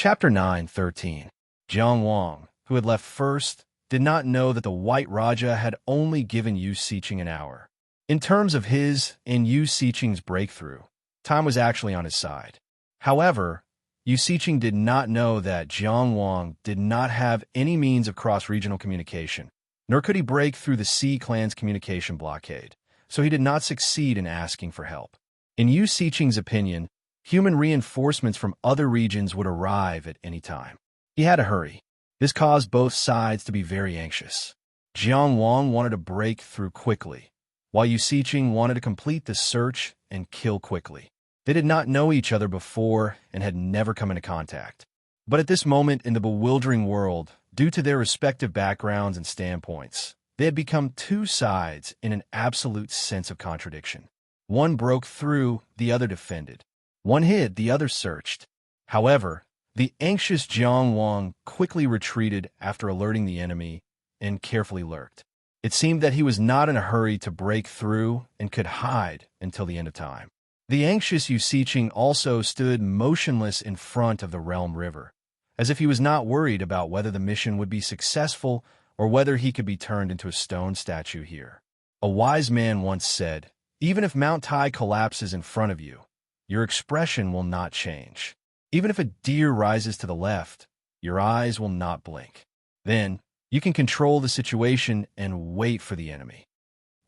Chapter 9:13. Jiang Wang, who had left first, did not know that the White Raja had only given Yu Siqing an hour. In terms of his and Yu Siqing's breakthrough, time was actually on his side. However, Yu Siqing did not know that Jiang Wang did not have any means of cross-regional communication, nor could he break through the Sea clan's communication blockade, so he did not succeed in asking for help. In Yu Siqing's opinion, human reinforcements from other regions would arrive at any time. He had to hurry. This caused both sides to be very anxious. Jiang Wang wanted to break through quickly, while Yu Siqing wanted to complete the search and kill quickly. They did not know each other before and had never come into contact. But at this moment in the bewildering world, due to their respective backgrounds and standpoints, they had become two sides in an absolute sense of contradiction. One broke through, the other defended. One hid, the other searched. However, the anxious Jiang Wang quickly retreated after alerting the enemy and carefully lurked. It seemed that he was not in a hurry to break through and could hide until the end of time. The anxious Yu Siqing also stood motionless in front of the Realm River, as if he was not worried about whether the mission would be successful or whether he could be turned into a stone statue here. A wise man once said, "Even if Mount Tai collapses in front of you, your expression will not change. Even if a deer rises to the left, your eyes will not blink. Then, you can control the situation and wait for the enemy."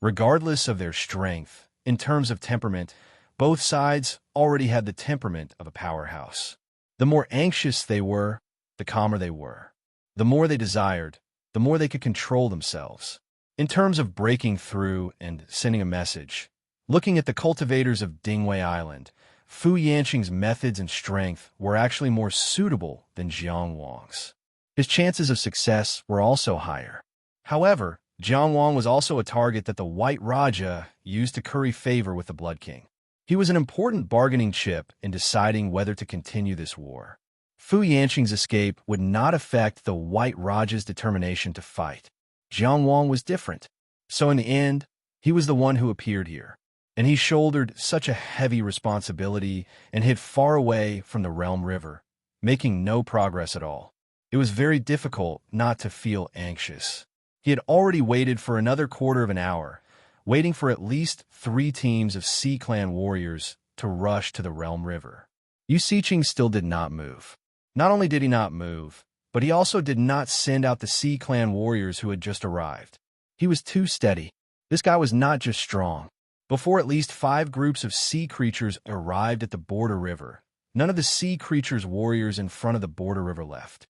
Regardless of their strength, in terms of temperament, both sides already had the temperament of a powerhouse. The more anxious they were, the calmer they were. The more they desired, the more they could control themselves. In terms of breaking through and sending a message, looking at the cultivators of Dingwei Island, Fu Yanqing's methods and strength were actually more suitable than Jiang Wang's. His chances of success were also higher. However, Jiang Wang was also a target that the White Raja used to curry favor with the Blood King. He was an important bargaining chip in deciding whether to continue this war. Fu Yanqing's escape would not affect the White Raja's determination to fight. Jiang Wang was different. So in the end, he was the one who appeared here. And he shouldered such a heavy responsibility and hid far away from the Realm River, making no progress at all. It was very difficult not to feel anxious. He had already waited for another quarter of an hour, waiting for at least 3 teams of Sea Clan warriors to rush to the Realm River. Yu Siqing still did not move. Not only did he not move, but he also did not send out the Sea Clan warriors who had just arrived. He was too steady. This guy was not just strong. Before at least 5 groups of sea creatures arrived at the border river, none of the sea creatures' warriors in front of the border river left.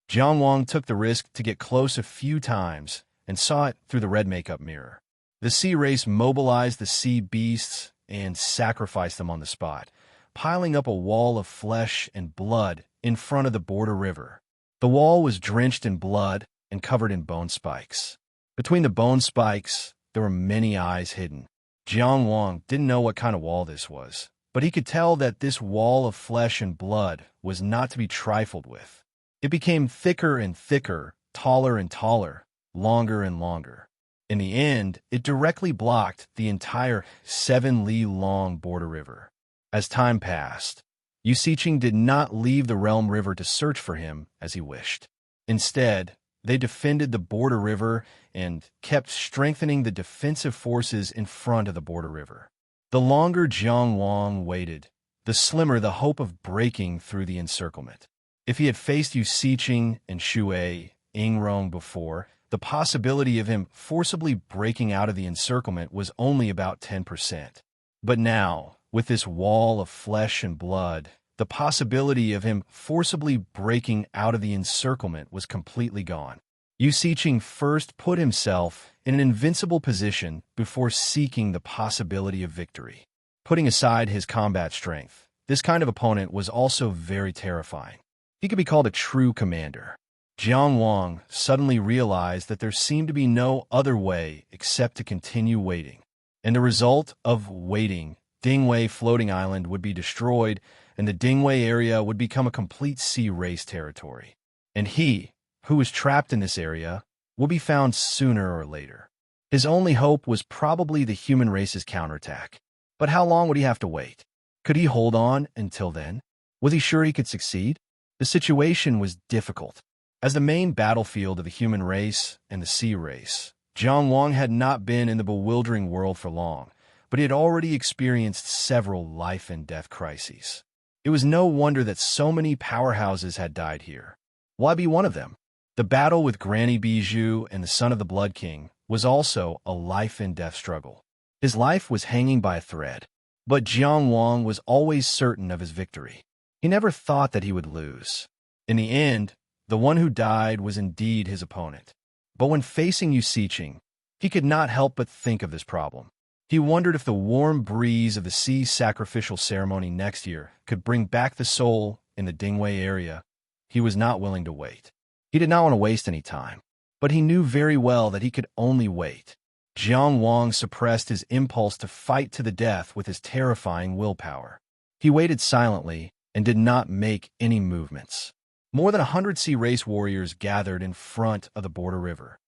Jiang Wang took the risk to get close a few times and saw it through the red makeup mirror. The sea race mobilized the sea beasts and sacrificed them on the spot, piling up a wall of flesh and blood in front of the border river. The wall was drenched in blood and covered in bone spikes. Between the bone spikes, there were many eyes hidden. Jiang Wang didn't know what kind of wall this was, but he could tell that this wall of flesh and blood was not to be trifled with. It became thicker and thicker, taller and taller, longer and longer. In the end, it directly blocked the entire 7-li-long border river. As time passed, Yu Siqing did not leave the Realm River to search for him as he wished. Instead, they defended the border river and kept strengthening the defensive forces in front of the border river. The longer Jiang Wang waited, the slimmer the hope of breaking through the encirclement. If he had faced Yu Siqing and Shui Yingrong before, the possibility of him forcibly breaking out of the encirclement was only about 10%. But now, with this wall of flesh and blood, the possibility of him forcibly breaking out of the encirclement was completely gone. Yu Siqing first put himself in an invincible position before seeking the possibility of victory. Putting aside his combat strength, this kind of opponent was also very terrifying. He could be called a true commander. Jiang Wang suddenly realized that there seemed to be no other way except to continue waiting. And the result of waiting, Dingwei Floating Island would be destroyed, and the Dingwei area would become a complete sea race territory. And he, who was trapped in this area, would be found sooner or later. His only hope was probably the human race's counterattack. But how long would he have to wait? Could he hold on until then? Was he sure he could succeed? The situation was difficult. As the main battlefield of the human race and the sea race, Jiang Wang had not been in the bewildering world for long, but he had already experienced several life-and-death crises. It was no wonder that so many powerhouses had died here. Why be one of them? The battle with Granny Bijou and the son of the Blood King was also a life-and-death struggle. His life was hanging by a thread, but Jiang Wang was always certain of his victory. He never thought that he would lose. In the end, the one who died was indeed his opponent. But when facing Yu Siqing, he could not help but think of this problem. He wondered if the warm breeze of the sea sacrificial ceremony next year could bring back the soul in the Dingwei area. He was not willing to wait. He did not want to waste any time, but he knew very well that he could only wait. Jiang Wang suppressed his impulse to fight to the death with his terrifying willpower. He waited silently and did not make any movements. More than 100 sea race warriors gathered in front of the border river.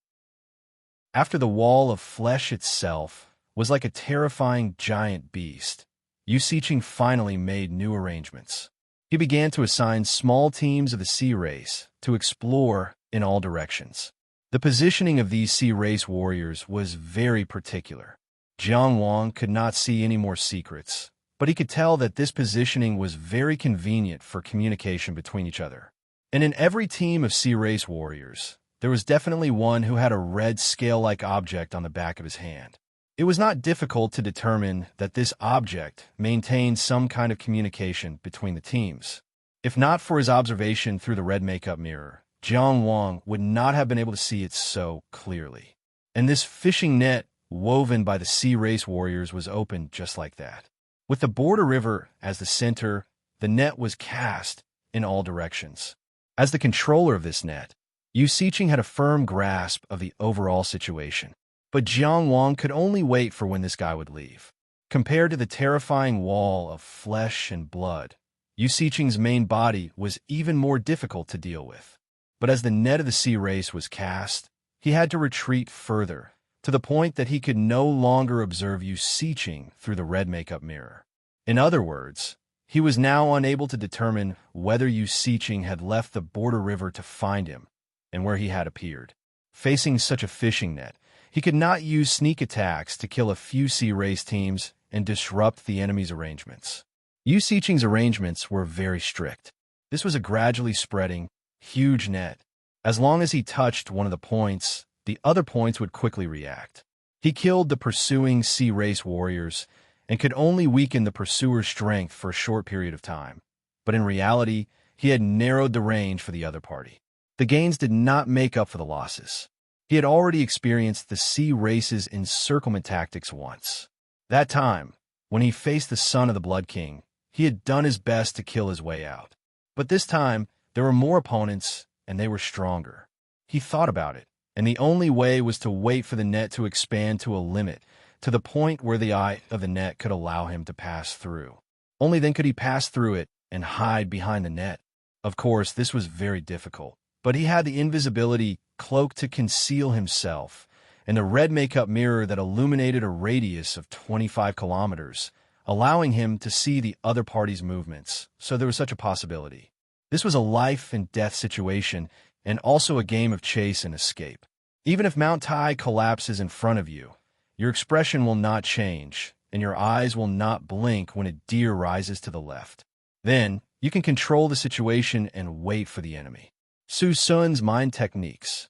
After the wall of flesh itself was like a terrifying giant beast, Yu Siqing finally made new arrangements. He began to assign small teams of the sea race to explore in all directions. The positioning of these sea race warriors was very particular. Jiang Wang could not see any more secrets, but he could tell that this positioning was very convenient for communication between each other. And in every team of sea race warriors, there was definitely one who had a red scale-like object on the back of his hand. It was not difficult to determine that this object maintained some kind of communication between the teams. If not for his observation through the red makeup mirror, Jiang Wang would not have been able to see it so clearly. And this fishing net woven by the sea race warriors was open just like that. With the border river as the center, the net was cast in all directions. As the controller of this net, Yu Siqing had a firm grasp of the overall situation. But Jiang Wang could only wait for when this guy would leave. Compared to the terrifying wall of flesh and blood, Yu Siqing's main body was even more difficult to deal with. But as the net of the sea race was cast, he had to retreat further, to the point that he could no longer observe Yu Siqing through the red makeup mirror. In other words, he was now unable to determine whether Yu Siqing had left the border river to find him and where he had appeared. Facing such a fishing net, he could not use sneak attacks to kill a few sea race teams and disrupt the enemy's arrangements. Yu Siqing's arrangements were very strict. This was a gradually spreading, huge net. As long as he touched one of the points, the other points would quickly react. He killed the pursuing sea race warriors and could only weaken the pursuer's strength for a short period of time. But in reality, he had narrowed the range for the other party. The gains did not make up for the losses. He had already experienced the sea race's encirclement tactics once. That time, when he faced the son of the Blood King, he had done his best to kill his way out. But this time, there were more opponents, and they were stronger. He thought about it, and the only way was to wait for the net to expand to a limit, to the point where the eye of the net could allow him to pass through. Only then could he pass through it and hide behind the net. Of course, this was very difficult, but he had the invisibility cloak to conceal himself, and the red makeup mirror that illuminated a radius of 25 kilometers, allowing him to see the other party's movements, so there was such a possibility. This was a life-and-death situation, and also a game of chase and escape. Even if Mount Tai collapses in front of you, your expression will not change, and your eyes will not blink when a deer rises to the left. Then, you can control the situation and wait for the enemy. Su Sun's Mind Techniques.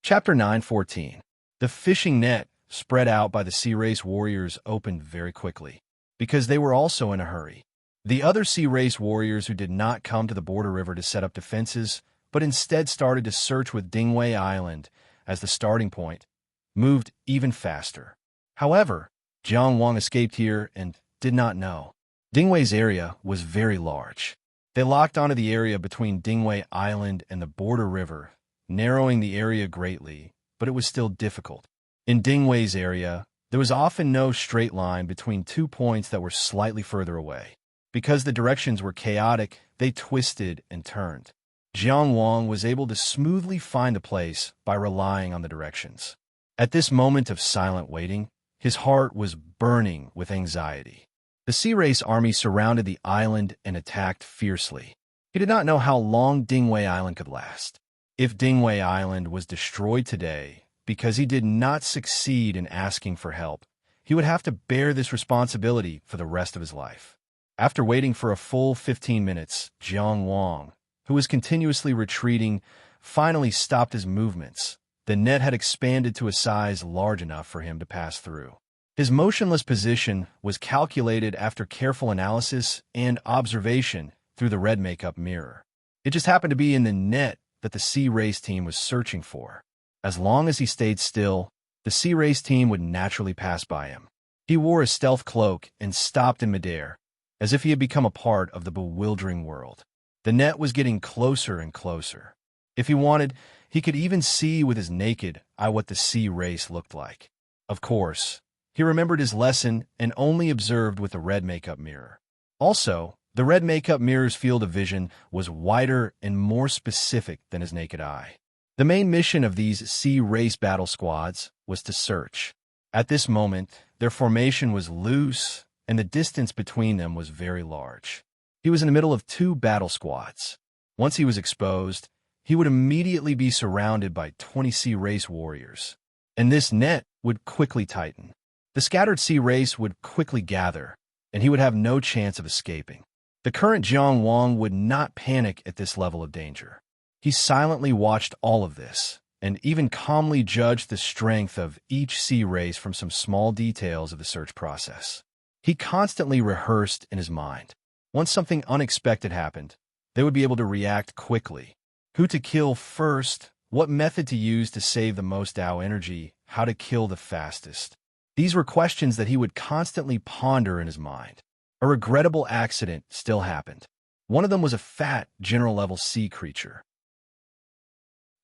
Chapter 9:14. The fishing net spread out by the sea race warriors opened very quickly, because they were also in a hurry. The other sea race warriors who did not come to the border river to set up defenses, but instead started to search with Dingwei Island as the starting point, moved even faster. However, Jiang Wang escaped here and did not know. Dingwei's area was very large. They locked onto the area between Dingwei Island and the border river, narrowing the area greatly, but it was still difficult. In Dingwei's area, there was often no straight line between 2 points that were slightly further away. Because the directions were chaotic, they twisted and turned. Jiang Wang was able to smoothly find the place by relying on the directions. At this moment of silent waiting, his heart was burning with anxiety. The Sea Race army surrounded the island and attacked fiercely. He did not know how long Dingwei Island could last. If Dingwei Island was destroyed today because he did not succeed in asking for help, he would have to bear this responsibility for the rest of his life. After waiting for a full 15 minutes, Jiang Wang, who was continuously retreating, finally stopped his movements. The net had expanded to a size large enough for him to pass through. His motionless position was calculated after careful analysis and observation through the red makeup mirror. It just happened to be in the net that the Sea Race team was searching for. As long as he stayed still, the Sea Race team would naturally pass by him. He wore a stealth cloak and stopped in midair, as if he had become a part of the bewildering world. The net was getting closer and closer. If he wanted, he could even see with his naked eye what the Sea Race looked like. Of course, he remembered his lesson and only observed with the red makeup mirror. Also, the red makeup mirror's field of vision was wider and more specific than his naked eye. The main mission of these Sea Race battle squads was to search. At this moment, their formation was loose, and the distance between them was very large. He was in the middle of two battle squads. Once he was exposed, he would immediately be surrounded by 20 Sea Race warriors, and this net would quickly tighten. The scattered Sea Race would quickly gather, and he would have no chance of escaping. The current Jiang Wang would not panic at this level of danger. He silently watched all of this, and even calmly judged the strength of each Sea Race from some small details of the search process. He constantly rehearsed in his mind. Once something unexpected happened, they would be able to react quickly. Who to kill first, what method to use to save the most Dao energy, how to kill the fastest. These were questions that he would constantly ponder in his mind. A regrettable accident still happened. One of them was a fat, general-level sea creature.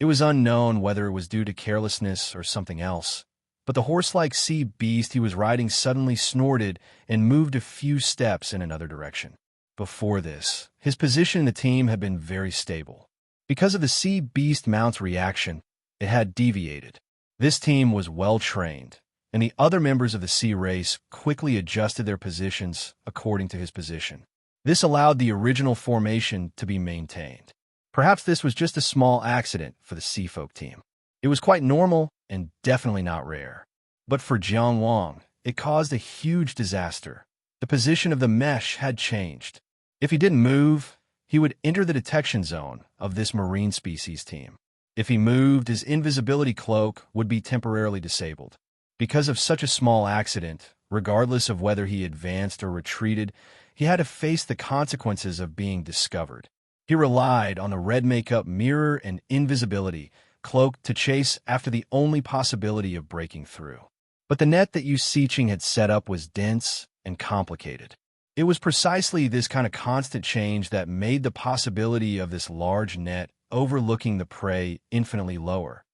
It was unknown whether it was due to carelessness or something else, but the horse-like sea beast he was riding suddenly snorted and moved a few steps in another direction. Before this, his position in the team had been very stable. Because of the sea beast mount's reaction, it had deviated. This team was well-trained, and the other members of the Sea Race quickly adjusted their positions according to his position. This allowed the original formation to be maintained. Perhaps this was just a small accident for the Sea Folk team. It was quite normal and definitely not rare. But for Jiang Wang, it caused a huge disaster. The position of the mesh had changed. If he didn't move, he would enter the detection zone of this marine species team. If he moved, his invisibility cloak would be temporarily disabled. Because of such a small accident, regardless of whether he advanced or retreated, he had to face the consequences of being discovered. He relied on the red makeup mirror and invisibility cloak to chase after the only possibility of breaking through. But the net that Yu Siqing had set up was dense and complicated. It was precisely this kind of constant change that made the possibility of this large net overlooking the prey infinitely lower,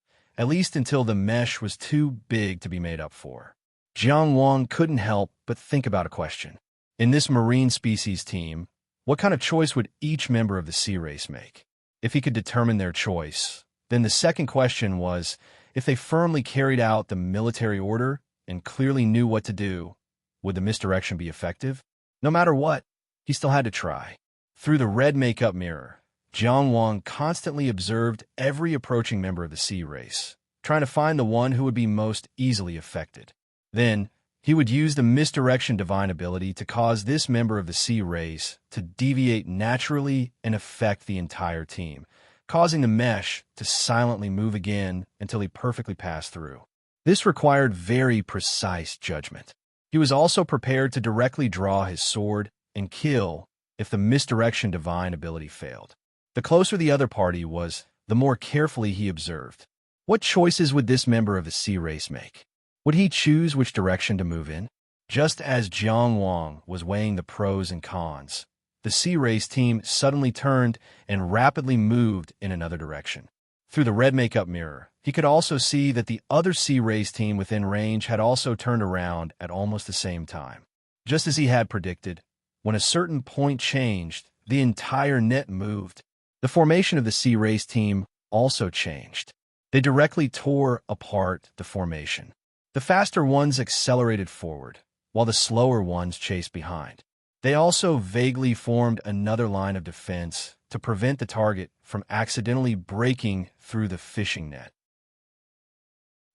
at least until the mesh was too big to be made up for. Jiang Wang couldn't help but think about a question. In this marine species team, what kind of choice would each member of the Sea Race make? If he could determine their choice, then the second question was, if they firmly carried out the military order and clearly knew what to do, would the misdirection be effective? No matter what, he still had to try. Through the red makeup mirror, Jiang Wang constantly observed every approaching member of the Sea Race, trying to find the one who would be most easily affected. Then, he would use the misdirection divine ability to cause this member of the Sea Race to deviate naturally and affect the entire team, causing the mesh to silently move again until he perfectly passed through. This required very precise judgment. He was also prepared to directly draw his sword and kill if the misdirection divine ability failed. The closer the other party was, the more carefully he observed. What choices would this member of the Sea Race make? Would he choose which direction to move in? Just as Jiang Wang was weighing the pros and cons, the Sea Race team suddenly turned and rapidly moved in another direction. Through the red makeup mirror, he could also see that the other Sea Race team within range had also turned around at almost the same time. Just as he had predicted, when a certain point changed, the entire net moved. The formation of the Sea Race team also changed. They directly tore apart the formation. The faster ones accelerated forward, while the slower ones chased behind. They also vaguely formed another line of defense to prevent the target from accidentally breaking through the fishing net.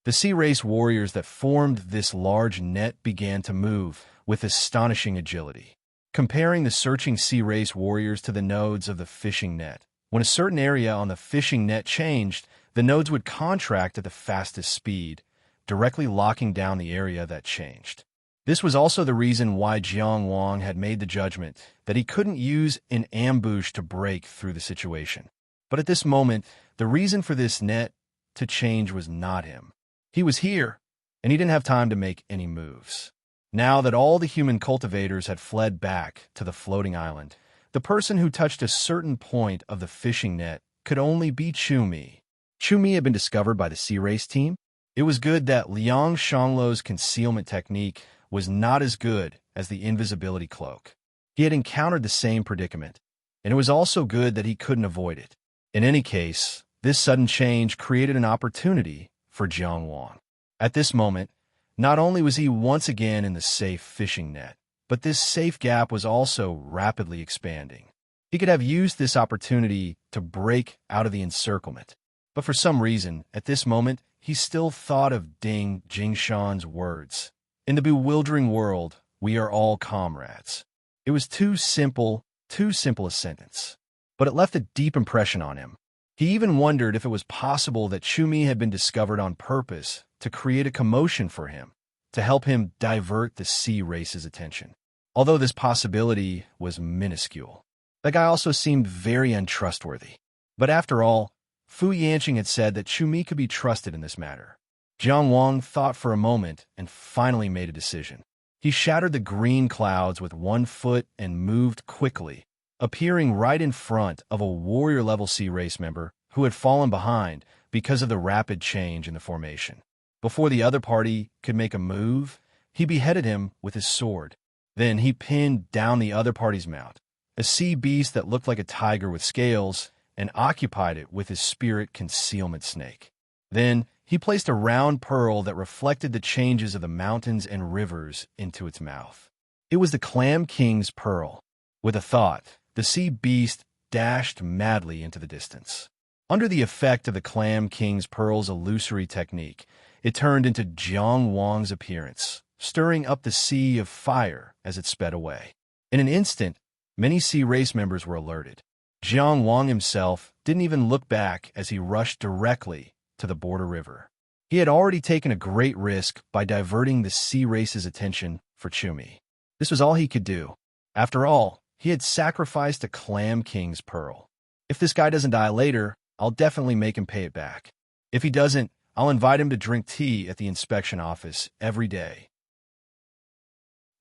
The sea race warriors that formed this large net began to move with astonishing agility. Comparing the searching sea race warriors to the nodes of the fishing net, when a certain area on the fishing net changed, the nodes would contract at the fastest speed, directly locking down the area that changed. This was also the reason why Jiang Wang had made the judgment that he couldn't use an ambush to break through the situation. But at this moment, the reason for this net to change was not him. He was here, and he didn't have time to make any moves. Now that all the human cultivators had fled back to the floating island, the person who touched a certain point of the fishing net could only be Chumi. Chumi had been discovered by the sea race team. It was good that Liang Shanglo's concealment technique was not as good as the invisibility cloak. He had encountered the same predicament, and it was also good that he couldn't avoid it. In any case, this sudden change created an opportunity for Jiang Wang. At this moment, not only was he once again in the safe fishing net, but this safe gap was also rapidly expanding. He could have used this opportunity to break out of the encirclement. But for some reason, at this moment, he still thought of Ding Jingshan's words. In the bewildering world, we are all comrades. It was too simple a sentence. But it left a deep impression on him. He even wondered if it was possible that Chumi had been discovered on purpose to create a commotion for him, to help him divert the sea race's attention. Although this possibility was minuscule, the guy also seemed very untrustworthy. But after all, Fu Yanqing had said that Chumi could be trusted in this matter. Jiang Wang thought for a moment and finally made a decision. He shattered the green clouds with one foot and moved quickly, appearing right in front of a warrior-level sea race member who had fallen behind because of the rapid change in the formation. Before the other party could make a move, he beheaded him with his sword. Then he pinned down the other party's mount, a sea beast that looked like a tiger with scales, and occupied it with his spirit concealment snake. Then he placed a round pearl that reflected the changes of the mountains and rivers into its mouth. It was the Clam King's pearl. With a thought, the sea beast dashed madly into the distance. Under the effect of the Clam King's pearl's illusory technique, it turned into Jiang Wang's appearance, stirring up the sea of fire as it sped away. In an instant, many sea race members were alerted. Jiang Wang himself didn't even look back as he rushed directly to the border river. He had already taken a great risk by diverting the sea race's attention for Chumi. This was all he could do. After all, he had sacrificed a Clam King's pearl. If this guy doesn't die later, I'll definitely make him pay it back. If he doesn't, I'll invite him to drink tea at the inspection office every day.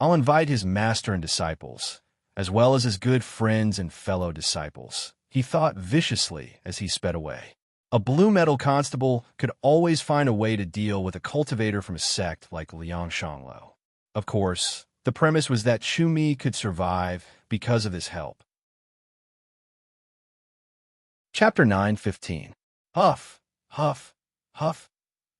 I'll invite his master and disciples, as well as his good friends and fellow disciples, he thought viciously as he sped away. A blue metal constable could always find a way to deal with a cultivator from a sect like Liang Shanglo. Of course, the premise was that Chumi could survive because of this help. Chapter 9:15. Huff, huff, huff.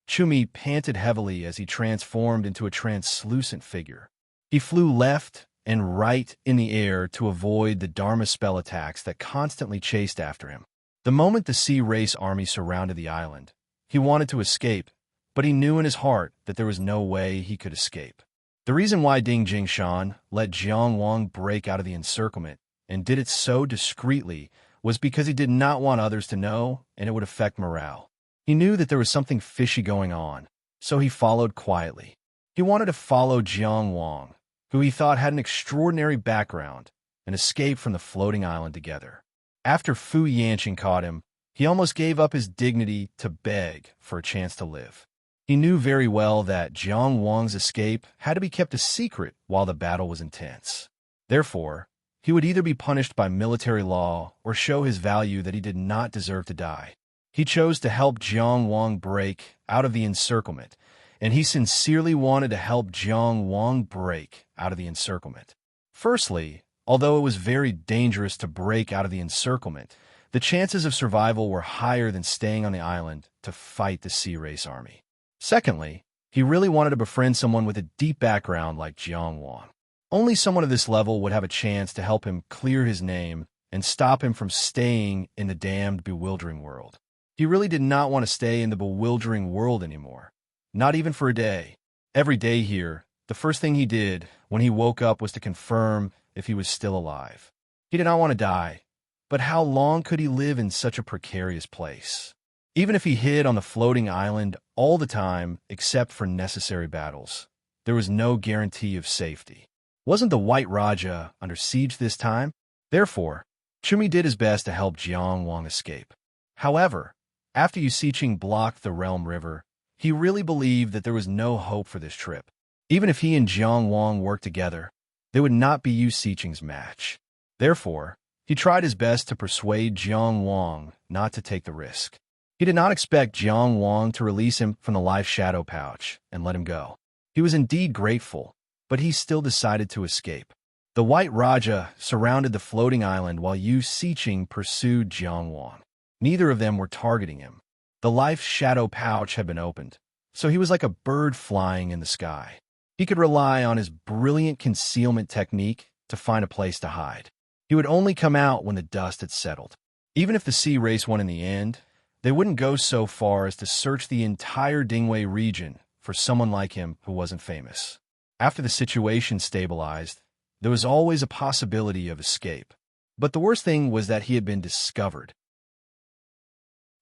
Chumi panted heavily as he transformed into a translucent figure. He flew left and right in the air to avoid the Dharma spell attacks that constantly chased after him. The moment the sea race army surrounded the island, he wanted to escape, but he knew in his heart that there was no way he could escape. The reason why Ding Jingshan let Jiang Wang break out of the encirclement and did it so discreetly was because he did not want others to know, and it would affect morale. He knew that there was something fishy going on, so he followed quietly. He wanted to follow Jiang Wang, who he thought had an extraordinary background, and escape from the floating island together. After Fu Yanqing caught him, he almost gave up his dignity to beg for a chance to live. He knew very well that Jiang Wang's escape had to be kept a secret while the battle was intense. Therefore, he would either be punished by military law or show his value that he did not deserve to die. He chose to help Jiang Wang break out of the encirclement, and he sincerely wanted to help Jiang Wang break out of the encirclement. Firstly, although it was very dangerous to break out of the encirclement, the chances of survival were higher than staying on the island to fight the sea race army. Secondly, He really wanted to befriend someone with a deep background like Jiang Wang. Only someone of this level would have a chance to help him clear his name and stop him from staying in the damned bewildering world. He really did not want to stay in the bewildering world anymore, not even for a day. Every day here, the first thing he did when he woke up was to confirm if he was still alive. He did not want to die, but how long could he live in such a precarious place? Even if he hid on the floating island all the time except for necessary battles, there was no guarantee of safety. Wasn't the White Raja under siege this time? Therefore, Chumi did his best to help Jiang Wang escape. However, after Yu Siqing blocked the Realm River, he really believed that there was no hope for this trip. Even if he and Jiang Wang worked together, they would not be Yu Siqing's match. Therefore, he tried his best to persuade Jiang Wang not to take the risk. He did not expect Jiang Wang to release him from the life shadow pouch and let him go. He was indeed grateful, but he still decided to escape. The White Raja surrounded the floating island while Yu Siqing pursued Jiang Wang. Neither of them were targeting him. The life shadow pouch had been opened, so he was like a bird flying in the sky. He could rely on his brilliant concealment technique to find a place to hide. He would only come out when the dust had settled. Even if the sea race won in the end, they wouldn't go so far as to search the entire Dingwei region for someone like him who wasn't famous. After the situation stabilized, there was always a possibility of escape. But the worst thing was that he had been discovered.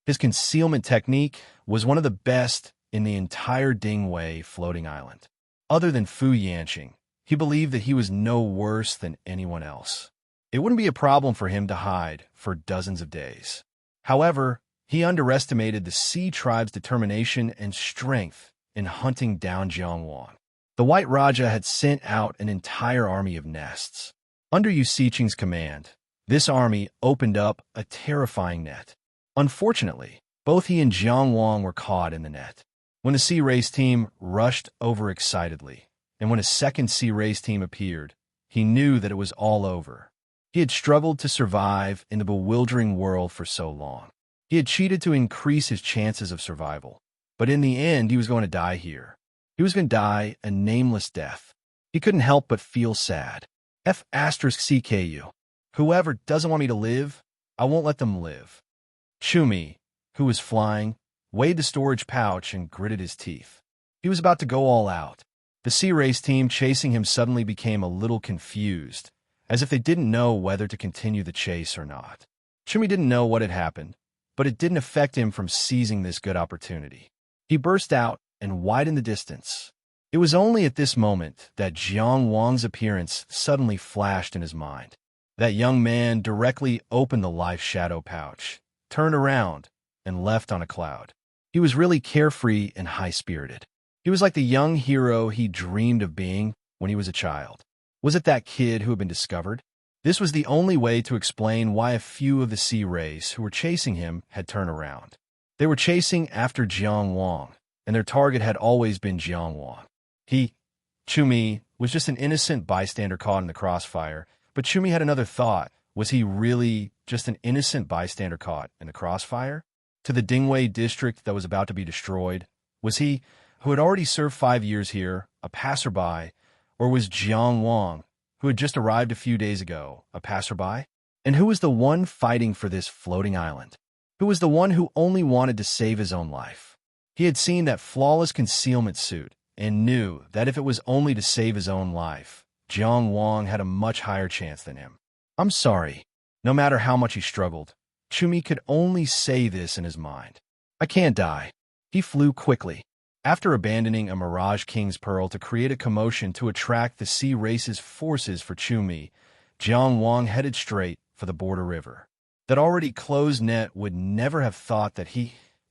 His concealment technique was one of the best in the entire Dingwei floating island. Other than Fu Yanqing, he believed that he was no worse than anyone else. It wouldn't be a problem for him to hide for dozens of days. However, he underestimated the Sea tribe's determination and strength in hunting down Jiang Wang. The White Raja had sent out an entire army of nests. Under Yu Siqing's command, this army opened up a terrifying net. Unfortunately, both he and Jiang Wang were caught in the net. When the Sea Race team rushed over excitedly, and when a second Sea Race team appeared, he knew that it was all over. He had struggled to survive in the bewildering world for so long. He had cheated to increase his chances of survival, but in the end he was going to die here. He was going to die a nameless death. He couldn't help but feel sad. F***CKU. Whoever doesn't want me to live, I won't let them live. Chumi, who was flying, weighed the storage pouch and gritted his teeth. He was about to go all out. The Sea Race team chasing him suddenly became a little confused, as if they didn't know whether to continue the chase or not. Chumi didn't know what had happened, but it didn't affect him from seizing this good opportunity. He burst out and widened the distance. It was only at this moment that Jiang Wang's appearance suddenly flashed in his mind. That young man directly opened the life shadow pouch, turned around, and left on a cloud. He was really carefree and high-spirited. He was like the young hero he dreamed of being when he was a child. Was it that kid who had been discovered? This was the only way to explain why a few of the Sea Race who were chasing him had turned around. They were chasing after Jiang Wang, and their target had always been Jiang Wang. Chumi, was just an innocent bystander caught in the crossfire, but Chumi had another thought. Was he really just an innocent bystander caught in the crossfire? To the Dingwei district that was about to be destroyed? Was he, who had already served 5 years here, a passerby, or was Jiang Wang, who had just arrived a few days ago, a passerby? And who was the one fighting for this floating island? Who was the one who only wanted to save his own life? He had seen that flawless concealment suit and knew that if it was only to save his own life, Jiang Wang had a much higher chance than him. I'm sorry. No matter how much he struggled, Chumi could only say this in his mind. I can't die. He flew quickly. After abandoning a Mirage King's Pearl to create a commotion to attract the Sea Race's forces for Chumi, Jiang Wang headed straight for the border river. That already closed net would never have thought that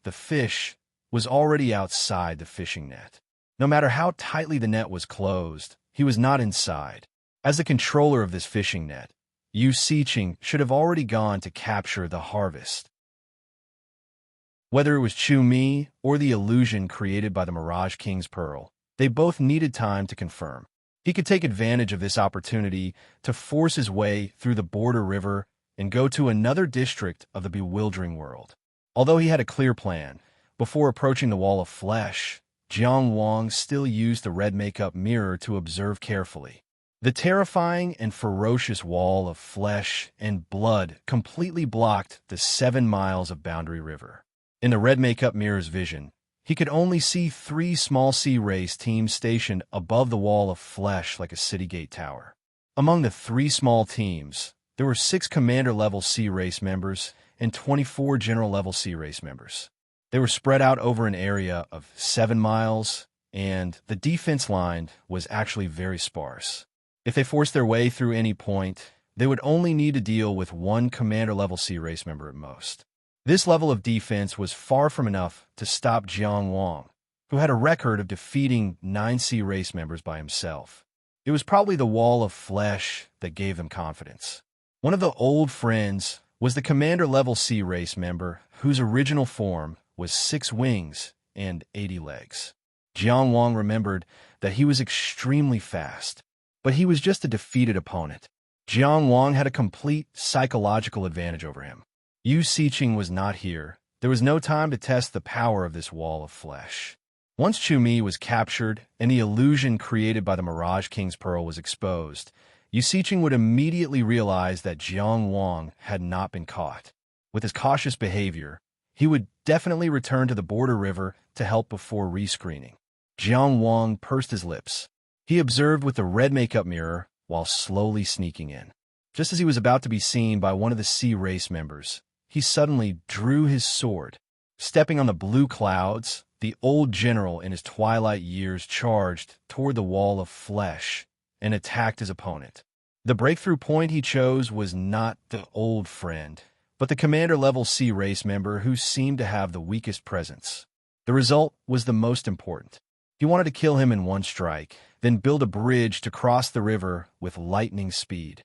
the fish, was already outside the fishing net. No matter how tightly the net was closed, he was not inside. As the controller of this fishing net, Yu Siqing should have already gone to capture the harvest. Whether it was Chumi or the illusion created by the Mirage King's Pearl, they both needed time to confirm. He could take advantage of this opportunity to force his way through the border river and go to another district of the bewildering world. Although he had a clear plan, before approaching the wall of flesh, Jiang Wang still used the red makeup mirror to observe carefully. The terrifying and ferocious wall of flesh and blood completely blocked the 7 miles of boundary river. In the red makeup mirror's vision, he could only see 3 small sea race teams stationed above the wall of flesh like a city gate tower. Among the 3 small teams, there were 6 commander-level sea race members and 24 general-level sea race members. They were spread out over an area of 7 miles, and the defense line was actually very sparse. If they forced their way through any point, they would only need to deal with 1 commander-level sea race member at most. This level of defense was far from enough to stop Jiang Wang, who had a record of defeating 9 sea race members by himself. It was probably the wall of flesh that gave them confidence. One of the old friends was the commander-level sea race member whose original form was 6 wings and 80 legs. Jiang Wang remembered that he was extremely fast, but he was just a defeated opponent. Jiang Wang had a complete psychological advantage over him. Yu Siqing was not here. There was no time to test the power of this wall of flesh. Once Chu Mi was captured and the illusion created by the Mirage King's Pearl was exposed, Yu Siqing would immediately realize that Jiang Wang had not been caught. With his cautious behavior, he would definitely return to the border river to help before rescreening. Jiang Wang pursed his lips. He observed with the red makeup mirror while slowly sneaking in. Just as he was about to be seen by one of the sea race members, he suddenly drew his sword. Stepping on the blue clouds, the old general in his twilight years charged toward the wall of flesh and attacked his opponent. The breakthrough point he chose was not the old friend, but the commander-level sea race member who seemed to have the weakest presence. The result was the most important. He wanted to kill him in one strike, then build a bridge to cross the river with lightning speed.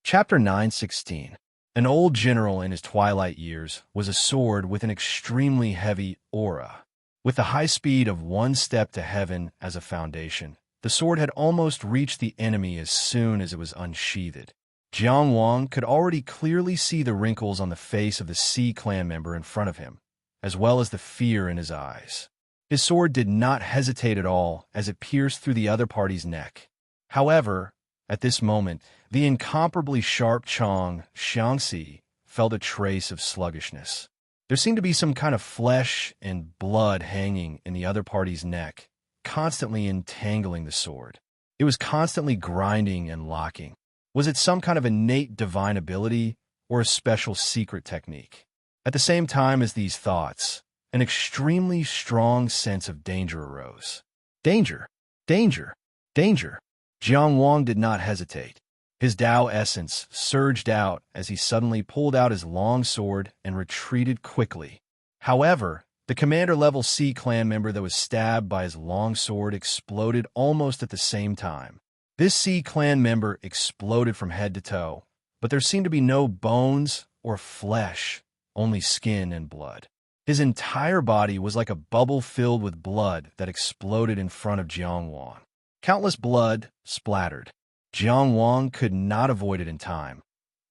Chapter 9:16. An old general in his twilight years was a sword with an extremely heavy aura. With the high speed of 1 step to heaven as a foundation, the sword had almost reached the enemy as soon as it was unsheathed. Jiang Wang could already clearly see the wrinkles on the face of the Sea clan member in front of him, as well as the fear in his eyes. His sword did not hesitate at all as it pierced through the other party's neck. However, at this moment, the incomparably sharp Chong Xiangxi felt a trace of sluggishness. There seemed to be some kind of flesh and blood hanging in the other party's neck, constantly entangling the sword. It was constantly grinding and locking. Was it some kind of innate divine ability or a special secret technique? At the same time as these thoughts, an extremely strong sense of danger arose. Danger! Danger! Danger! Jiang Wang did not hesitate. His Dao essence surged out as he suddenly pulled out his long sword and retreated quickly. However, the commander-level Sea clan member that was stabbed by his long sword exploded almost at the same time. This Sea clan member exploded from head to toe, but there seemed to be no bones or flesh, only skin and blood. His entire body was like a bubble filled with blood that exploded in front of Jiang Wang. Countless blood splattered. Jiang Wang could not avoid it in time,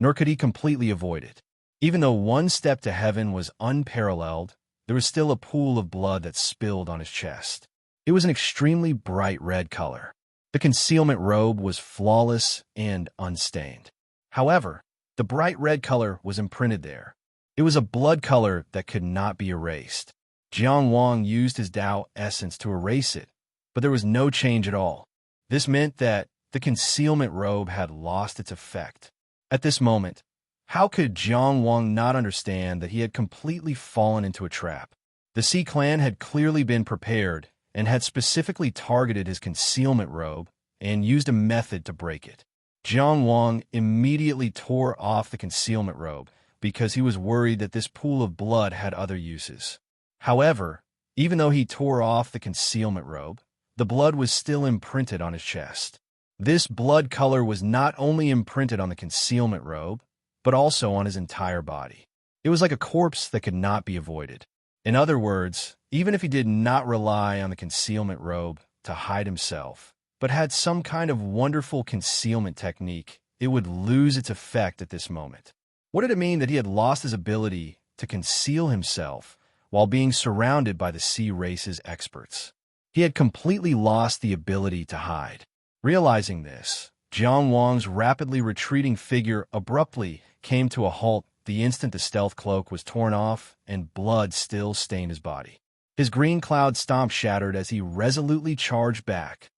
nor could he completely avoid it. Even though 1 step to heaven was unparalleled, there was still a pool of blood that spilled on his chest. It was an extremely bright red color. The concealment robe was flawless and unstained. However, the bright red color was imprinted there. It was a blood color that could not be erased. Jiang Wang used his Dao essence to erase it, but there was no change at all. This meant that the concealment robe had lost its effect. At this moment, how could Jiang Wang not understand that he had completely fallen into a trap? The Sea clan had clearly been prepared and had specifically targeted his concealment robe and used a method to break it. Jiang Wang immediately tore off the concealment robe because he was worried that this pool of blood had other uses. However, even though he tore off the concealment robe, the blood was still imprinted on his chest. This blood color was not only imprinted on the concealment robe, but also on his entire body. It was like a corpse that could not be avoided. In other words, even if he did not rely on the concealment robe to hide himself, but had some kind of wonderful concealment technique, it would lose its effect at this moment. What did it mean that he had lost his ability to conceal himself while being surrounded by the sea race's experts. He had completely lost the ability to hide. Realizing this, Jiang Wang's rapidly retreating figure abruptly came to a halt the instant the stealth cloak was torn off and blood still stained his body. His green cloud stomp shattered as he resolutely charged back.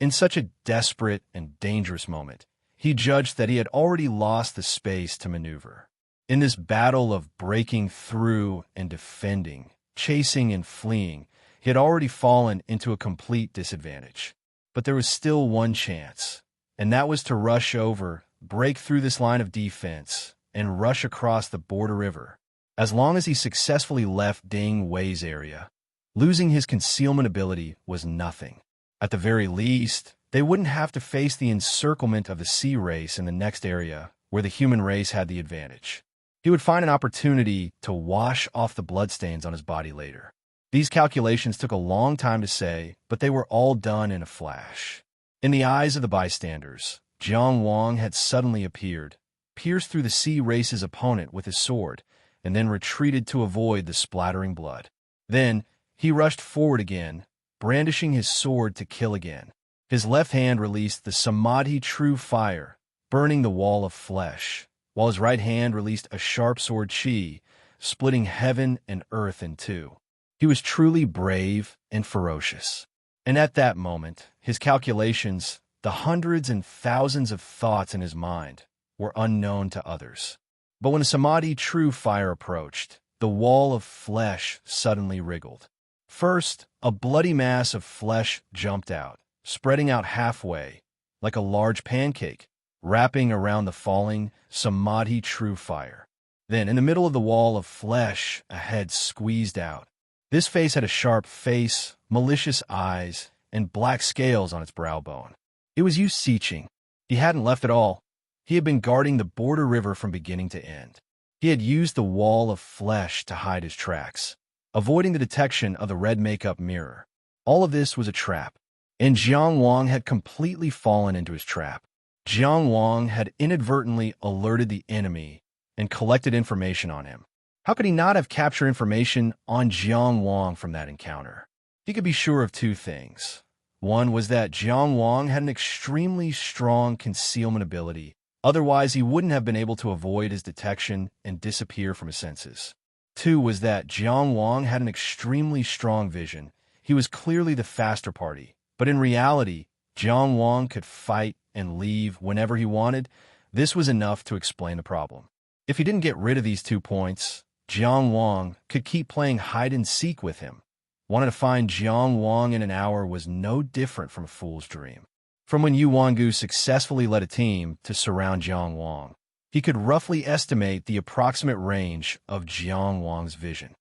In such a desperate and dangerous moment, he judged that he had already lost the space to maneuver. In this battle of breaking through and defending, chasing and fleeing, he had already fallen into a complete disadvantage. But there was still one chance, and that was to rush over, break through this line of defense, and rush across the border river. As long as he successfully left Ding Wei's area, losing his concealment ability was nothing. At the very least, they wouldn't have to face the encirclement of the sea race in the next area where the human race had the advantage. He would find an opportunity to wash off the bloodstains on his body later. These calculations took a long time to say, but they were all done in a flash. In the eyes of the bystanders, Jiang Wang had suddenly appeared, pierced through the sea race's opponent with his sword, and then retreated to avoid the splattering blood. Then, he rushed forward again, brandishing his sword to kill again. His left hand released the samadhi true fire, burning the wall of flesh, while his right hand released a sharp sword chi, splitting heaven and earth in two. He was truly brave and ferocious. And at that moment, his calculations, the hundreds and thousands of thoughts in his mind, were unknown to others. But when a samadhi true fire approached, the wall of flesh suddenly wriggled. First, a bloody mass of flesh jumped out, spreading out halfway, like a large pancake, wrapping around the falling samadhi true fire. Then, in the middle of the wall of flesh, a head squeezed out. This face had a sharp face, malicious eyes, and black scales on its brow bone. It was Yu Siqing. He hadn't left at all. He had been guarding the border river from beginning to end. He had used the wall of flesh to hide his tracks, avoiding the detection of the red makeup mirror. All of this was a trap, and Jiang Wang had completely fallen into his trap. Jiang Wang had inadvertently alerted the enemy and collected information on him. How could he not have captured information on Jiang Wang from that encounter? He could be sure of two things. One was that Jiang Wang had an extremely strong concealment ability. Otherwise, he wouldn't have been able to avoid his detection and disappear from his senses. Two was that Jiang Wang had an extremely strong vision. He was clearly the faster party. But in reality, Jiang Wang could fight and leave whenever he wanted. This was enough to explain the problem. If he didn't get rid of these 2 points, Jiang Wang could keep playing hide-and-seek with him. Wanting to find Jiang Wang in an hour was no different from a fool's dream. From when Yu Wangu successfully led a team to surround Jiang Wang, he could roughly estimate the approximate range of Jiang Wang's vision.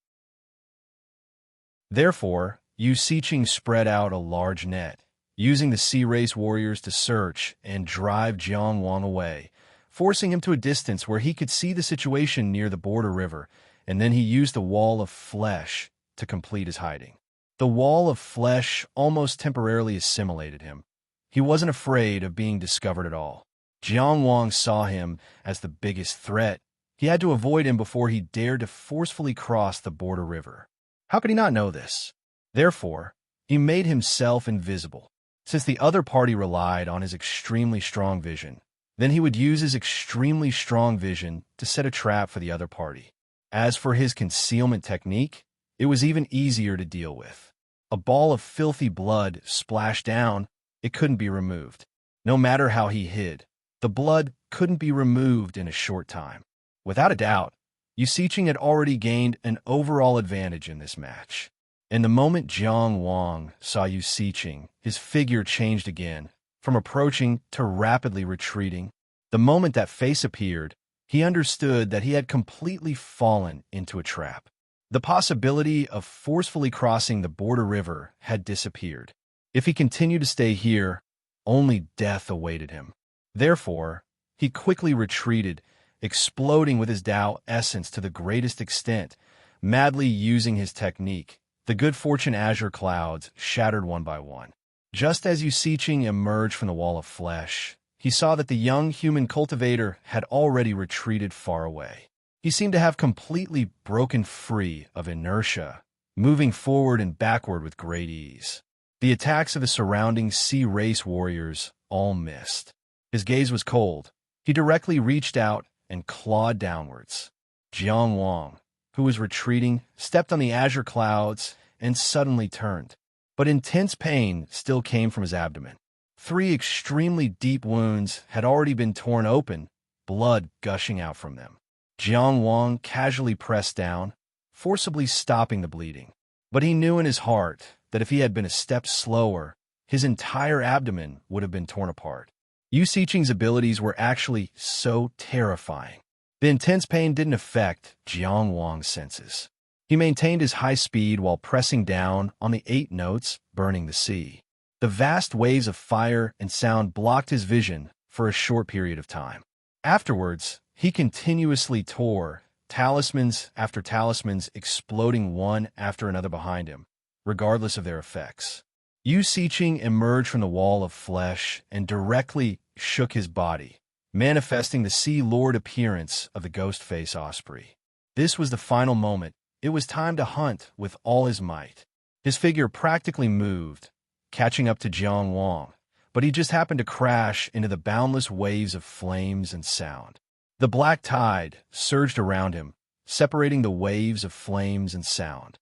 Therefore, Yu Siqing spread out a large net, using the sea race warriors to search and drive Jiang Wang away, forcing him to a distance where he could see the situation near the border river, and then he used the wall of flesh to complete his hiding. The wall of flesh almost temporarily assimilated him. He wasn't afraid of being discovered at all. Jiang Wang saw him as the biggest threat. He had to avoid him before he dared to forcefully cross the border river. How could he not know this? Therefore, he made himself invisible. Since the other party relied on his extremely strong vision, then he would use his extremely strong vision to set a trap for the other party. As for his concealment technique, it was even easier to deal with. A ball of filthy blood splashed down. It couldn't be removed. No matter how he hid, the blood couldn't be removed in a short time. Without a doubt, Yu Siqing had already gained an overall advantage in this match. And the moment Jiang Wang saw Yu Siqing, his figure changed again, from approaching to rapidly retreating. The moment that face appeared, he understood that he had completely fallen into a trap. The possibility of forcefully crossing the border river had disappeared. If he continued to stay here, only death awaited him. Therefore, he quickly retreated, exploding with his Tao essence to the greatest extent, madly using his technique. The good fortune azure clouds shattered one by one. Just as Yu Siqing emerged from the wall of flesh, he saw that the young human cultivator had already retreated far away. He seemed to have completely broken free of inertia, moving forward and backward with great ease. The attacks of the surrounding sea race warriors all missed. His gaze was cold. He directly reached out and clawed downwards. Jiang Wang, who was retreating, stepped on the azure clouds and suddenly turned. But intense pain still came from his abdomen. 3 extremely deep wounds had already been torn open, blood gushing out from them. Jiang Wang casually pressed down, forcibly stopping the bleeding. But he knew in his heart that if he had been a step slower, his entire abdomen would have been torn apart. Yu Xiqing's abilities were actually so terrifying. The intense pain didn't affect Jiang Wang's senses. He maintained his high speed while pressing down on the 8 notes burning the sea. The vast waves of fire and sound blocked his vision for a short period of time. Afterwards, he continuously tore, talismans after talismans exploding one after another behind him, regardless of their effects. Yu Xiqing emerged from the wall of flesh and directly shook his body, manifesting the Sea Lord appearance of the ghost-face osprey. This was the final moment. It was time to hunt with all his might. His figure practically moved, catching up to Jiang Wang, but he just happened to crash into the boundless waves of flames and sound. The black tide surged around him, separating the waves of flames and sound.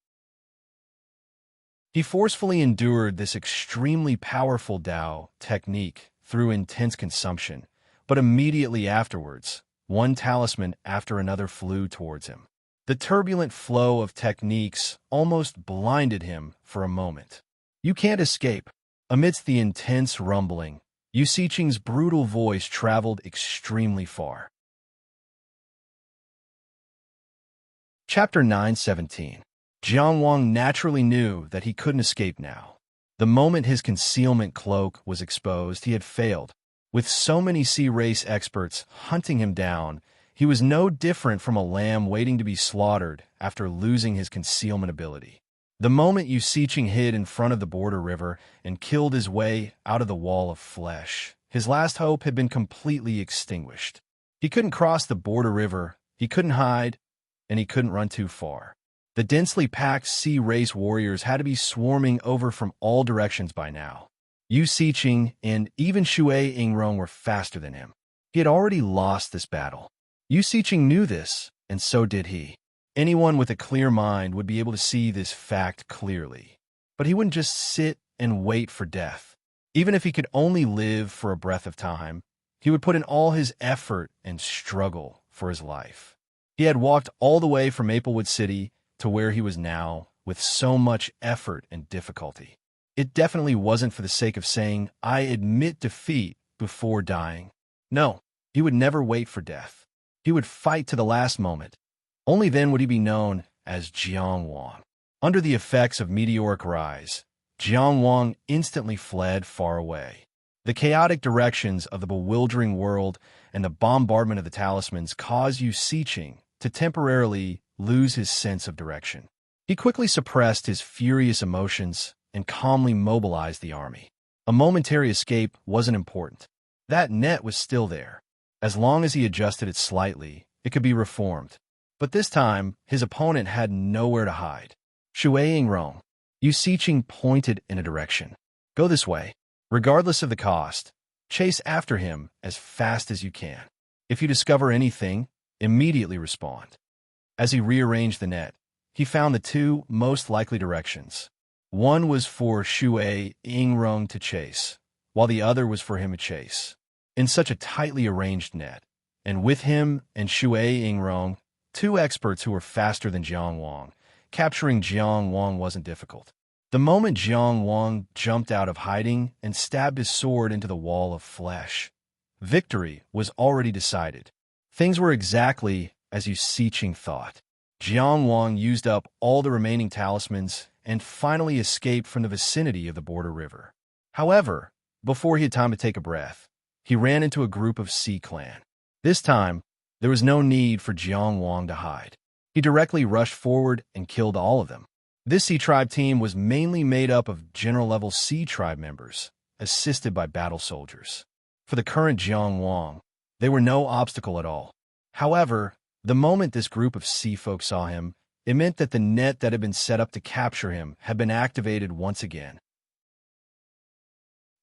He forcefully endured this extremely powerful Dao technique through intense consumption, but immediately afterwards, one talisman after another flew towards him. The turbulent flow of techniques almost blinded him for a moment. You can't escape. Amidst the intense rumbling, Yu Xiqing's brutal voice traveled extremely far. Chapter 9:17. Jiang Wang naturally knew that he couldn't escape now. The moment his concealment cloak was exposed, he had failed. With so many sea race experts hunting him down, he was no different from a lamb waiting to be slaughtered after losing his concealment ability. The moment Yu Xiqing hid in front of the border river and killed his way out of the wall of flesh, his last hope had been completely extinguished. He couldn't cross the border river, he couldn't hide, and he couldn't run too far. The densely packed sea race warriors had to be swarming over from all directions by now. Yu Xiqing and even Shui Yingrong were faster than him. He had already lost this battle. Yu Xiqing knew this, and so did he. Anyone with a clear mind would be able to see this fact clearly. But he wouldn't just sit and wait for death. Even if he could only live for a breath of time, he would put in all his effort and struggle for his life. He had walked all the way from Maplewood City to where he was now with so much effort and difficulty. It definitely wasn't for the sake of saying, "I admit defeat," before dying. No, he would never wait for death. He would fight to the last moment. Only then would he be known as Jiang Wang. Under the effects of meteoric rise, Jiang Wang instantly fled far away. The chaotic directions of the bewildering world and the bombardment of the talismans caused Yu Xiqing to temporarily lose his sense of direction. He quickly suppressed his furious emotions and calmly mobilized the army. A momentary escape wasn't important. That net was still there. As long as he adjusted it slightly, it could be reformed. But this time, his opponent had nowhere to hide. Shui Yingrong. Yu Xiqing pointed in a direction. Go this way. Regardless of the cost, chase after him as fast as you can. If you discover anything, immediately respond. As he rearranged the net, he found the 2 most likely directions. One was for Shui Yingrong to chase, while the other was for him to chase. In such a tightly arranged net, and with him and Shui Yingrong, 2 experts who were faster than Jiang Wang, capturing Jiang Wang wasn't difficult. The moment Jiang Wang jumped out of hiding and stabbed his sword into the wall of flesh, victory was already decided. Things were exactly as Yu Xiqing thought. Jiang Wang used up all the remaining talismans and finally escaped from the vicinity of the border river. However, before he had time to take a breath, he ran into a group of Sea Clan. This time, there was no need for Jiang Wang to hide. He directly rushed forward and killed all of them. This Sea Tribe team was mainly made up of general-level Sea Tribe members, assisted by battle soldiers. For the current Jiang Wang, they were no obstacle at all. However, The moment this group of sea folk saw him, it meant that the net that had been set up to capture him had been activated once again.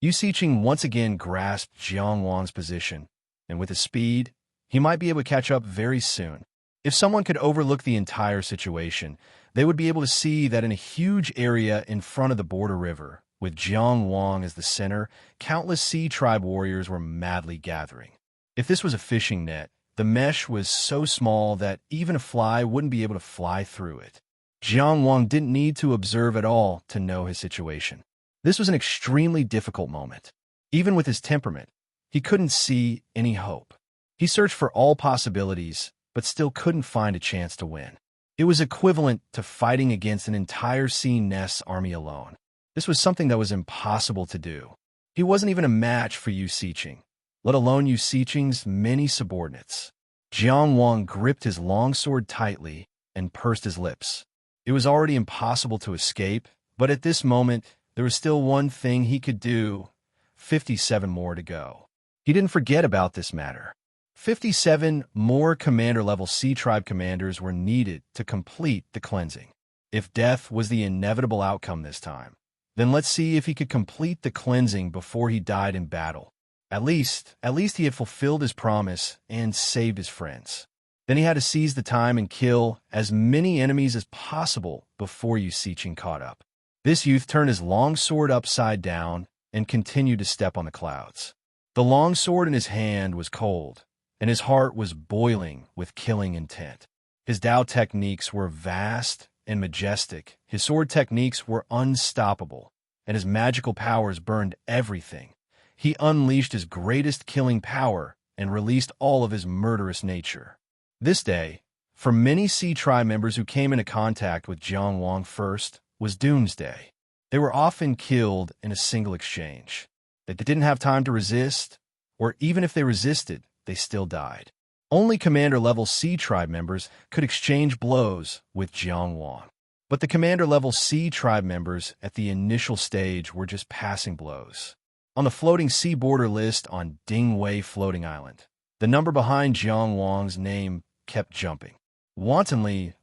Yu Siqing once again grasped Jiang Wang's position, and with his speed, he might be able to catch up very soon. If someone could overlook the entire situation, they would be able to see that in a huge area in front of the border river, with Jiang Wang as the center, countless sea tribe warriors were madly gathering. If this was a fishing net, the mesh was so small that even a fly wouldn't be able to fly through it. Jiang Wang didn't need to observe at all to know his situation. This was an extremely difficult moment. Even with his temperament, he couldn't see any hope. He searched for all possibilities, but still couldn't find a chance to win. It was equivalent to fighting against an entire Sea Nest's army alone. This was something that was impossible to do. He wasn't even a match for Yu Siqing, let alone Yu Siqing's many subordinates. Jiang Wang gripped his longsword tightly and pursed his lips. It was already impossible to escape, but at this moment, there was still one thing he could do. 57 more to go. He didn't forget about this matter. 57 more commander-level Sea Tribe commanders were needed to complete the cleansing. If death was the inevitable outcome this time, then let's see if he could complete the cleansing before he died in battle. At least he had fulfilled his promise and saved his friends. Then he had to seize the time and kill as many enemies as possible before Yu Siqing caught up. This youth turned his longsword upside down and continued to step on the clouds. The longsword in his hand was cold, and his heart was boiling with killing intent. His Dao techniques were vast and majestic. His sword techniques were unstoppable, and his magical powers burned everything. He unleashed his greatest killing power and released all of his murderous nature. This day, for many Sea Tribe members who came into contact with Jiang Wang first, was doomsday. They were often killed in a single exchange. They didn't have time to resist, or even if they resisted, they still died. Only commander-level Sea Tribe members could exchange blows with Jiang Wang. But the commander-level Sea Tribe members at the initial stage were just passing blows. On the floating sea border list on Dingwei Floating Island, the number behind Jiang Wang's name kept jumping. Wantonly.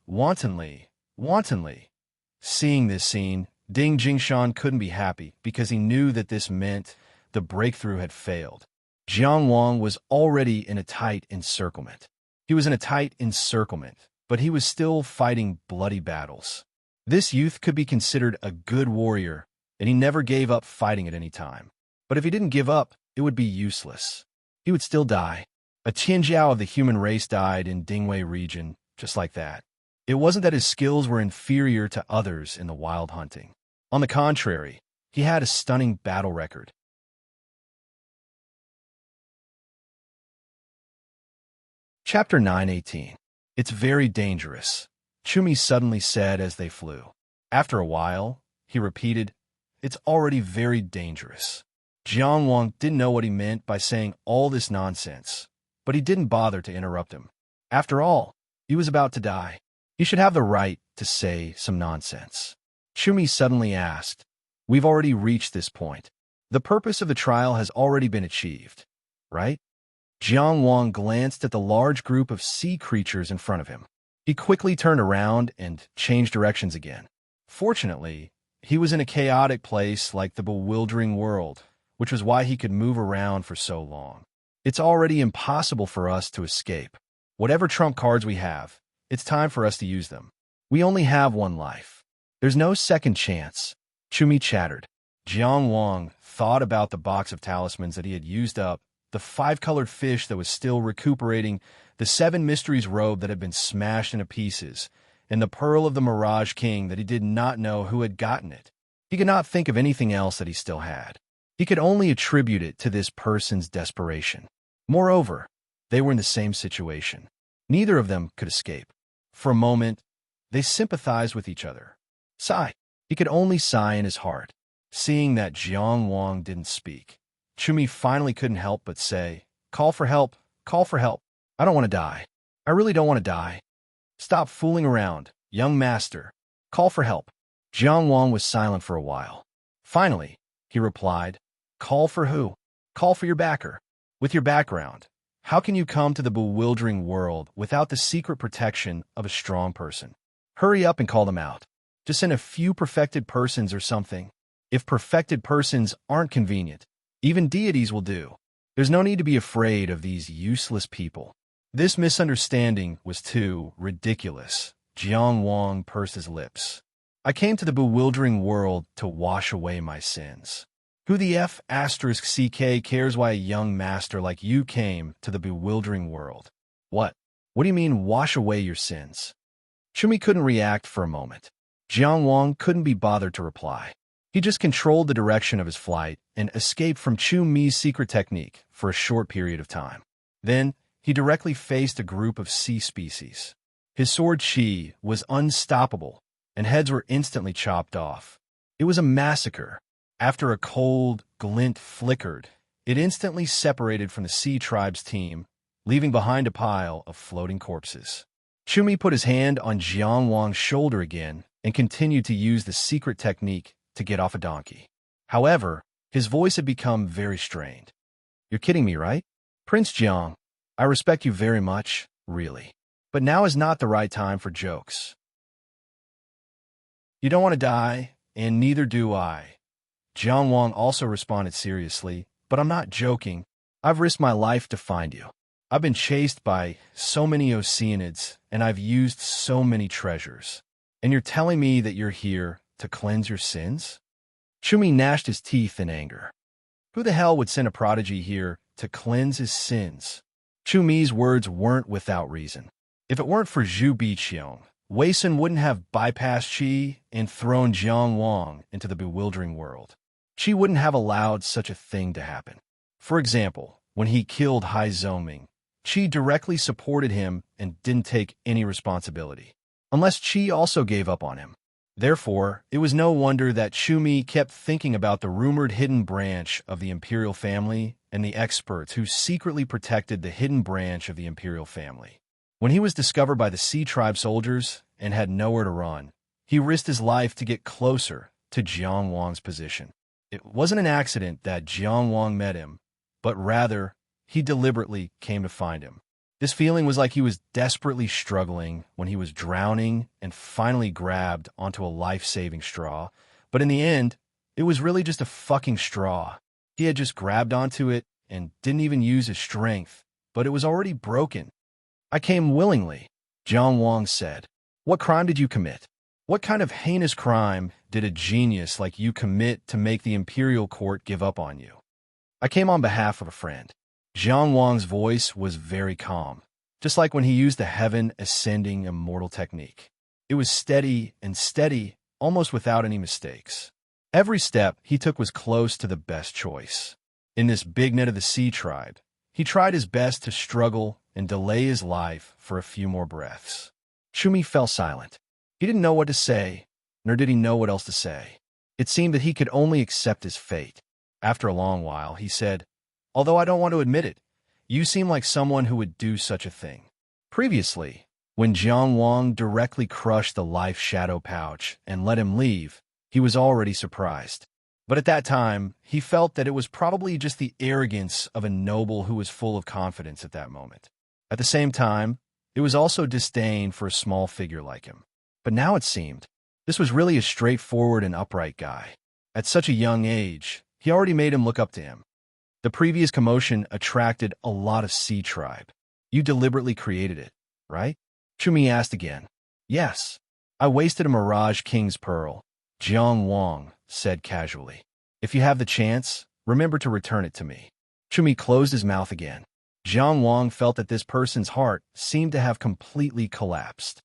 Seeing this scene, Ding Jingshan couldn't be happy because he knew that this meant the breakthrough had failed. Jiang Wang was already in a tight encirclement. He was in a tight encirclement, but he was still fighting bloody battles. This youth could be considered a good warrior, and he never gave up fighting at any time. But if he didn't give up, it would be useless. He would still die. A Qianjiao of the human race died in Dingwei region, just like that. It wasn't that his skills were inferior to others in the wild hunting. On the contrary, he had a stunning battle record. Chapter 9:18. It's very dangerous, Chumi suddenly said as they flew. After a while, he repeated, it's already very dangerous. Jiang Wang didn't know what he meant by saying all this nonsense, but he didn't bother to interrupt him. After all, he was about to die. He should have the right to say some nonsense. Chumi suddenly asked, we've already reached this point. The purpose of the trial has already been achieved, right? Jiang Wang glanced at the large group of sea creatures in front of him. He quickly turned around and changed directions again. Fortunately, he was in a chaotic place like the bewildering world, which was why he could move around for so long. It's already impossible for us to escape. Whatever trump cards we have, it's time for us to use them. We only have one life. There's no second chance. Chumi chattered. Jiang Wang thought about the box of talismans that he had used up, the 5-colored fish that was still recuperating, the 7 mysteries robe that had been smashed into pieces, and the pearl of the Mirage King that he did not know who had gotten it. He could not think of anything else that he still had. He could only attribute it to this person's desperation. Moreover, they were in the same situation. Neither of them could escape. For a moment, they sympathized with each other. Sigh. He could only sigh in his heart. Seeing that Jiang Wang didn't speak, Chumi finally couldn't help but say, call for help, call for help. I don't want to die. I really don't want to die. Stop fooling around, young master. Call for help. Jiang Wang was silent for a while. Finally, he replied, call for who? Call for your backer. With your background, How can you come to the bewildering world without the secret protection of a strong person? Hurry up and call them out. Just send a few perfected persons or something. If perfected persons aren't convenient, even deities will do. There's no need to be afraid of these useless people. This misunderstanding was too ridiculous. Jiang Wang pursed his lips. I came to the bewildering world to wash away my sins. Who the F***CK cares why a young master like you came to the bewildering world? What? What do you mean wash away your sins? Chumi couldn't react for a moment. Jiang Wang couldn't be bothered to reply. He just controlled the direction of his flight and escaped from Chu Mi's secret technique for a short period of time. Then, he directly faced a group of sea species. His sword Qi was unstoppable, and heads were instantly chopped off. It was a massacre. After a cold glint flickered, it instantly separated from the Sea Tribe's team, leaving behind a pile of floating corpses. Chumi put his hand on Jiang Wang's shoulder again and continued to use the secret technique to get off a donkey. However, his voice had become very strained. You're kidding me, right? Prince Jiang, I respect you very much, really. But now is not the right time for jokes. You don't want to die, and neither do I. Jiang Wang also responded seriously, but I'm not joking. I've risked my life to find you. I've been chased by so many Oceanids, and I've used so many treasures. And you're telling me that you're here to cleanse your sins? Chumi gnashed his teeth in anger. Who the hell would send a prodigy here to cleanse his sins? Chumi's words weren't without reason. If it weren't for Zhu Biqiong, Wei Sun wouldn't have bypassed Qi and thrown Jiang Wang into the bewildering world. Qi wouldn't have allowed such a thing to happen. For example, when he killed Hai Zoming, Qi directly supported him and didn't take any responsibility, unless Qi also gave up on him. Therefore, it was no wonder that Chumi kept thinking about the rumored hidden branch of the imperial family and the experts who secretly protected the hidden branch of the imperial family. When he was discovered by the Sea Tribe soldiers and had nowhere to run, he risked his life to get closer to Jiang Wang's position. It wasn't an accident that Jiang Wang met him, but rather, he deliberately came to find him. This feeling was like he was desperately struggling when he was drowning and finally grabbed onto a life-saving straw, but in the end, it was really just a fucking straw. He had just grabbed onto it and didn't even use his strength, but it was already broken. I came willingly, Jiang Wang said. What crime did you commit? What kind of heinous crime did a genius like you commit to make the imperial court give up on you? I came on behalf of a friend. Jiang Wang's voice was very calm, just like when he used the heaven-ascending immortal technique. It was steady and steady, almost without any mistakes. Every step he took was close to the best choice. In this big net of the Sea Tribe, he tried his best to struggle and delay his life for a few more breaths. Chumi fell silent. He didn't know what to say, nor did he know what else to say. It seemed that he could only accept his fate. After a long while, he said, Although I don't want to admit it, you seem like someone who would do such a thing. Previously, when Jiang Wang directly crushed the life shadow pouch and let him leave, he was already surprised. But at that time, he felt that it was probably just the arrogance of a noble who was full of confidence at that moment. At the same time, it was also disdain for a small figure like him. But now it seemed, this was really a straightforward and upright guy. At such a young age, he already made him look up to him. The previous commotion attracted a lot of Sea Tribe. You deliberately created it, right? Chumi asked again. Yes. I wasted a Mirage King's Pearl, Jiang Wang said casually. If you have the chance, remember to return it to me. Chumi closed his mouth again. Jiang Wang felt that this person's heart seemed to have completely collapsed.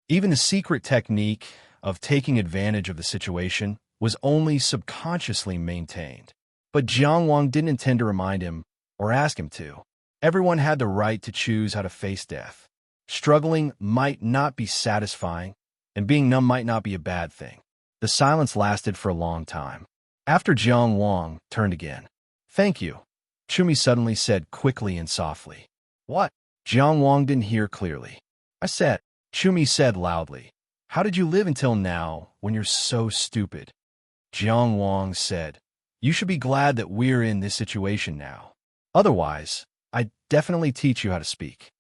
Even the secret technique of taking advantage of the situation was only subconsciously maintained. But Jiang Wang didn't intend to remind him or ask him to. Everyone had the right to choose how to face death. Struggling might not be satisfying, and being numb might not be a bad thing. The silence lasted for a long time. After Jiang Wang turned again. Thank you, Chumi suddenly said quickly and softly. What? Jiang Wang didn't hear clearly. I said, Chumi said loudly. How did you live until now when you're so stupid? Jiang Wang said, You should be glad that we're in this situation now. Otherwise, I'd definitely teach you how to speak.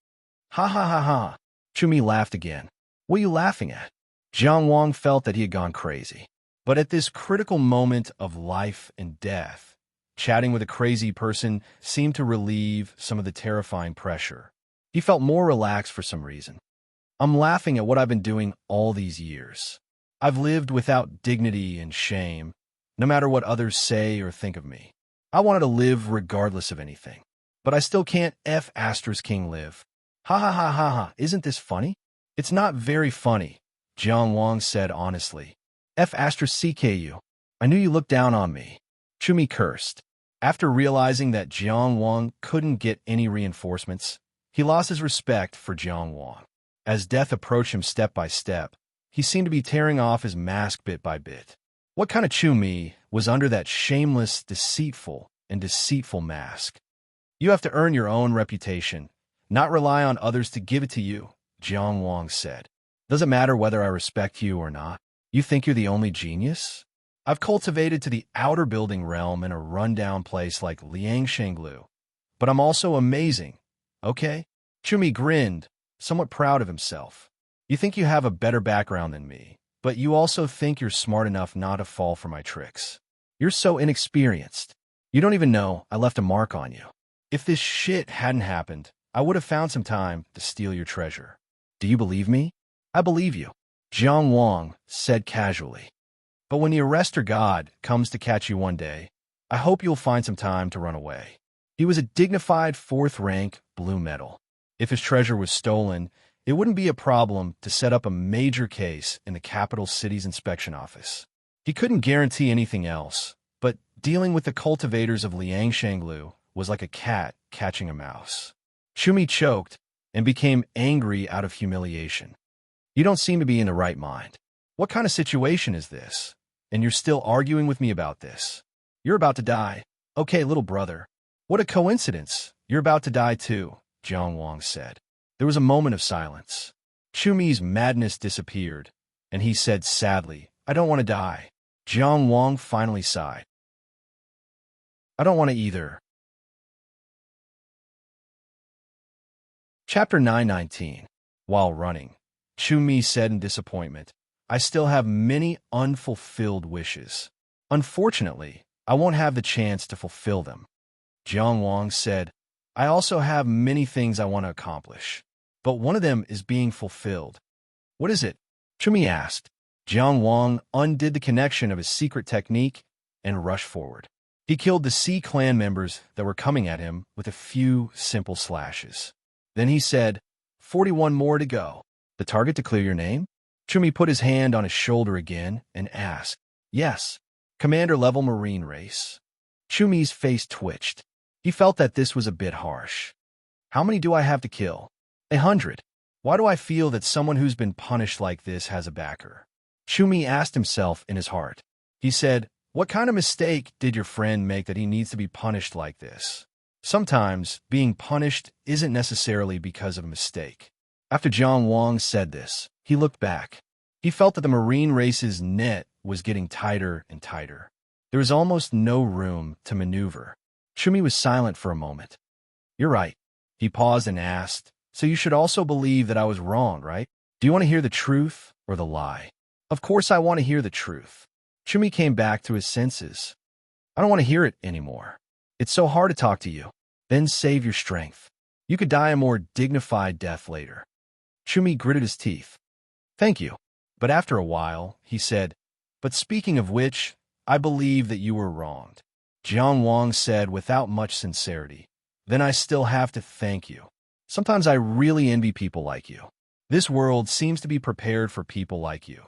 Ha ha ha ha. Chumi laughed again. What are you laughing at? Jiang Wang felt that he had gone crazy. But at this critical moment of life and death, chatting with a crazy person seemed to relieve some of the terrifying pressure. He felt more relaxed for some reason. I'm laughing at what I've been doing all these years. I've lived without dignity and shame, no matter what others say or think of me. I wanted to live regardless of anything. But I still can't King live. Ha ha ha ha ha, isn't this funny? It's not very funny, Jiang Wang said honestly. CKU. I knew you looked down on me. Chumi cursed. After realizing that Jiang Wang couldn't get any reinforcements, he lost his respect for Jiang Wang. As death approached him step by step, he seemed to be tearing off his mask bit by bit. What kind of Chumi was under that shameless, deceitful mask? You have to earn your own reputation, not rely on others to give it to you, Jiang Wang said. Doesn't matter whether I respect you or not. You think you're the only genius? I've cultivated to the outer building realm in a rundown place like Liangshenglu. But I'm also amazing, okay? Chumi grinned, somewhat proud of himself. You think you have a better background than me, but you also think you're smart enough not to fall for my tricks. You're so inexperienced. You don't even know I left a mark on you. If this shit hadn't happened, I would have found some time to steal your treasure. Do you believe me? I believe you, Jiang Wang said casually. But when the arrestor god comes to catch you one day, I hope you'll find some time to run away. He was a dignified 4th rank blue medal. If his treasure was stolen, it wouldn't be a problem to set up a major case in the capital city's inspection office. He couldn't guarantee anything else, but dealing with the cultivators of Liangshenglu was like a cat catching a mouse. Chumi choked and became angry out of humiliation. You don't seem to be in the right mind. What kind of situation is this? And you're still arguing with me about this. You're about to die. Okay, little brother. What a coincidence. You're about to die too, Jiang Wang said. There was a moment of silence. Chumi's madness disappeared, and he said sadly, I don't want to die. Jiang Wang finally sighed. I don't want to either. Chapter 919. While running, Chumi said in disappointment, I still have many unfulfilled wishes. Unfortunately, I won't have the chance to fulfill them. Jiang Wang said, I also have many things I want to accomplish, but one of them is being fulfilled. What is it? Chumi asked. Jiang Wang undid the connection of his secret technique and rushed forward. He killed the Sea clan members that were coming at him with a few simple slashes. Then he said, 41 more to go. The target to clear your name? Chumi put his hand on his shoulder again and asked, Yes, commander-level marine race. Chumi's face twitched. He felt that this was a bit harsh. How many do I have to kill? 100. Why do I feel that someone who's been punished like this has a backer? Chumi asked himself in his heart. He said, What kind of mistake did your friend make that he needs to be punished like this? Sometimes, being punished isn't necessarily because of a mistake. After Jiang Wang said this, he looked back. He felt that the marine race's net was getting tighter and tighter. There was almost no room to maneuver. Chumi was silent for a moment. You're right. He paused and asked, So you should also believe that I was wrong, right? Do you want to hear the truth or the lie? Of course I want to hear the truth. Chumi came back to his senses. I don't want to hear it anymore. It's so hard to talk to you. Then save your strength. You could die a more dignified death later. Chumi gritted his teeth. Thank you. But after a while, he said, But speaking of which, I believe that you were wronged. Jiang Wang said without much sincerity, Then I still have to thank you. Sometimes I really envy people like you. This world seems to be prepared for people like you.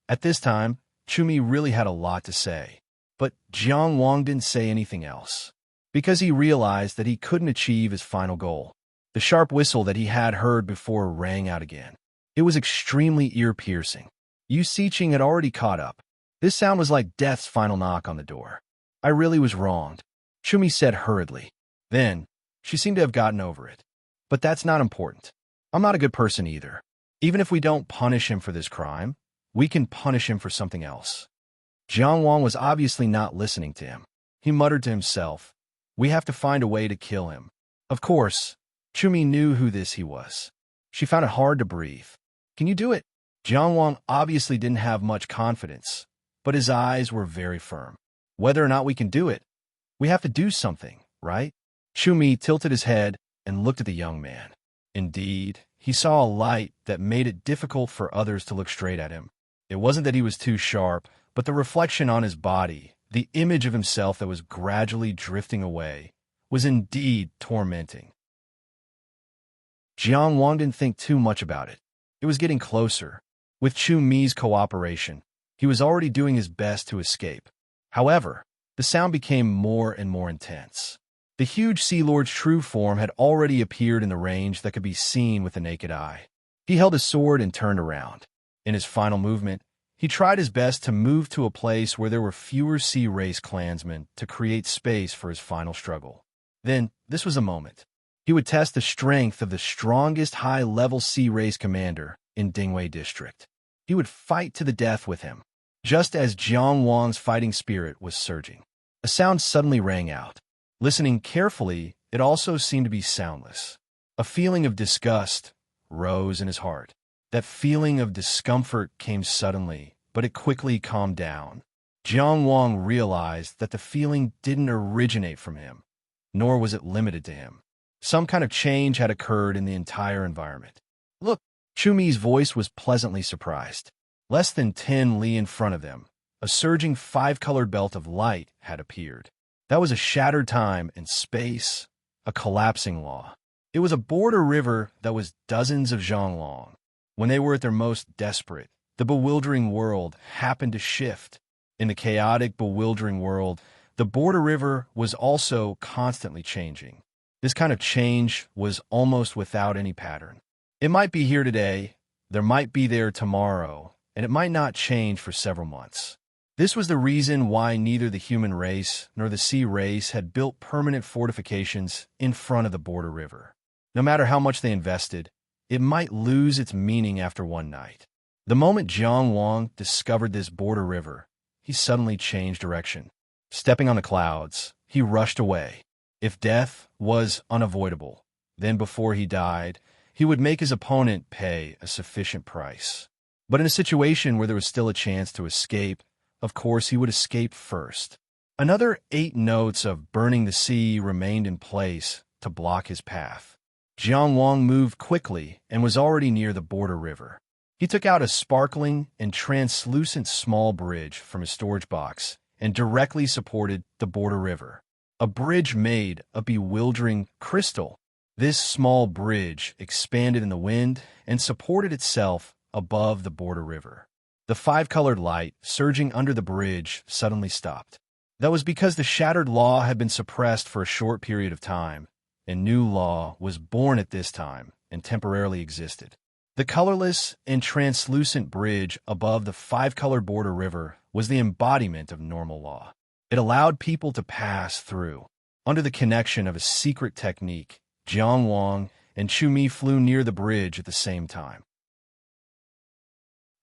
At this time, Chumi really had a lot to say. But Jiang Wang didn't say anything else, because he realized that he couldn't achieve his final goal. The sharp whistle that he had heard before rang out again. It was extremely ear-piercing. Yu Siqing had already caught up. This sound was like death's final knock on the door. I really was wronged, Chumi said hurriedly. Then, she seemed to have gotten over it. But that's not important. I'm not a good person either. Even if we don't punish him for this crime, we can punish him for something else. Jiang Wang was obviously not listening to him. He muttered to himself, We have to find a way to kill him. Of course, Chumi knew who he was. She found it hard to breathe. Can you do it? Jiang Wang obviously didn't have much confidence, but his eyes were very firm. Whether or not we can do it, we have to do something, right? Chumi tilted his head and looked at the young man. Indeed, he saw a light that made it difficult for others to look straight at him. It wasn't that he was too sharp, but the reflection on his body, the image of himself that was gradually drifting away, was indeed tormenting. Jiang Wang didn't think too much about it. It was getting closer. With Chu Mi's cooperation, he was already doing his best to escape. However, the sound became more and more intense. The huge Sea Lord's true form had already appeared in the range that could be seen with the naked eye. He held his sword and turned around. In his final movement, he tried his best to move to a place where there were fewer Sea Race clansmen to create space for his final struggle. Then, this was a moment. He would test the strength of the strongest high-level Sea Race commander in Dingwei District. He would fight to the death with him. Just as Jiang Wang's fighting spirit was surging, a sound suddenly rang out. Listening carefully, it also seemed to be soundless. A feeling of disgust rose in his heart. That feeling of discomfort came suddenly, but it quickly calmed down. Jiang Wang realized that the feeling didn't originate from him, nor was it limited to him. Some kind of change had occurred in the entire environment. Look, Chumi's voice was pleasantly surprised. Less than 10 li in front of them, a surging 5-colored belt of light had appeared. That was a shattered time and space, a collapsing law. It was a border river that was dozens of zhang long. When they were at their most desperate, the bewildering world happened to shift. In the chaotic, bewildering world, the border river was also constantly changing. This kind of change was almost without any pattern. It might be here today, there might be there tomorrow, and it might not change for several months. This was the reason why neither the human race nor the sea race had built permanent fortifications in front of the border river. No matter how much they invested, it might lose its meaning after one night. The moment Jiang Wang discovered this border river, he suddenly changed direction. Stepping on the clouds, he rushed away. If death was unavoidable, then before he died, he would make his opponent pay a sufficient price. But in a situation where there was still a chance to escape, of course he would escape first. Another 8 notes of burning the sea remained in place to block his path. Jiang Wang moved quickly and was already near the border river. He took out a sparkling and translucent small bridge from his storage box and directly supported the border river. A bridge made of bewildering crystal. This small bridge expanded in the wind and supported itself above the border river. The 5-colored light surging under the bridge suddenly stopped. That was because the shattered law had been suppressed for a short period of time, and new law was born at this time and temporarily existed. The colorless and translucent bridge above the 5-colored border river was the embodiment of normal law. It allowed people to pass through. Under the connection of a secret technique, Jiang Wang and Chu Mi flew near the bridge at the same time.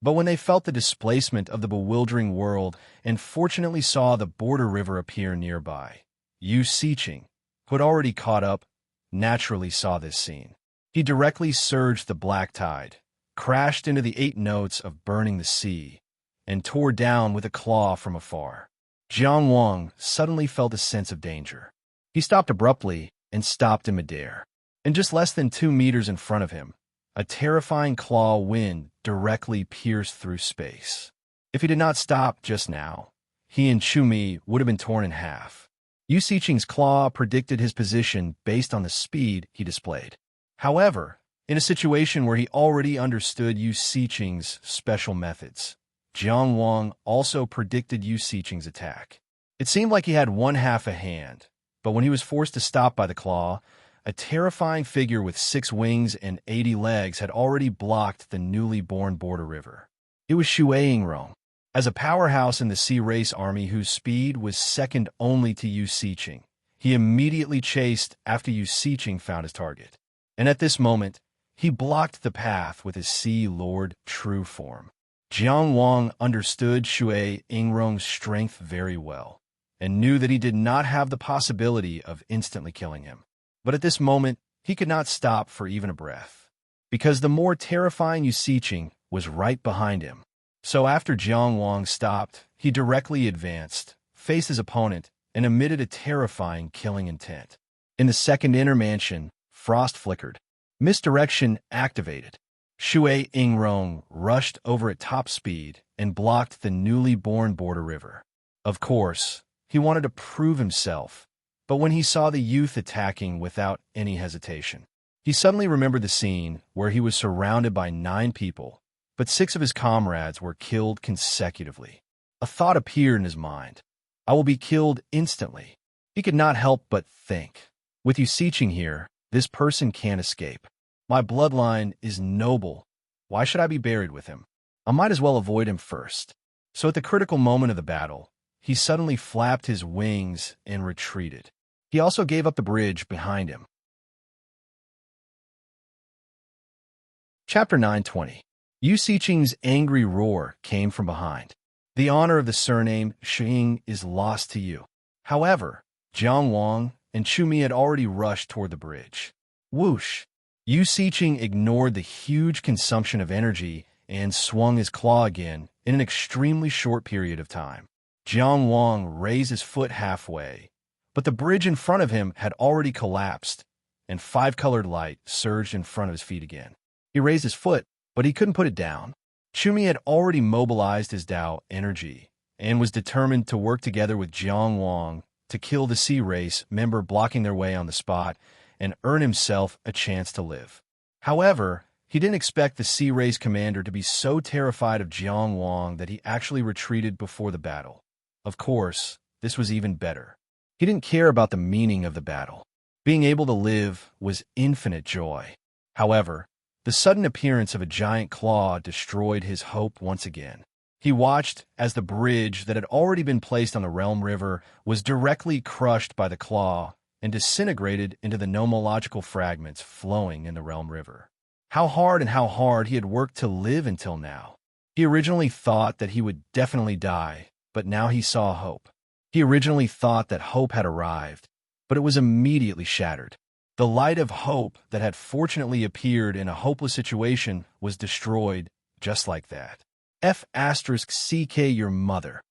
But when they felt the displacement of the bewildering world and fortunately saw the border river appear nearby, Yu Siqing, who had already caught up, naturally saw this scene. He directly surged the black tide, crashed into the 8 notes of burning the sea, and tore down with a claw from afar. Jiang Wang suddenly felt a sense of danger. He stopped abruptly and stopped in midair. And just less than 2 meters in front of him, a terrifying claw wind directly pierced through space. If he did not stop just now, he and Chu Mi would have been torn in half. Yu Siqing's claw predicted his position based on the speed he displayed. However, in a situation where he already understood Yu Siqing's special methods, Jiang Wang also predicted Yu Siqing's attack. It seemed like he had one half a hand, but when he was forced to stop by the claw, a terrifying figure with 6 wings and 80 legs had already blocked the newly born border river. It was Xue Yingrong. As a powerhouse in the Sea Race army whose speed was second only to Yu Siqing, he immediately chased after Yu Siqing found his target. And at this moment, he blocked the path with his Sea Lord true form. Jiang Wang understood Xue Yingrong's strength very well. and knew that he did not have the possibility of instantly killing him. But at this moment, he could not stop for even a breath, because the more terrifying Yusiching was right behind him. So after Jiang Wang stopped, he directly advanced, faced his opponent, and emitted a terrifying killing intent. In the second inner mansion, frost flickered. Misdirection activated. Shui Yingrong rushed over at top speed and blocked the newly born border river. Of course, he wanted to prove himself, but when he saw the youth attacking without any hesitation, he suddenly remembered the scene where he was surrounded by 9 people, but 6 of his comrades were killed consecutively. A thought appeared in his mind. I will be killed instantly. He could not help but think. With Yusiching here, this person can't escape. My bloodline is noble. Why should I be buried with him? I might as well avoid him first. So at the critical moment of the battle, he suddenly flapped his wings and retreated. He also gave up the bridge behind him. Chapter 920. Yusiching's angry roar came from behind. The honor of the surname Xing is lost to you. However, Jiang Wang and Chu Mi had already rushed toward the bridge. Whoosh! Yusiching ignored the huge consumption of energy and swung his claw again in an extremely short period of time. Jiang Wang raised his foot halfway, but the bridge in front of him had already collapsed, and 5-colored light surged in front of his feet again. He raised his foot, but he couldn't put it down. Chumi had already mobilized his Dao energy and was determined to work together with Jiang Wang to kill the Sea Race member blocking their way on the spot and earn himself a chance to live. However, he didn't expect the Sea Race commander to be so terrified of Jiang Wang that he actually retreated before the battle. Of course, this was even better. He didn't care about the meaning of the battle. Being able to live was infinite joy. However, the sudden appearance of a giant claw destroyed his hope once again. He watched as the bridge that had already been placed on the Realm River was directly crushed by the claw and disintegrated into the nomological fragments flowing in the Realm River. How hard he had worked to live until now. He originally thought that he would definitely die, but now he saw hope. He originally thought that hope had arrived, but it was immediately shattered. The light of hope that had fortunately appeared in a hopeless situation was destroyed just like that. F***CK your mother.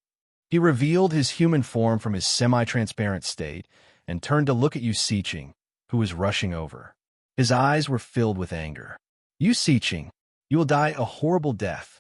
He revealed his human form from his semi-transparent state and turned to look at Yusiching, who was rushing over. His eyes were filled with anger. Yusiching, you will die a horrible death.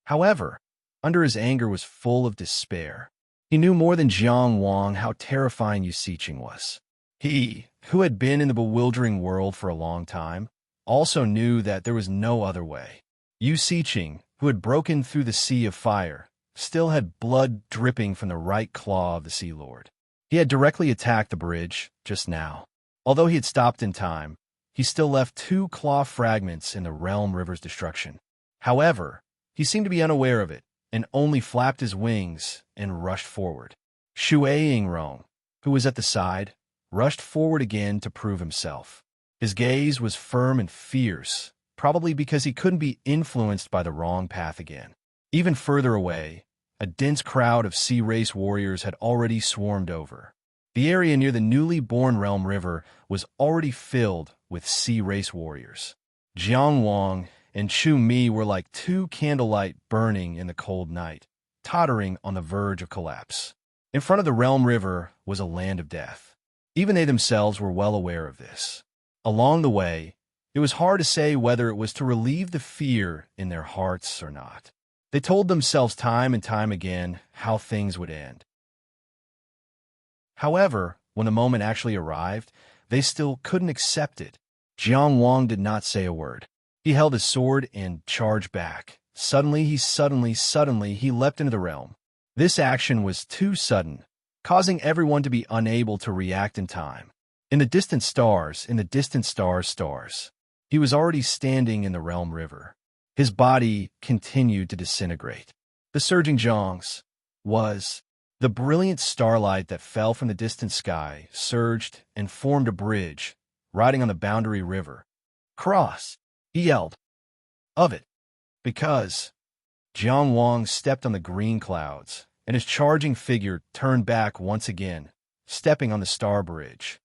However, under his anger was full of despair. He knew more than Jiang Wang how terrifying Yusiching was. He, who had been in the bewildering world for a long time, also knew that there was no other way. Yusiching, who had broken through the sea of fire, still had blood dripping from the right claw of the Sea Lord. He had directly attacked the bridge just now. Although he had stopped in time, he still left 2 claw fragments in the Realm River's destruction. However, he seemed to be unaware of it and only flapped his wings and rushed forward. Shui Yingrong, who was at the side, rushed forward again to prove himself. His gaze was firm and fierce, probably because he couldn't be influenced by the wrong path again. Even further away, a dense crowd of Sea Race warriors had already swarmed over. The area near the newly born Realm River was already filled with Sea Race warriors. Jiang Wang and Chu Mi were like 2 candlelight burning in the cold night, tottering on the verge of collapse. In front of the Realm River was a land of death. Even they themselves were well aware of this. Along the way, it was hard to say whether it was to relieve the fear in their hearts or not. They told themselves time and time again how things would end. However, when the moment actually arrived, they still couldn't accept it. Jiang Wang did not say a word. He held his sword and charged back. Suddenly, he leapt into the realm. This action was too sudden, causing everyone to be unable to react in time. In the distant stars, he was already standing in the Realm River. His body continued to disintegrate. The surging Zhongs was the brilliant starlight that fell from the distant sky, surged and formed a bridge, riding on the boundary river. Cross, he yelled. Of it. Because Jiang Wang stepped on the green clouds, and his charging figure turned back once again, stepping on the star bridge.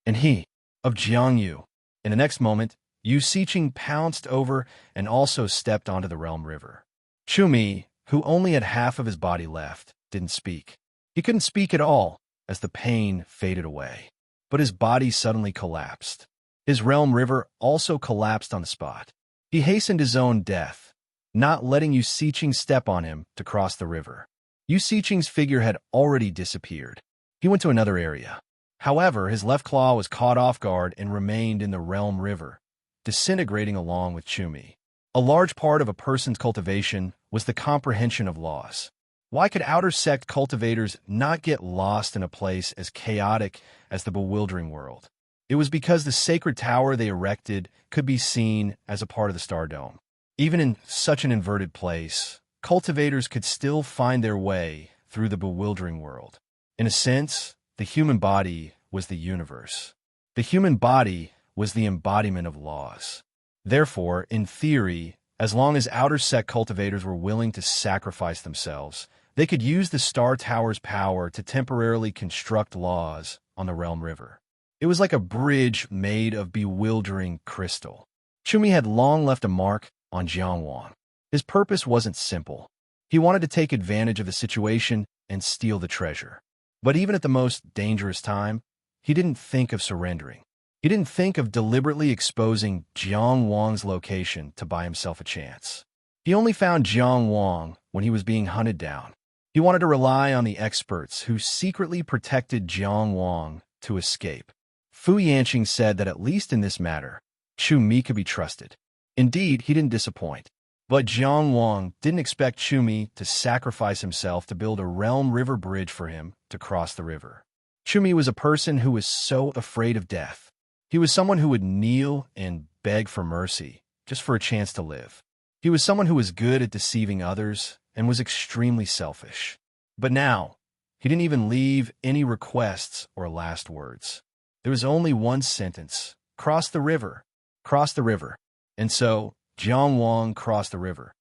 And he, of Jiangyu. In the next moment, Yu Siqing pounced over and also stepped onto the realm river. Chumi, who only had half of his body left, didn't speak. He couldn't speak at all as the pain faded away. But his body suddenly collapsed. His realm river also collapsed on the spot. He hastened his own death, not letting Yu Siqing step on him to cross the river. Yu Siqing's figure had already disappeared. He went to another area. However, his left claw was caught off guard and remained in the realm river, disintegrating along with Chumi. A large part of a person's cultivation was the comprehension of laws. Why could outer sect cultivators not get lost in a place as chaotic as the bewildering world? It was because the sacred tower they erected could be seen as a part of the Star Dome. Even in such an inverted place, cultivators could still find their way through the bewildering world. In a sense, the human body was the universe. The human body was the embodiment of laws. Therefore, in theory, as long as outer sect cultivators were willing to sacrifice themselves, they could use the Star Tower's power to temporarily construct laws on the Realm River. It was like a bridge made of bewildering crystal. Chumi had long left a mark on Jiangwang. His purpose wasn't simple. He wanted to take advantage of the situation and steal the treasure. But even at the most dangerous time, he didn't think of surrendering. He didn't think of deliberately exposing Jiangwang's location to buy himself a chance. He only found Jiangwang when he was being hunted down. He wanted to rely on the experts who secretly protected Jiangwang to escape. Fu Yanqing said that at least in this matter, Chumi could be trusted. Indeed, he didn't disappoint. But Jiangwang didn't expect Chumi to sacrifice himself to build a realm river bridge for him to cross the river. Chumi was a person who was so afraid of death. He was someone who would kneel and beg for mercy just for a chance to live. He was someone who was good at deceiving others and was extremely selfish. But now, he didn't even leave any requests or last words. There was only one sentence: cross the river, cross the river. And so, Jiangwang crossed the river.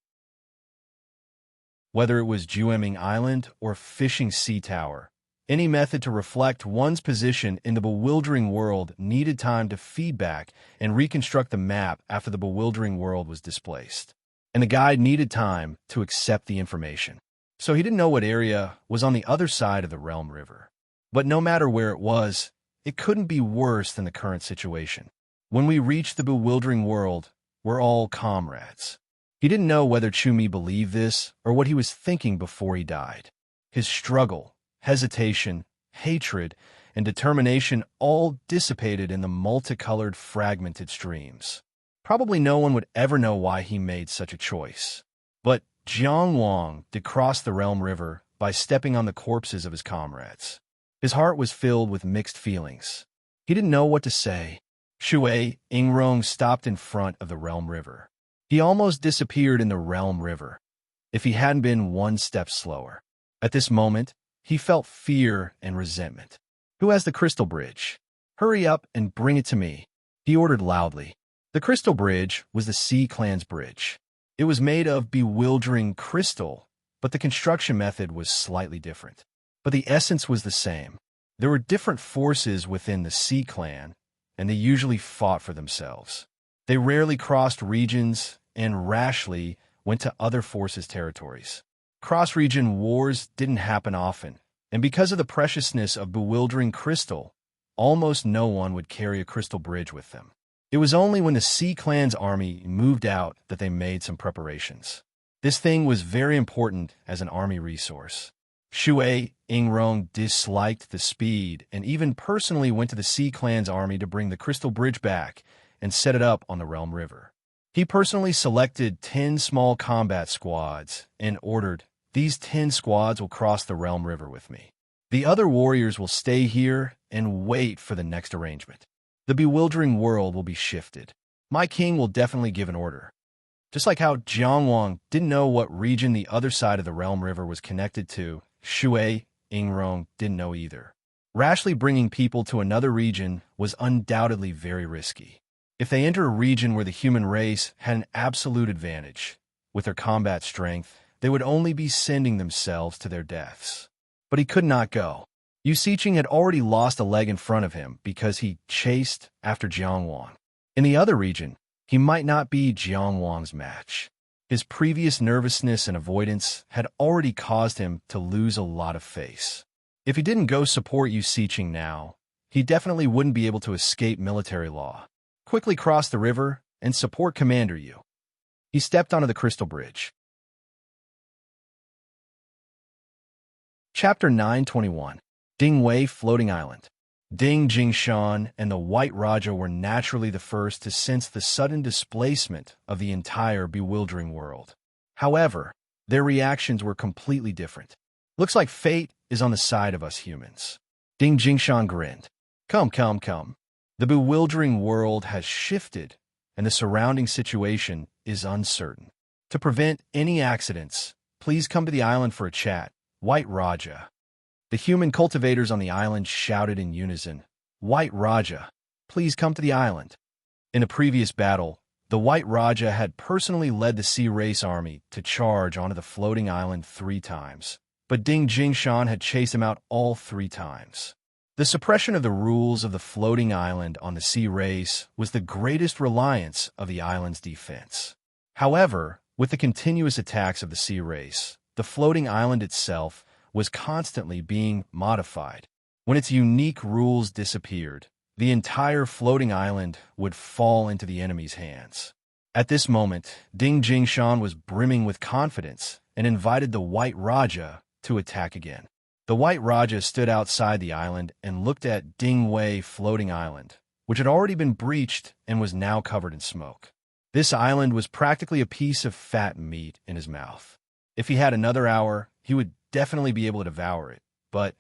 Whether it was Jueming Island or Fishing Sea Tower, any method to reflect one's position in the bewildering world needed time to feedback and reconstruct the map after the bewildering world was displaced. And the guide needed time to accept the information. So he didn't know what area was on the other side of the Realm River. But no matter where it was, it couldn't be worse than the current situation. When we reached the bewildering world, we're all comrades. He didn't know whether Chumi believed this or what he was thinking before he died. His struggle, hesitation, hatred, and determination all dissipated in the multicolored fragmented streams. Probably no one would ever know why he made such a choice. But Jiangwang did cross the Realm River by stepping on the corpses of his comrades. His heart was filled with mixed feelings. He didn't know what to say. Shui Yingrong stopped in front of the Realm River. He almost disappeared in the Realm River, if he hadn't been one step slower. At this moment, he felt fear and resentment. "Who has the crystal bridge? Hurry up and bring it to me," he ordered loudly. The crystal bridge was the Sea Clan's bridge. It was made of bewildering crystal, but the construction method was slightly different. But the essence was the same. There were different forces within the Sea Clan, and they usually fought for themselves. They rarely crossed regions and rashly went to other forces' territories. Cross-region wars didn't happen often, and because of the preciousness of bewildering crystal, almost no one would carry a crystal bridge with them. It was only when the Sea Clan's army moved out that they made some preparations. This thing was very important as an army resource. Shui Yingrong disliked the speed and even personally went to the Sea Clan's army to bring the crystal bridge back and set it up on the Realm River. He personally selected 10 small combat squads and ordered, "These 10 squads will cross the Realm River with me. The other warriors will stay here and wait for the next arrangement. The bewildering world will be shifted. My king will definitely give an order." Just like how Jiangwang didn't know what region the other side of the Realm River was connected to, Shui Yingrong didn't know either. Rashly bringing people to another region was undoubtedly very risky. If they entered a region where the human race had an absolute advantage, with their combat strength, they would only be sending themselves to their deaths. But he could not go. Yu Siqing had already lost a leg in front of him because he chased after Jiang Wang. In the other region, he might not be Jiang Wang's match. His previous nervousness and avoidance had already caused him to lose a lot of face. If he didn't go support Yu Siqing now, he definitely wouldn't be able to escape military law. Quickly cross the river and support Commander Yu. He stepped onto the crystal bridge. Chapter 921. Dingwei Floating Island. Ding Jingshan and the White Raja were naturally the first to sense the sudden displacement of the entire bewildering world. However, their reactions were completely different. Looks like fate is on the side of us humans. Ding Jingshan grinned. Come. The bewildering world has shifted, and the surrounding situation is uncertain. To prevent any accidents, please come to the island for a chat. White Raja. The human cultivators on the island shouted in unison, White Raja, please come to the island. In a previous battle, the White Raja had personally led the Sea Race army to charge onto the floating island 3 times, but Ding Jingshan had chased him out all 3 times. The suppression of the rules of the floating island on the Sea Race was the greatest reliance of the island's defense. However, with the continuous attacks of the Sea Race, the floating island itself was constantly being modified. When its unique rules disappeared, the entire floating island would fall into the enemy's hands. At this moment, Ding Jingshan was brimming with confidence and invited the White Raja to attack again. The White Raja stood outside the island and looked at Dingwei Floating Island, which had already been breached and was now covered in smoke. This island was practically a piece of fat meat in his mouth. If he had another hour, he would definitely be able to devour it, but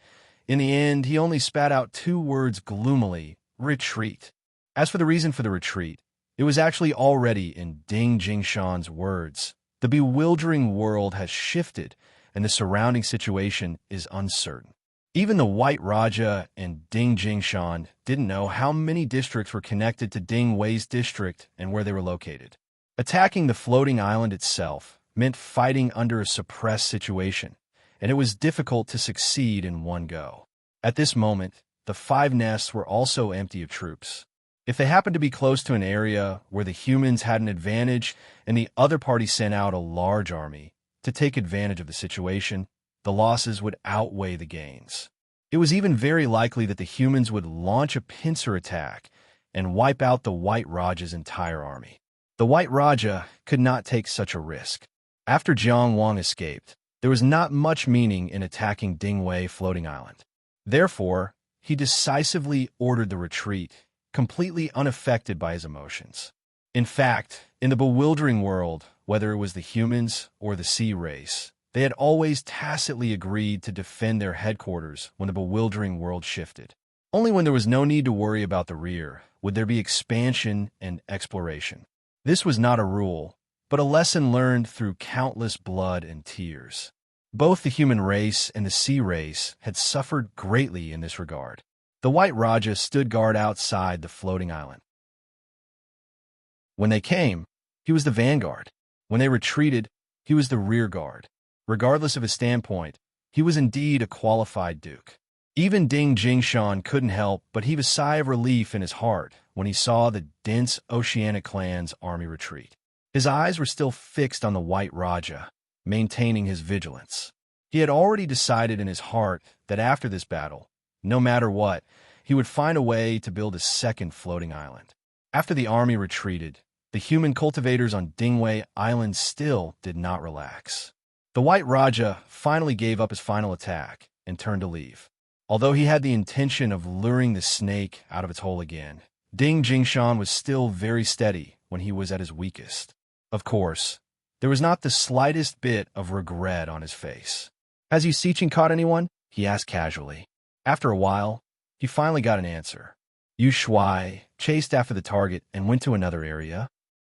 in the end, he only spat out 2 words gloomily, retreat. As for the reason for the retreat, it was actually already in Ding Jingshan's words. The bewildering world has shifted, and the surrounding situation is uncertain. Even the White Raja and Ding Jingshan didn't know how many districts were connected to Dingwei's district and where they were located. Attacking the floating island itself meant fighting under a suppressed situation, and it was difficult to succeed in one go. At this moment, the 5 nests were also empty of troops. If they happened to be close to an area where the humans had an advantage and the other party sent out a large army to take advantage of the situation, the losses would outweigh the gains. It was even very likely that the humans would launch a pincer attack and wipe out the White Raja's entire army. The White Raja could not take such a risk. After Jiang Wang escaped, there was not much meaning in attacking Dingwei Floating Island. Therefore, he decisively ordered the retreat, completely unaffected by his emotions. In fact, in the bewildering world, whether it was the humans or the Sea Race, they had always tacitly agreed to defend their headquarters when the bewildering world shifted. Only when there was no need to worry about the rear would there be expansion and exploration. This was not a rule, but a lesson learned through countless blood and tears. Both the human race and the Sea Race had suffered greatly in this regard. The White Raja stood guard outside the floating island. When they came, he was the vanguard. When they retreated, he was the rear guard. Regardless of his standpoint, he was indeed a qualified duke. Even Ding Jingshan couldn't help but heave a sigh of relief in his heart when he saw the dense Oceanic clan's army retreat. His eyes were still fixed on the White Raja, maintaining his vigilance. He had already decided in his heart that after this battle, no matter what, he would find a way to build a second floating island. After the army retreated, the human cultivators on Dingwei Island still did not relax. The White Raja finally gave up his final attack and turned to leave. Although he had the intention of luring the snake out of its hole again, Ding Jingshan was still very steady when he was at his weakest. Of course, there was not the slightest bit of regret on his face. "Has Yu Siqing caught anyone?" he asked casually. After a while, he finally got an answer. Yu Shuai chased after the target and went to another area.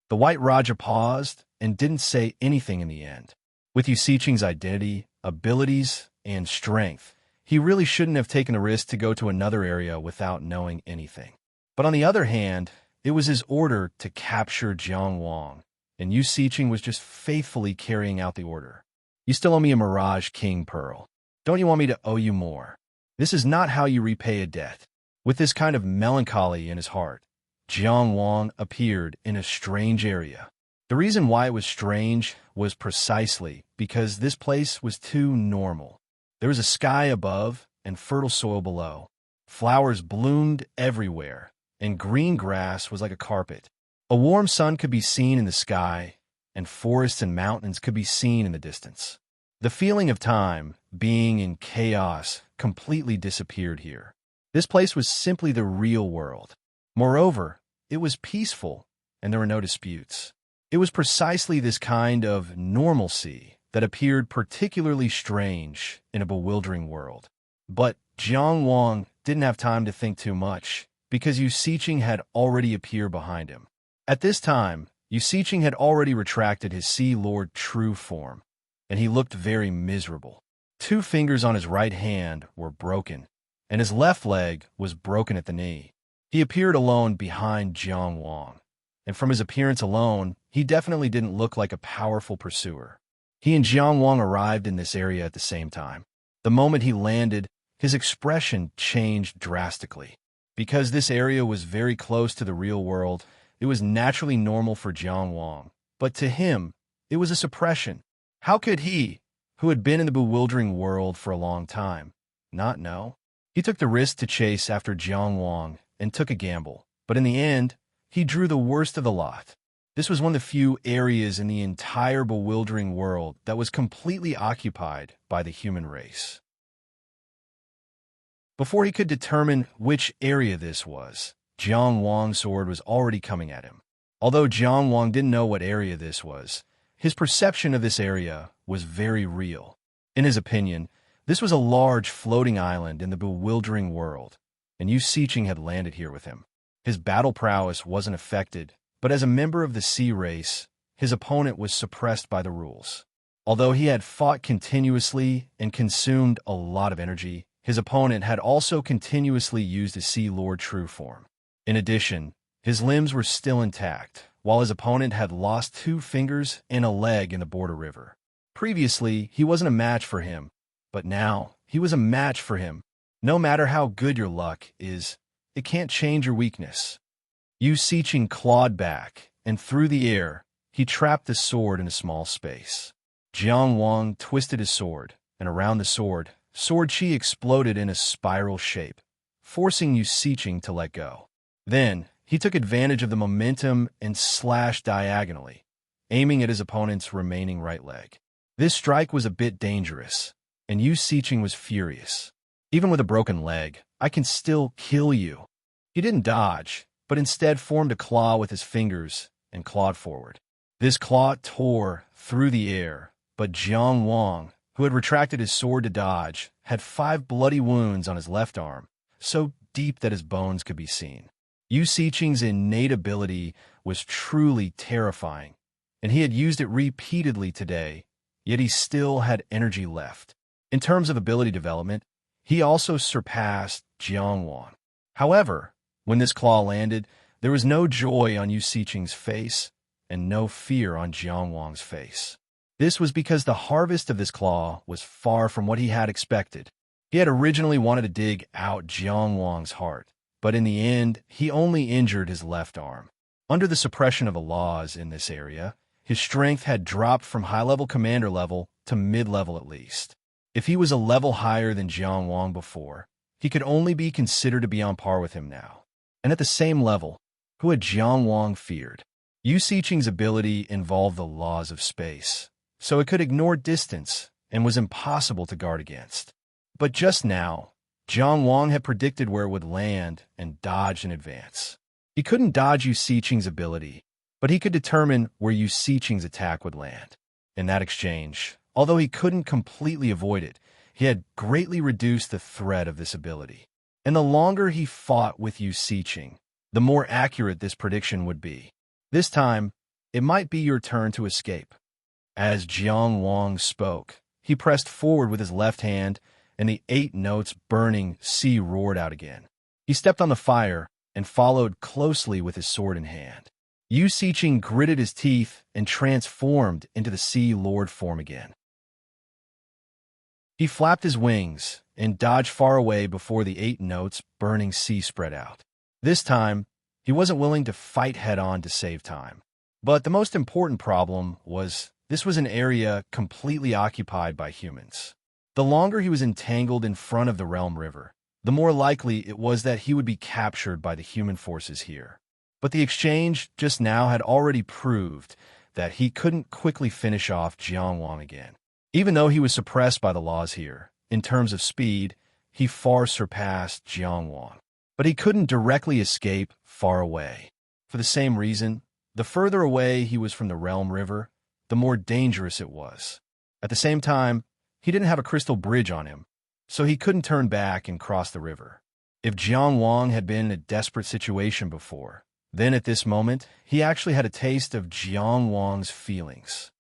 The White Raja paused and didn't say anything in the end. With Yu Siqing's identity, abilities, and strength, he really shouldn't have taken the risk to go to another area without knowing anything. But on the other hand, it was his order to capture Jiang Wang, and Yu Siqing was just faithfully carrying out the order. You still owe me a Mirage King Pearl. Don't you want me to owe you more? This is not how you repay a debt. With this kind of melancholy in his heart, Jiang Wang appeared in a strange area. The reason why it was strange was precisely because this place was too normal. There was a sky above and fertile soil below. Flowers bloomed everywhere, and green grass was like a carpet. A warm sun could be seen in the sky, and forests and mountains could be seen in the distance. The feeling of time, being in chaos, completely disappeared here. This place was simply the real world. Moreover, it was peaceful, and there were no disputes. It was precisely this kind of normalcy that appeared particularly strange in a bewildering world. But Jiang Wang didn't have time to think too much, because Yu Siqing had already appeared behind him. At this time, Yu Siqing had already retracted his Sea Lord true form, and he looked very miserable. 2 fingers on his right hand were broken, and his left leg was broken at the knee. He appeared alone behind Jiang Wang, and from his appearance alone, he definitely didn't look like a powerful pursuer. He and Jiang Wang arrived in this area at the same time. The moment he landed, his expression changed drastically. Because this area was very close to the real world, it was naturally normal for Jiang Wang, but to him, it was a suppression. How could he, who had been in the bewildering world for a long time, not know? He took the risk to chase after Jiang Wang and took a gamble, but in the end, he drew the worst of the lot. This was one of the few areas in the entire bewildering world that was completely occupied by the human race. Before he could determine which area this was, Jiang Wang's sword was already coming at him. Although Jiang Wang didn't know what area this was, his perception of this area was very real. In his opinion, this was a large floating island in the bewildering world, and Yu Siqing had landed here with him. His battle prowess wasn't affected, but as a member of the sea race, his opponent was suppressed by the rules. Although he had fought continuously and consumed a lot of energy, his opponent had also continuously used his Sea Lord true form. In addition, his limbs were still intact, while his opponent had lost 2 fingers and a leg in the Border River. Previously, he wasn't a match for him, but now he was a match for him. No matter how good your luck is, it can't change your weakness. Yu Siqing clawed back, and through the air, he trapped the sword in a small space. Jiang Wang twisted his sword, and around the sword chi exploded in a spiral shape, forcing Yu Siqing to let go. Then, he took advantage of the momentum and slashed diagonally, aiming at his opponent's remaining right leg. This strike was a bit dangerous, and Yu Siqing was furious. Even with a broken leg, I can still kill you. He didn't dodge, but instead formed a claw with his fingers and clawed forward. This claw tore through the air, but Jiang Wang, who had retracted his sword to dodge, had 5 bloody wounds on his left arm, so deep that his bones could be seen. Yu Siqing's innate ability was truly terrifying, and he had used it repeatedly today, yet he still had energy left. In terms of ability development, he also surpassed Jiang Wang. However, when this claw landed, there was no joy on Yu Siqing's face and no fear on Jiang Wang's face. This was because the harvest of this claw was far from what he had expected. He had originally wanted to dig out Jiang Wang's heart, but in the end, he only injured his left arm. Under the suppression of the laws in this area, his strength had dropped from high-level commander level to mid-level at least. If he was a level higher than Jiang Wang before, he could only be considered to be on par with him now. And at the same level, who had Jiang Wang feared? Yu Siqing's ability involved the laws of space, so it could ignore distance and was impossible to guard against. But just now, Jiang Wang had predicted where it would land and dodged in advance. He couldn't dodge Yu Siqing's ability, but he could determine where Yu Siqing's attack would land. In that exchange, although he couldn't completely avoid it, he had greatly reduced the threat of this ability. And the longer he fought with Yu Siqing, the more accurate this prediction would be. This time, it might be your turn to escape. As Jiang Wang spoke, he pressed forward with his left hand, and the 8 notes burning sea roared out again. He stepped on the fire and followed closely with his sword in hand. Yu Siqing gritted his teeth and transformed into the Sea Lord form again. He flapped his wings and dodged far away before the 8 notes burning sea spread out. This time, he wasn't willing to fight head-on to save time. But the most important problem was this was an area completely occupied by humans. The longer he was entangled in front of the Realm River, the more likely it was that he would be captured by the human forces here. But the exchange just now had already proved that he couldn't quickly finish off Jiang Wang again. Even though he was suppressed by the laws here, in terms of speed, he far surpassed Jiang Wang. But he couldn't directly escape far away. For the same reason, the further away he was from the Realm River, the more dangerous it was. At the same time, he didn't have a crystal bridge on him, so he couldn't turn back and cross the river. If Jiang Wang had been in a desperate situation before, then at this moment, he actually had a taste of Jiang Wang's feelings.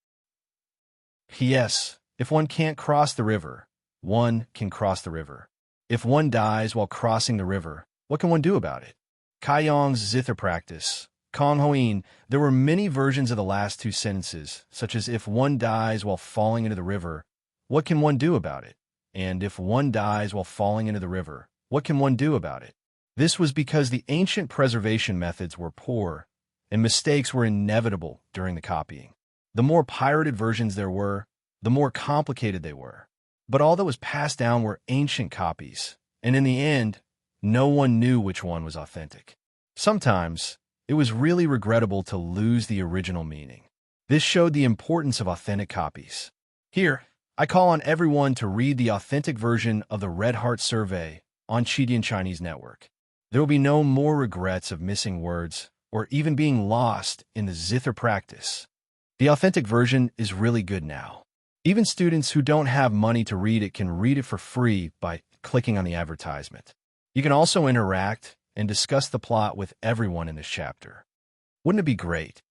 Yes, if one can't cross the river, one can cross the river. If one dies while crossing the river, what can one do about it? Kai Yong's zither practice. Kong Hoin, there were many versions of the last 2 sentences, such as if one dies while falling into the river, what can one do about it? And if one dies while falling into the river, what can one do about it? This was because the ancient preservation methods were poor, and mistakes were inevitable during the copying. The more pirated versions there were, the more complicated they were. But all that was passed down were ancient copies, and in the end, no one knew which one was authentic. Sometimes, it was really regrettable to lose the original meaning. This showed the importance of authentic copies. Here, I call on everyone to read the authentic version of the Red Heart Survey on Chidian Chinese Network. There will be no more regrets of missing words or even being lost in the zither practice. The authentic version is really good now. Even students who don't have money to read it can read it for free by clicking on the advertisement. You can also interact and discuss the plot with everyone in this chapter. Wouldn't it be great?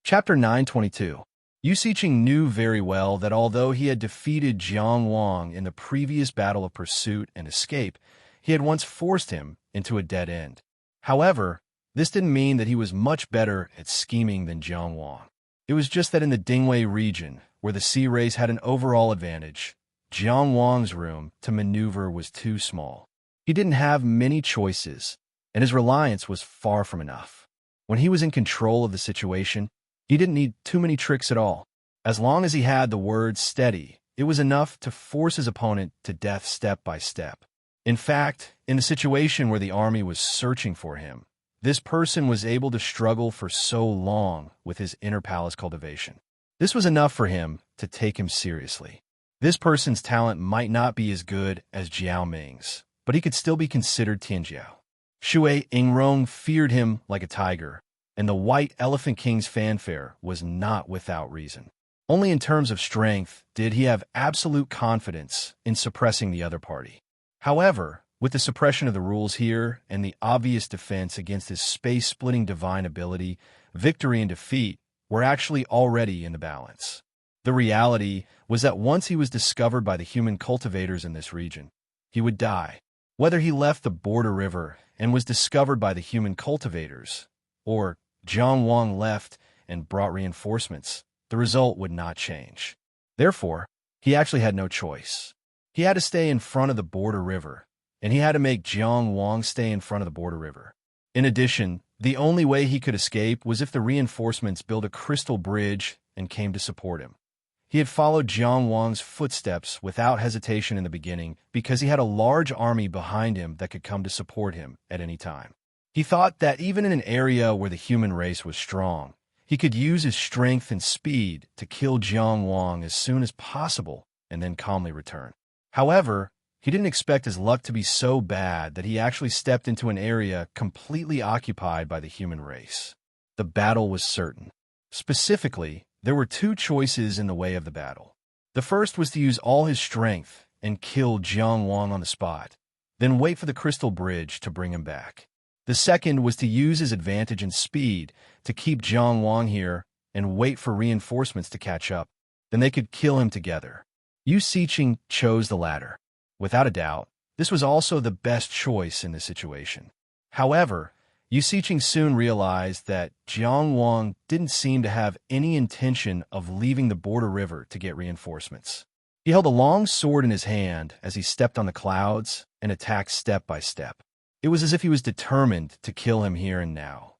Chapter 922. Yu Siqing knew very well that although he had defeated Jiang Wang in the previous battle of pursuit and escape, he had once forced him into a dead end. However, this didn't mean that he was much better at scheming than Jiang Wang. It was just that in the Dingwei region, where the sea race had an overall advantage, Jiang Wang's room to maneuver was too small. He didn't have many choices, and his reliance was far from enough. When he was in control of the situation, he didn't need too many tricks at all. As long as he had the word steady, it was enough to force his opponent to death step by step. In fact, in the situation where the army was searching for him, this person was able to struggle for so long with his inner palace cultivation. This was enough for him to take him seriously. This person's talent might not be as good as Jiao Ming's, but he could still be considered Tianjiao. Shui Yingrong feared him like a tiger, and the White Elephant King's fanfare was not without reason. Only in terms of strength did he have absolute confidence in suppressing the other party. However, with the suppression of the rules here and the obvious defense against his space-splitting divine ability, victory and defeat were actually already in the balance. The reality was that once he was discovered by the human cultivators in this region, he would die. Whether he left the border river and was discovered by the human cultivators, or Jiang Wang left and brought reinforcements, the result would not change. Therefore, he actually had no choice. He had to stay in front of the border river, and he had to make Jiang Wang stay in front of the border river. In addition, the only way he could escape was if the reinforcements built a crystal bridge and came to support him. He had followed Jiang Wang's footsteps without hesitation in the beginning because he had a large army behind him that could come to support him at any time. He thought that even in an area where the human race was strong, he could use his strength and speed to kill Jiang Wang as soon as possible and then calmly return. However, he didn't expect his luck to be so bad that he actually stepped into an area completely occupied by the human race. The battle was certain. Specifically, there were 2 choices in the way of the battle. The first was to use all his strength and kill Jiang Wang on the spot, then wait for the crystal bridge to bring him back. The second was to use his advantage in speed to keep Jiang Wang here and wait for reinforcements to catch up. Then they could kill him together. Yu Siqing chose the latter. Without a doubt, this was also the best choice in this situation. However, Yu Siqing soon realized that Jiang Wang didn't seem to have any intention of leaving the border river to get reinforcements. He held a long sword in his hand as he stepped on the clouds and attacked step by step. It was as if he was determined to kill him here and now.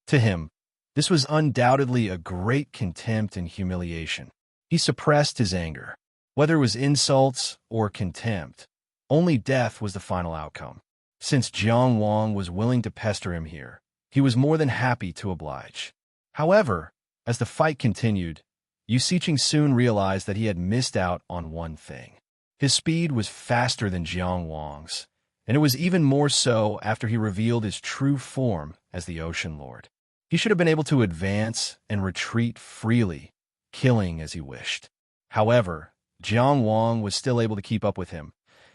To him, this was undoubtedly a great contempt and humiliation. He suppressed his anger. Whether it was insults or contempt, only death was the final outcome. Since Jiang Wang was willing to pester him here, he was more than happy to oblige. However, as the fight continued, Yu Siqing soon realized that he had missed out on one thing. His speed was faster than Jiang Wang's, and it was even more so after he revealed his true form as the Ocean Lord. He should have been able to advance and retreat freely, killing as he wished. However, Jiang Wang was still able to keep up with him,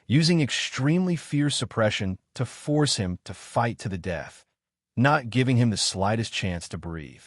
using extremely fierce suppression to force him to fight to the death, not giving him the slightest chance to breathe.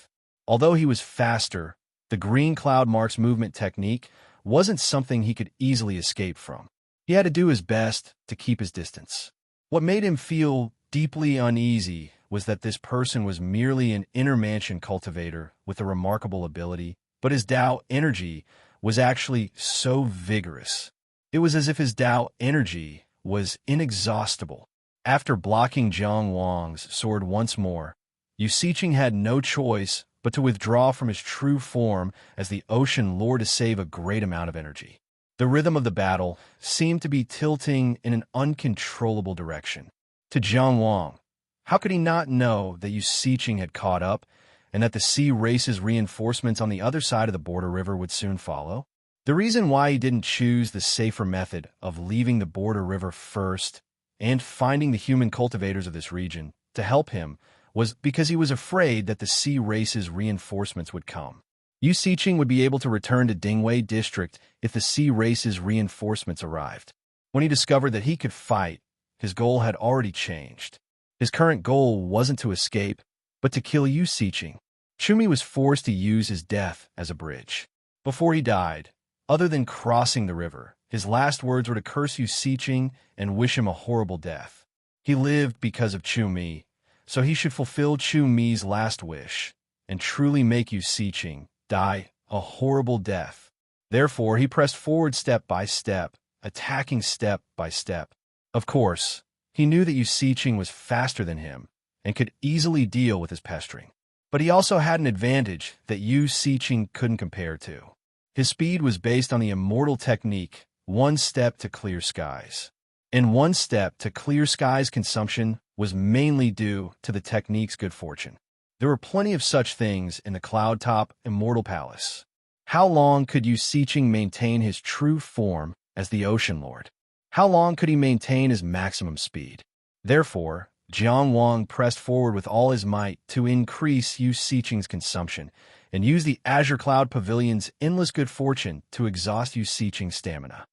Although he was faster, the green cloud marks movement technique wasn't something he could easily escape from. He had to do his best to keep his distance. What made him feel deeply uneasy was that this person was merely an inner mansion cultivator with a remarkable ability, but his Tao energy was actually so vigorous. It was as if his Tao energy was inexhaustible. After blocking Jiang Wang's sword once more, Yu Siqing had no choice but to withdraw from his true form as the Ocean Lord to save a great amount of energy. The rhythm of the battle seemed to be tilting in an uncontrollable direction. To Jiang Wang, how could he not know that Yu Siqing had caught up and that the sea race's reinforcements on the other side of the border river would soon follow? The reason why he didn't choose the safer method of leaving the border river first and finding the human cultivators of this region to help him was because he was afraid that the sea race's reinforcements would come. Yu Siqing would be able to return to Dingwei District if the sea race's reinforcements arrived. When he discovered that he could fight, his goal had already changed. His current goal wasn't to escape, but to kill Yu Siqing. Chumi was forced to use his death as a bridge. Before he died, other than crossing the river, his last words were to curse Yu Siqing and wish him a horrible death. He lived because of Chumi, so he should fulfill Chumi's last wish and truly make Yu Siqing die a horrible death. Therefore, he pressed forward step by step, attacking step by step. Of course, he knew that Yu Siqing was faster than him and could easily deal with his pestering. But he also had an advantage that Yu Siqing couldn't compare to. His speed was based on the immortal technique, one step to clear skies. And one step to clear skies consumption was mainly due to the technique's good fortune. There were plenty of such things in the Cloud-Top Immortal Palace. How long could Yu Siqing maintain his true form as the Ocean Lord? How long could he maintain his maximum speed? Therefore, Jiang Wang pressed forward with all his might to increase Yu Siqing's consumption and use the Azure Cloud Pavilion's endless good fortune to exhaust Yu Siqing's stamina.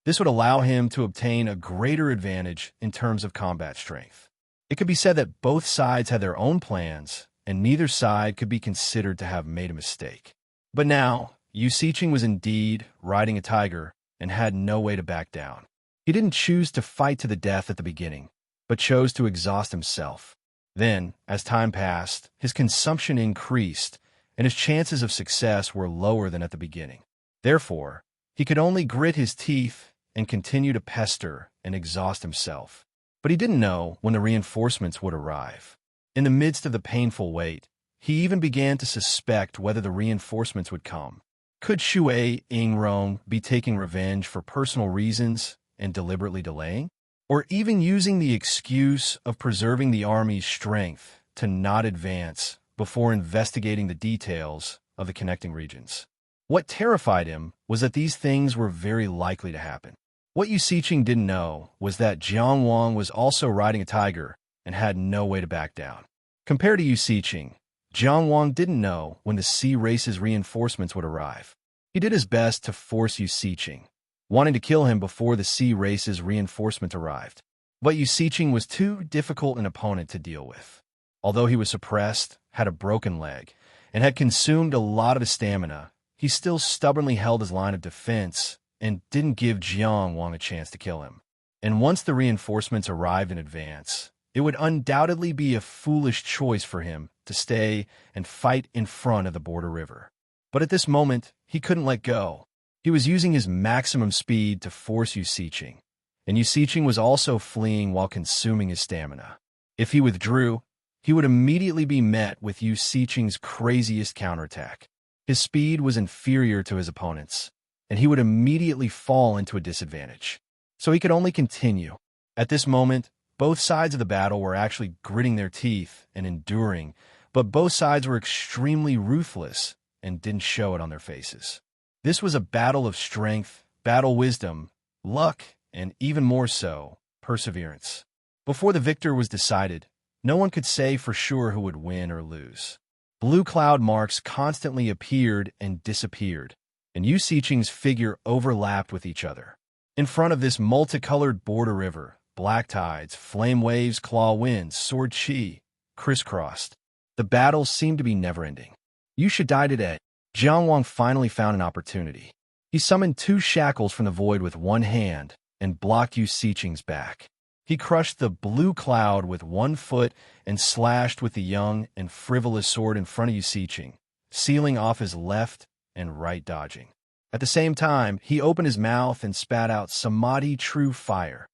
This would allow him to obtain a greater advantage in terms of combat strength. It could be said that both sides had their own plans, and neither side could be considered to have made a mistake. But now, Yu Siqing was indeed riding a tiger and had no way to back down. He didn't choose to fight to the death at the beginning, but chose to exhaust himself. Then, as time passed, his consumption increased, and his chances of success were lower than at the beginning. Therefore, he could only grit his teeth and continue to pester and exhaust himself. But he didn't know when the reinforcements would arrive. In the midst of the painful wait, he even began to suspect whether the reinforcements would come. Could Shui Yingrong be taking revenge for personal reasons and deliberately delaying? Or even using the excuse of preserving the army's strength to not advance before investigating the details of the connecting regions? What terrified him was that these things were very likely to happen. What Yu Siqing didn't know was that Jiang Wang was also riding a tiger and had no way to back down. Compared to Yu Siqing, Jiang Wang didn't know when the sea race's reinforcements would arrive. He did his best to force Yu Siqing, wanting to kill him before the sea race's reinforcement arrived. But Yu Siqing was too difficult an opponent to deal with. Although he was suppressed, had a broken leg, and had consumed a lot of his stamina, he still stubbornly held his line of defense and didn't give Jiang Wang a chance to kill him. and once the reinforcements arrived in advance, it would undoubtedly be a foolish choice for him to stay and fight in front of the border river. But at this moment, he couldn't let go. He was using his maximum speed to force Yusiching, and Yusiching was also fleeing while consuming his stamina. If he withdrew, he would immediately be met with Yusiching's craziest counterattack. His speed was inferior to his opponent's, and he would immediately fall into a disadvantage. So he could only continue. At this moment, both sides of the battle were actually gritting their teeth and enduring, but both sides were extremely ruthless and didn't show it on their faces. This was a battle of strength, battle wisdom, luck, and even more so, perseverance. Before the victor was decided, no one could say for sure who would win or lose. Blue cloud marks constantly appeared and disappeared, and Yusiching's figure overlapped with each other. In front of this multicolored border river, black tides, flame waves, claw winds, sword chi, crisscrossed. The battle seemed to be never-ending. You should die today. Jiang Wang finally found an opportunity. He summoned 2 shackles from the void with one hand and blocked Yusiching's back. He crushed the blue cloud with 1 foot and slashed with the young and frivolous sword in front of Yusiching, sealing off his left and right dodging. At the same time, he opened his mouth and spat out Samadhi true fire.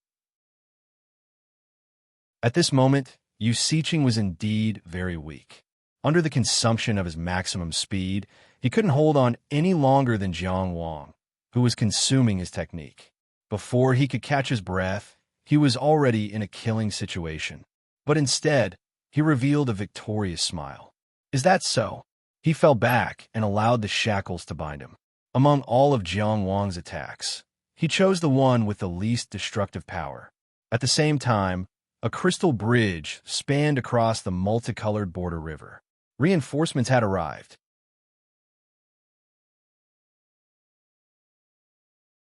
At this moment, Yusiching was indeed very weak. Under the consumption of his maximum speed, he couldn't hold on any longer than Jiang Wang, who was consuming his technique. Before he could catch his breath, he was already in a killing situation. But instead, he revealed a victorious smile. Is that so? He fell back and allowed the shackles to bind him. Among all of Jiang Wang's attacks, he chose the one with the least destructive power. At the same time, a crystal bridge spanned across the multicolored border river. Reinforcements had arrived.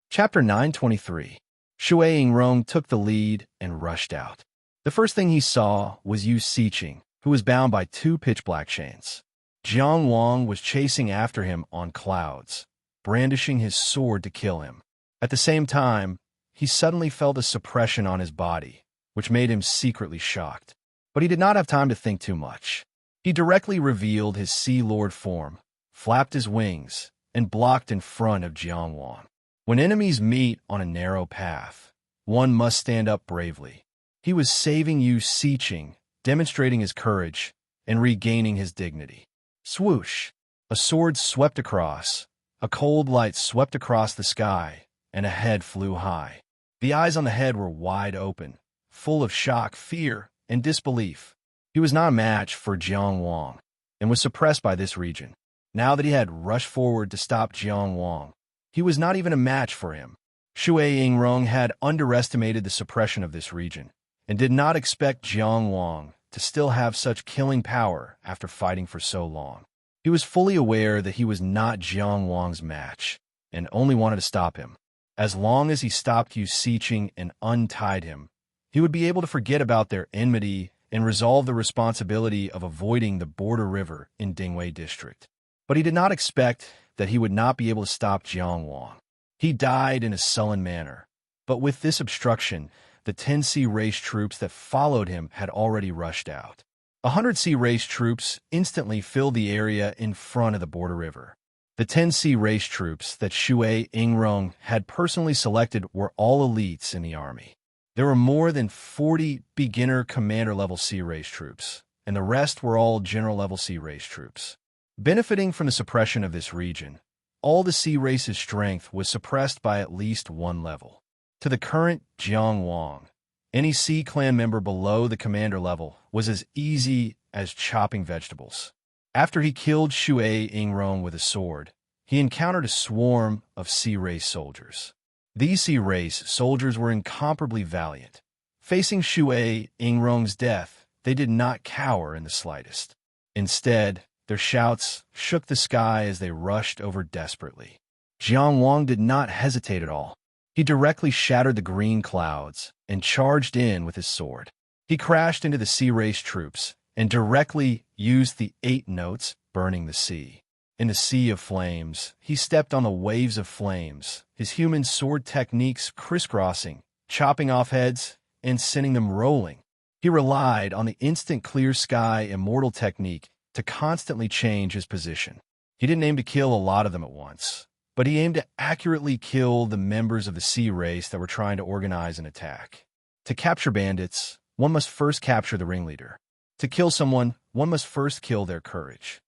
Chapter 923. Shui Yingrong took the lead and rushed out. The first thing he saw was Yusiching, who was bound by 2 pitch-black chains. Jiang Wang was chasing after him on clouds, brandishing his sword to kill him. At the same time, he suddenly felt a suppression on his body, which made him secretly shocked. But he did not have time to think too much. He directly revealed his Sea Lord form, flapped his wings, and blocked in front of Jiang Wang. When enemies meet on a narrow path, one must stand up bravely. He was saving Yusiching, demonstrating his courage, and regaining his dignity. Swoosh! A sword swept across, a cold light swept across the sky, and a head flew high. The eyes on the head were wide open, full of shock, fear, and disbelief. He was not a match for Jiang Wang, and was suppressed by this region. Now that he had rushed forward to stop Jiang Wang, he was not even a match for him. Shui Yingrong had underestimated the suppression of this region, and did not expect Jiang Wang to still have such killing power after fighting for so long. He was fully aware that he was not Jiang Wang's match, and only wanted to stop him. As long as he stopped Yusiching and untied him, he would be able to forget about their enmity and resolve the responsibility of avoiding the border river in Dingwei District. But he did not expect that he would not be able to stop Jiang Wang. He died in a sullen manner, but with this obstruction, the 10 Sea race troops that followed him had already rushed out. 100 Sea race troops instantly filled the area in front of the border river. The 10 Sea race troops that Shui Yingrong had personally selected were all elites in the army. There were more than 40 beginner commander-level Sea race troops, and the rest were all general-level Sea race troops. Benefiting from the suppression of this region, all the Sea race's strength was suppressed by at least 1 level. To the current Jiang Wang, any Sea clan member below the commander level was as easy as chopping vegetables. After he killed Shui Yingrong with a sword, he encountered a swarm of Sea race soldiers. These Sea race soldiers were incomparably valiant. Facing Shui Yingrong's death, they did not cower in the slightest. Instead, their shouts shook the sky as they rushed over desperately. Jiang Wang did not hesitate at all. He directly shattered the green clouds and charged in with his sword. He crashed into the Sea race troops and directly used the 8 notes, burning the sea. In the sea of flames, he stepped on the waves of flames, his human sword techniques crisscrossing, chopping off heads and sending them rolling. He relied on the instant clear sky immortal technique to constantly change his position. He didn't aim to kill a lot of them at once, but he aimed to accurately kill the members of the sea race that were trying to organize an attack. To capture bandits, one must first capture the ringleader. To kill someone, one must first kill their courage.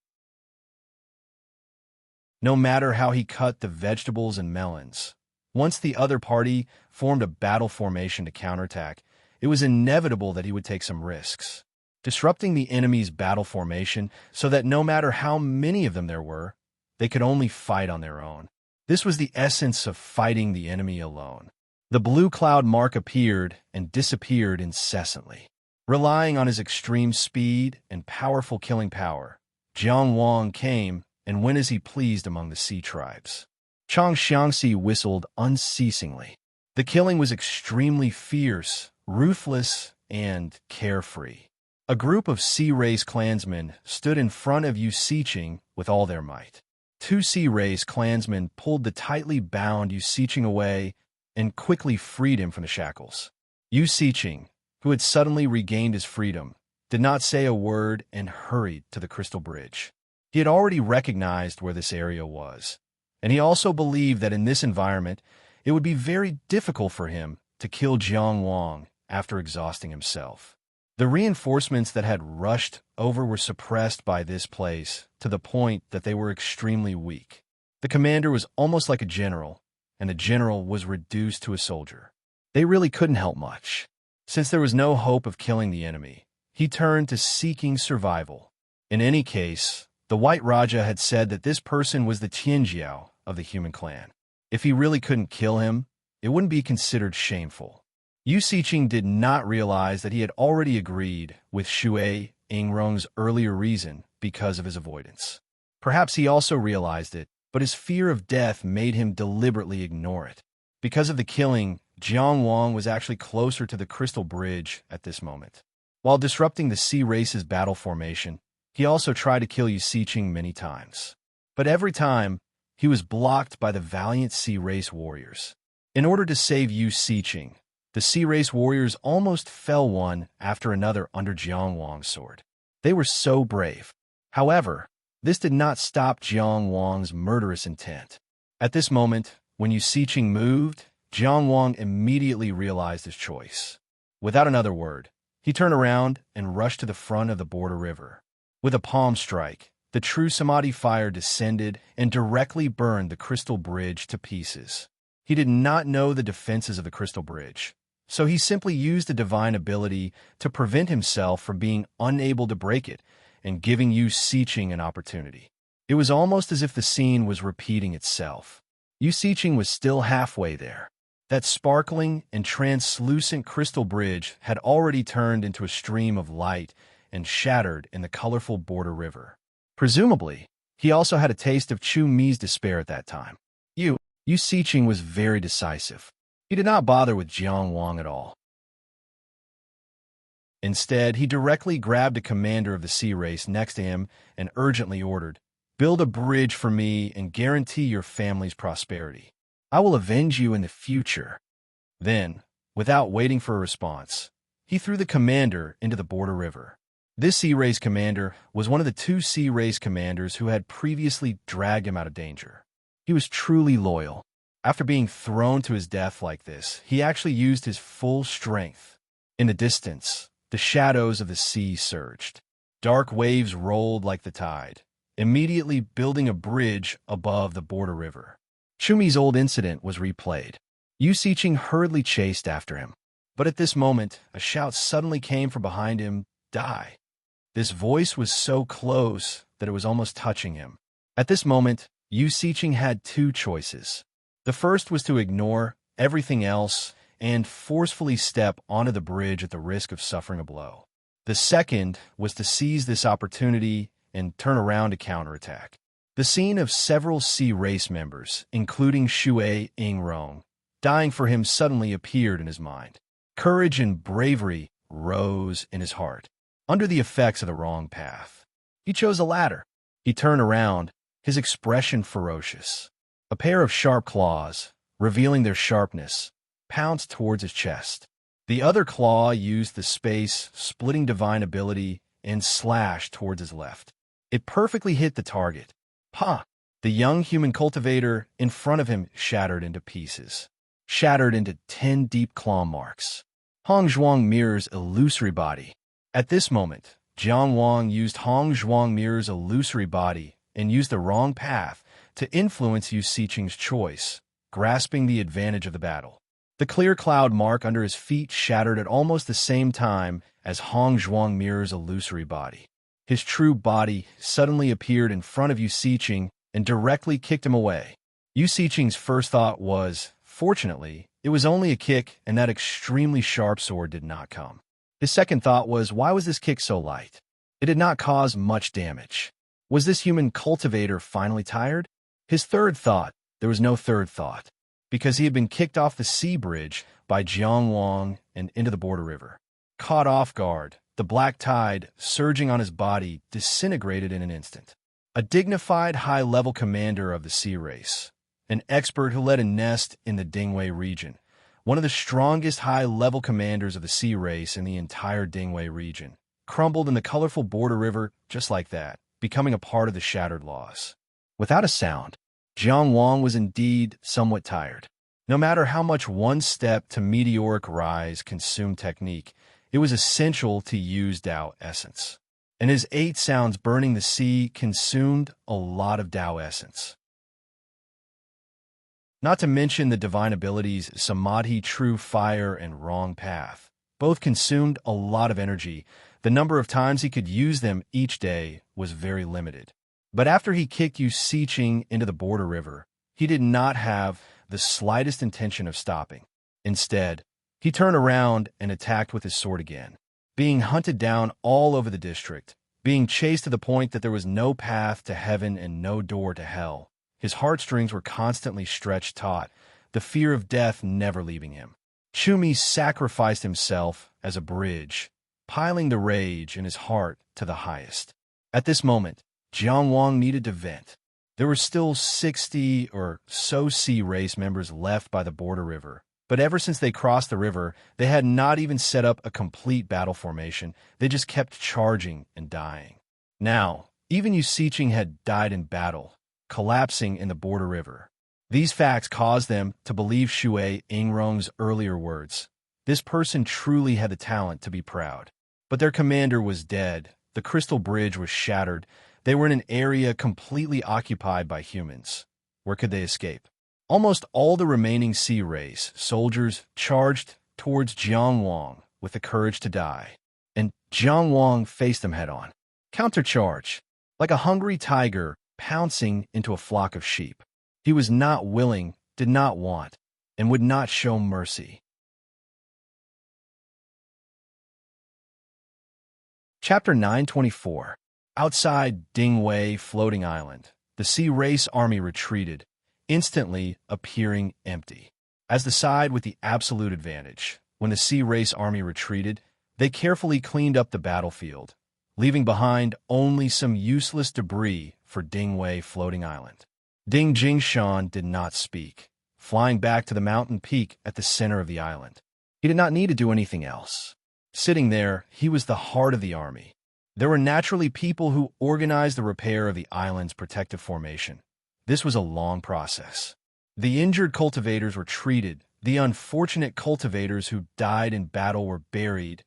No matter how he cut the vegetables and melons, once the other party formed a battle formation to counterattack, it was inevitable that he would take some risks. Disrupting the enemy's battle formation so that no matter how many of them there were, they could only fight on their own. This was the essence of fighting the enemy alone. The blue cloud mark appeared and disappeared incessantly. Relying on his extreme speed and powerful killing power, Jiang Wang came and went as he pleased among the sea tribes. Chang Xiangxi whistled unceasingly. The killing was extremely fierce, ruthless, and carefree. A group of Sea Race clansmen stood in front of Yu Siqing with all their might. 2 Sea Race clansmen pulled the tightly bound Yu Siqing away and quickly freed him from the shackles. Yu Siqing, who had suddenly regained his freedom, did not say a word and hurried to the crystal bridge. He had already recognized where this area was, and he also believed that in this environment, it would be very difficult for him to kill Jiang Wang after exhausting himself. The reinforcements that had rushed over were suppressed by this place to the point that they were extremely weak. The commander was almost like a general, and the general was reduced to a soldier. They really couldn't help much. Since there was no hope of killing the enemy, he turned to seeking survival. In any case, the White Raja had said that this person was the Tianjiao of the human clan. If he really couldn't kill him, it wouldn't be considered shameful. Yu Siqing did not realize that he had already agreed with Shui Yingrong's earlier reason because of his avoidance. Perhaps he also realized it, but his fear of death made him deliberately ignore it. Because of the killing, Jiang Wang was actually closer to the crystal bridge at this moment. While disrupting the Sea Race's battle formation, he also tried to kill Yu Siqing many times. But every time, he was blocked by the valiant Sea Race warriors. In order to save Yu Siqing, the Sea Race warriors almost fell one after another under Jiang Wang's sword. They were so brave. However, this did not stop Jiang Wang's murderous intent. At this moment, when Yu Siqing moved, Jiang Wang immediately realized his choice. Without another word, he turned around and rushed to the front of the border river. With a palm strike, the true Samadhi fire descended and directly burned the crystal bridge to pieces. He did not know the defenses of the crystal bridge, so he simply used a divine ability to prevent himself from being unable to break it and giving Yu Siqing an opportunity. It was almost as if the scene was repeating itself. Yu Siqing was still halfway there. That sparkling and translucent crystal bridge had already turned into a stream of light and shattered in the colorful border river. Presumably, he also had a taste of Chu Mi's despair at that time. Yu Siqing was very decisive. He did not bother with Jiang Wang at all. Instead, he directly grabbed a commander of the Sea Race next to him and urgently ordered, "Build a bridge for me and guarantee your family's prosperity. I will avenge you in the future." Then, without waiting for a response, he threw the commander into the border river. This Sea Race commander was one of the 2 Sea Race commanders who had previously dragged him out of danger. He was truly loyal. After being thrown to his death like this, he actually used his full strength. In the distance, the shadows of the sea surged. Dark waves rolled like the tide, immediately building a bridge above the border river. Chumi's old incident was replayed. Yu Siqing hurriedly chased after him. But at this moment, a shout suddenly came from behind him, "Die!" This voice was so close that it was almost touching him. At this moment, Yu Siqing had 2 choices. The first was to ignore everything else and forcefully step onto the bridge at the risk of suffering a blow. The second was to seize this opportunity and turn around to counterattack. The scene of several Sea Race members, including Shui Yingrong, dying for him suddenly appeared in his mind. Courage and bravery rose in his heart. Under the effects of the wrong path, he chose a latter. He turned around, his expression ferocious. A pair of sharp claws, revealing their sharpness, pounced towards his chest. The other claw used the space-splitting divine ability and slashed towards his left. It perfectly hit the target. Pa! The young human cultivator in front of him shattered into pieces. Shattered into 10 deep claw marks. Hong Zhuang Mirror's illusory body. At this moment, Jiang Wang used Hong Zhuang Mirror's illusory body and used the wrong path to influence Yu Siqing's choice, grasping the advantage of the battle. The clear cloud mark under his feet shattered at almost the same time as Hong Zhuang Mirror's illusory body. His true body suddenly appeared in front of Yu Siqing and directly kicked him away. Yu Siqing's first thought was, fortunately, it was only a kick and that extremely sharp sword did not come. His second thought was, why was this kick so light? It did not cause much damage. Was this human cultivator finally tired? His third thought, there was no third thought, because he had been kicked off the sea bridge by Jiang Wang and into the border river. Caught off guard, the black tide, surging on his body, disintegrated in an instant. A dignified high-level commander of the sea race, an expert who led a nest in the Dingwei region, one of the strongest high-level commanders of the sea race in the entire Dingwei region, crumbled in the colorful border river just like that, becoming a part of the shattered laws. Without a sound, Jiang Wang was indeed somewhat tired. No matter how much one step to meteoric rise consumed technique, it was essential to use Tao essence. And his 8 sounds burning the sea consumed a lot of Tao essence. Not to mention the divine abilities Samadhi, True Fire, and Wrong Path. Both consumed a lot of energy. The number of times he could use them each day was very limited. But after he kicked Yu Siqing into the border river, he did not have the slightest intention of stopping. Instead, he turned around and attacked with his sword again, being hunted down all over the district, being chased to the point that there was no path to heaven and no door to hell. His heartstrings were constantly stretched taut, the fear of death never leaving him. Chumi sacrificed himself as a bridge, piling the rage in his heart to the highest. At this moment, Jiang Wang needed to vent. There were still 60 or so sea race members left by the border river, but ever since they crossed the river, they had not even set up a complete battle formation. They just kept charging and dying. Now, even Yu Siqing had died in battle, collapsing in the border river. These facts caused them to believe Shui Yingrong's earlier words. This person truly had the talent to be proud. But their commander was dead, the crystal bridge was shattered, they were in an area completely occupied by humans. Where could they escape? Almost all the remaining sea race soldiers charged towards Jiang Wang with the courage to die. And Jiang Wang faced them head-on. Countercharge, like a hungry tiger pouncing into a flock of sheep. He was not willing, did not want, and would not show mercy. Chapter 924. Outside Dingwei Floating Island, the Sea Race Army retreated, instantly appearing empty. As the side with the absolute advantage, when the Sea Race Army retreated, they carefully cleaned up the battlefield, leaving behind only some useless debris for Dingwei Floating Island. Ding Jingshan did not speak, flying back to the mountain peak at the center of the island. He did not need to do anything else. Sitting there, he was the heart of the army. There were naturally people who organized the repair of the island's protective formation. This was a long process. The injured cultivators were treated. The unfortunate cultivators who died in battle were buried.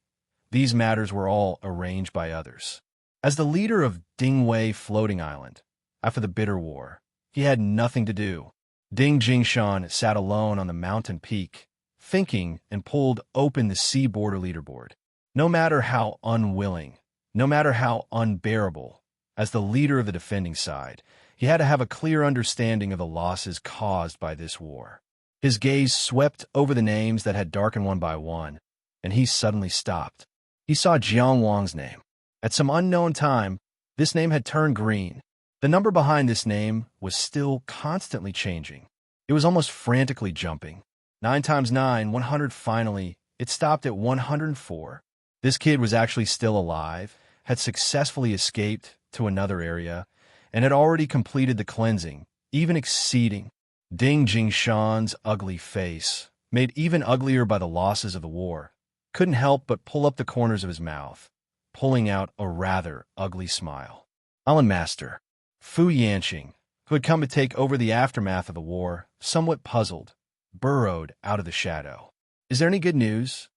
These matters were all arranged by others. As the leader of Dingwei Floating Island, after the bitter war, he had nothing to do. Ding Jingshan sat alone on the mountain peak, thinking, and pulled open the sea border leaderboard. No matter how unwilling, no matter how unbearable, as the leader of the defending side, he had to have a clear understanding of the losses caused by this war. His gaze swept over the names that had darkened one by one, and he suddenly stopped. He saw Jiang Wang's name. At some unknown time, this name had turned green. The number behind this name was still constantly changing. It was almost frantically jumping. 9 times 9, 100 finally. It stopped at 104. This kid was actually still alive, had successfully escaped to another area, and had already completed the cleansing, even exceeding. Ding Jingshan's ugly face, made even uglier by the losses of the war, couldn't help but pull up the corners of his mouth, pulling out a rather ugly smile. Island Master Fu Yanqing, who had come to take over the aftermath of the war, somewhat puzzled, burrowed out of the shadow. "Is there any good news?"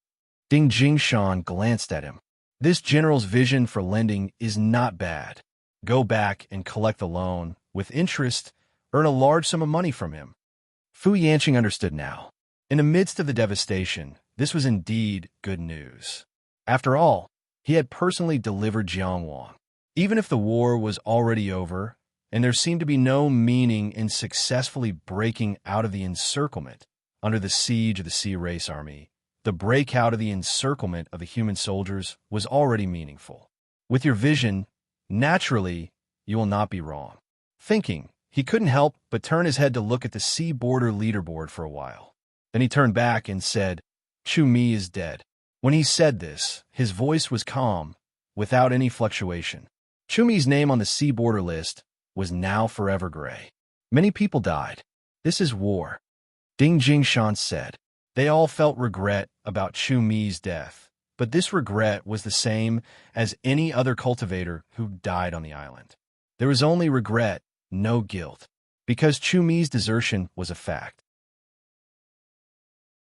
Ding Jingshan glanced at him. "This general's vision for lending is not bad. Go back and collect the loan, with interest, earn a large sum of money from him." Fu Yanqing understood now. In the midst of the devastation, this was indeed good news. After all, he had personally delivered Jiang Wang. Even if the war was already over, and there seemed to be no meaning in successfully breaking out of the encirclement under the siege of the Sea Race Army, the breakout of the encirclement of the human soldiers was already meaningful. With your vision, naturally, you will not be wrong. Thinking, he couldn't help but turn his head to look at the sea border leaderboard for a while. Then he turned back and said, "Chu Mi is dead." When he said this, his voice was calm, without any fluctuation. Chu Mi's name on the sea border list was now forever gray. Many people died. This is war, Ding Jingshan said. They all felt regret about Chu Mi's death, but this regret was the same as any other cultivator who died on the island. There was only regret, no guilt, because Chu Mi's desertion was a fact.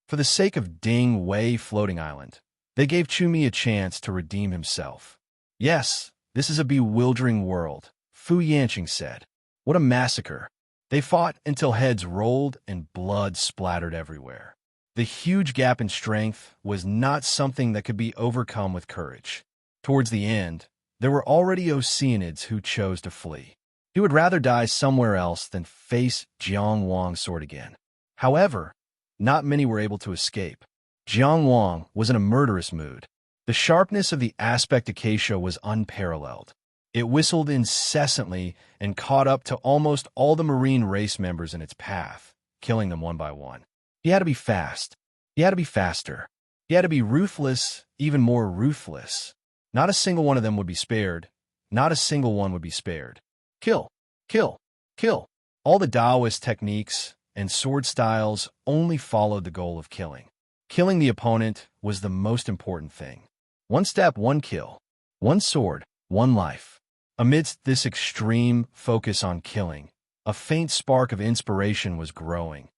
For the sake of Ding Wei Floating Island, they gave Chu Mi a chance to redeem himself. "Yes, this is a bewildering world," Fu Yanqing said. "What a massacre." They fought until heads rolled and blood splattered everywhere. The huge gap in strength was not something that could be overcome with courage. Towards the end, there were already Oceanids who chose to flee. He would rather die somewhere else than face Jiang Wang's sword again. However, not many were able to escape. Jiang Wang was in a murderous mood. The sharpness of the aspect acacia was unparalleled. It whistled incessantly and caught up to almost all the marine race members in its path, killing them one by one. He had to be fast. He had to be faster. He had to be ruthless, even more ruthless. Not a single one of them would be spared. Not a single one would be spared. Kill, kill, kill. All the Taoist techniques and sword styles only followed the goal of killing. Killing the opponent was the most important thing. One step, one kill. One sword, one life. Amidst this extreme focus on killing, a faint spark of inspiration was growing,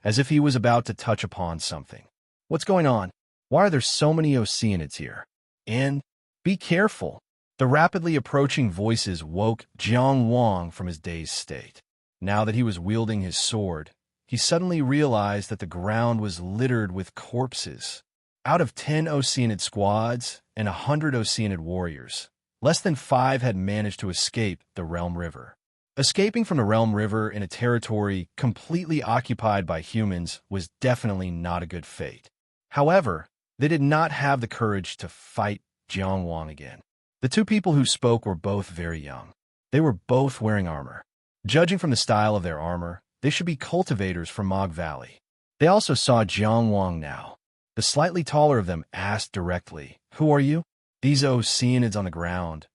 as if he was about to touch upon something. What's going on? Why are there so many Oceanids here? And be careful. The rapidly approaching voices woke Jiang Wang from his dazed state. Now that he was wielding his sword, he suddenly realized that the ground was littered with corpses. Out of 10 Oceanid squads and 100 Oceanid warriors, less than 5 had managed to escape the Realm River. Escaping from the Realm River in a territory completely occupied by humans was definitely not a good fate. However, they did not have the courage to fight Jiang Wang again. The two people who spoke were both very young. They were both wearing armor. Judging from the style of their armor, they should be cultivators from Mog Valley. They also saw Jiang Wang now. The slightly taller of them asked directly, "Who are you?" "These Oceanids on the ground.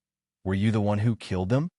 Were you the one who killed them?"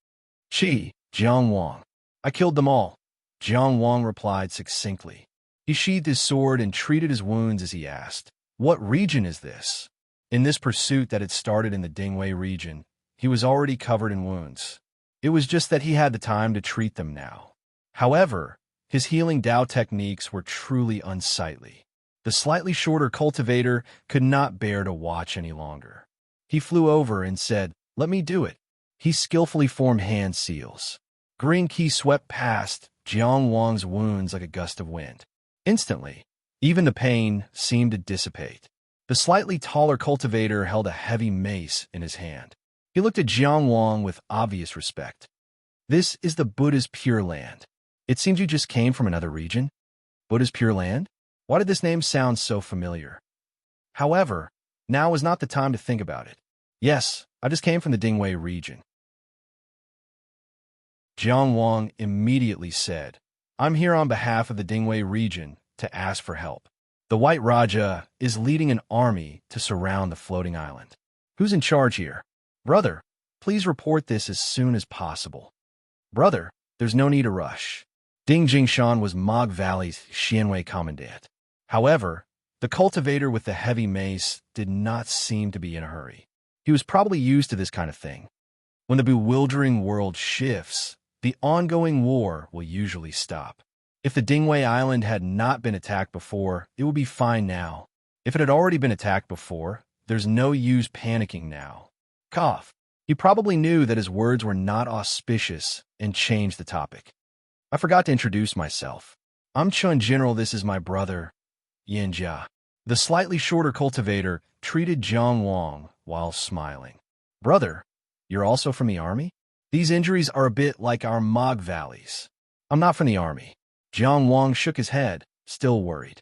Jiang Wang. "I killed them all," Jiang Wang replied succinctly. He sheathed his sword and treated his wounds as he asked, "What region is this?" In this pursuit that had started in the Dingwei region, he was already covered in wounds. It was just that he had the time to treat them now. However, his healing Dao techniques were truly unsightly. The slightly shorter cultivator could not bear to watch any longer. He flew over and said, "Let me do it." He skillfully formed hand seals. Green Qi swept past Jiang Wang's wounds like a gust of wind. Instantly, even the pain seemed to dissipate. The slightly taller cultivator held a heavy mace in his hand. He looked at Jiang Wang with obvious respect. "This is the Buddha's Pure Land. It seems you just came from another region." Buddha's Pure Land? Why did this name sound so familiar? However, now was not the time to think about it. "Yes, I just came from the Dingwei region." Jiang Wang immediately said, "I'm here on behalf of the Dingwei region to ask for help. The White Raja is leading an army to surround the floating island. Who's in charge here?" "Brother, please report this as soon as possible." "Brother, there's no need to rush." Ding Jingshan was Mog Valley's Xianwei commandant. However, the cultivator with the heavy mace did not seem to be in a hurry. He was probably used to this kind of thing. When the bewildering world shifts, the ongoing war will usually stop. If the Dingwei Island had not been attacked before, it would be fine now. If it had already been attacked before, there's no use panicking now. Cough. He probably knew that his words were not auspicious and changed the topic. I forgot to introduce myself. I'm Chun General, this is my brother, Yanjia. The slightly shorter cultivator treated Jiang Wang while smiling. Brother, you're also from the army? These injuries are a bit like our Mog valleys. I'm not from the army. Jiang Wang shook his head, still worried.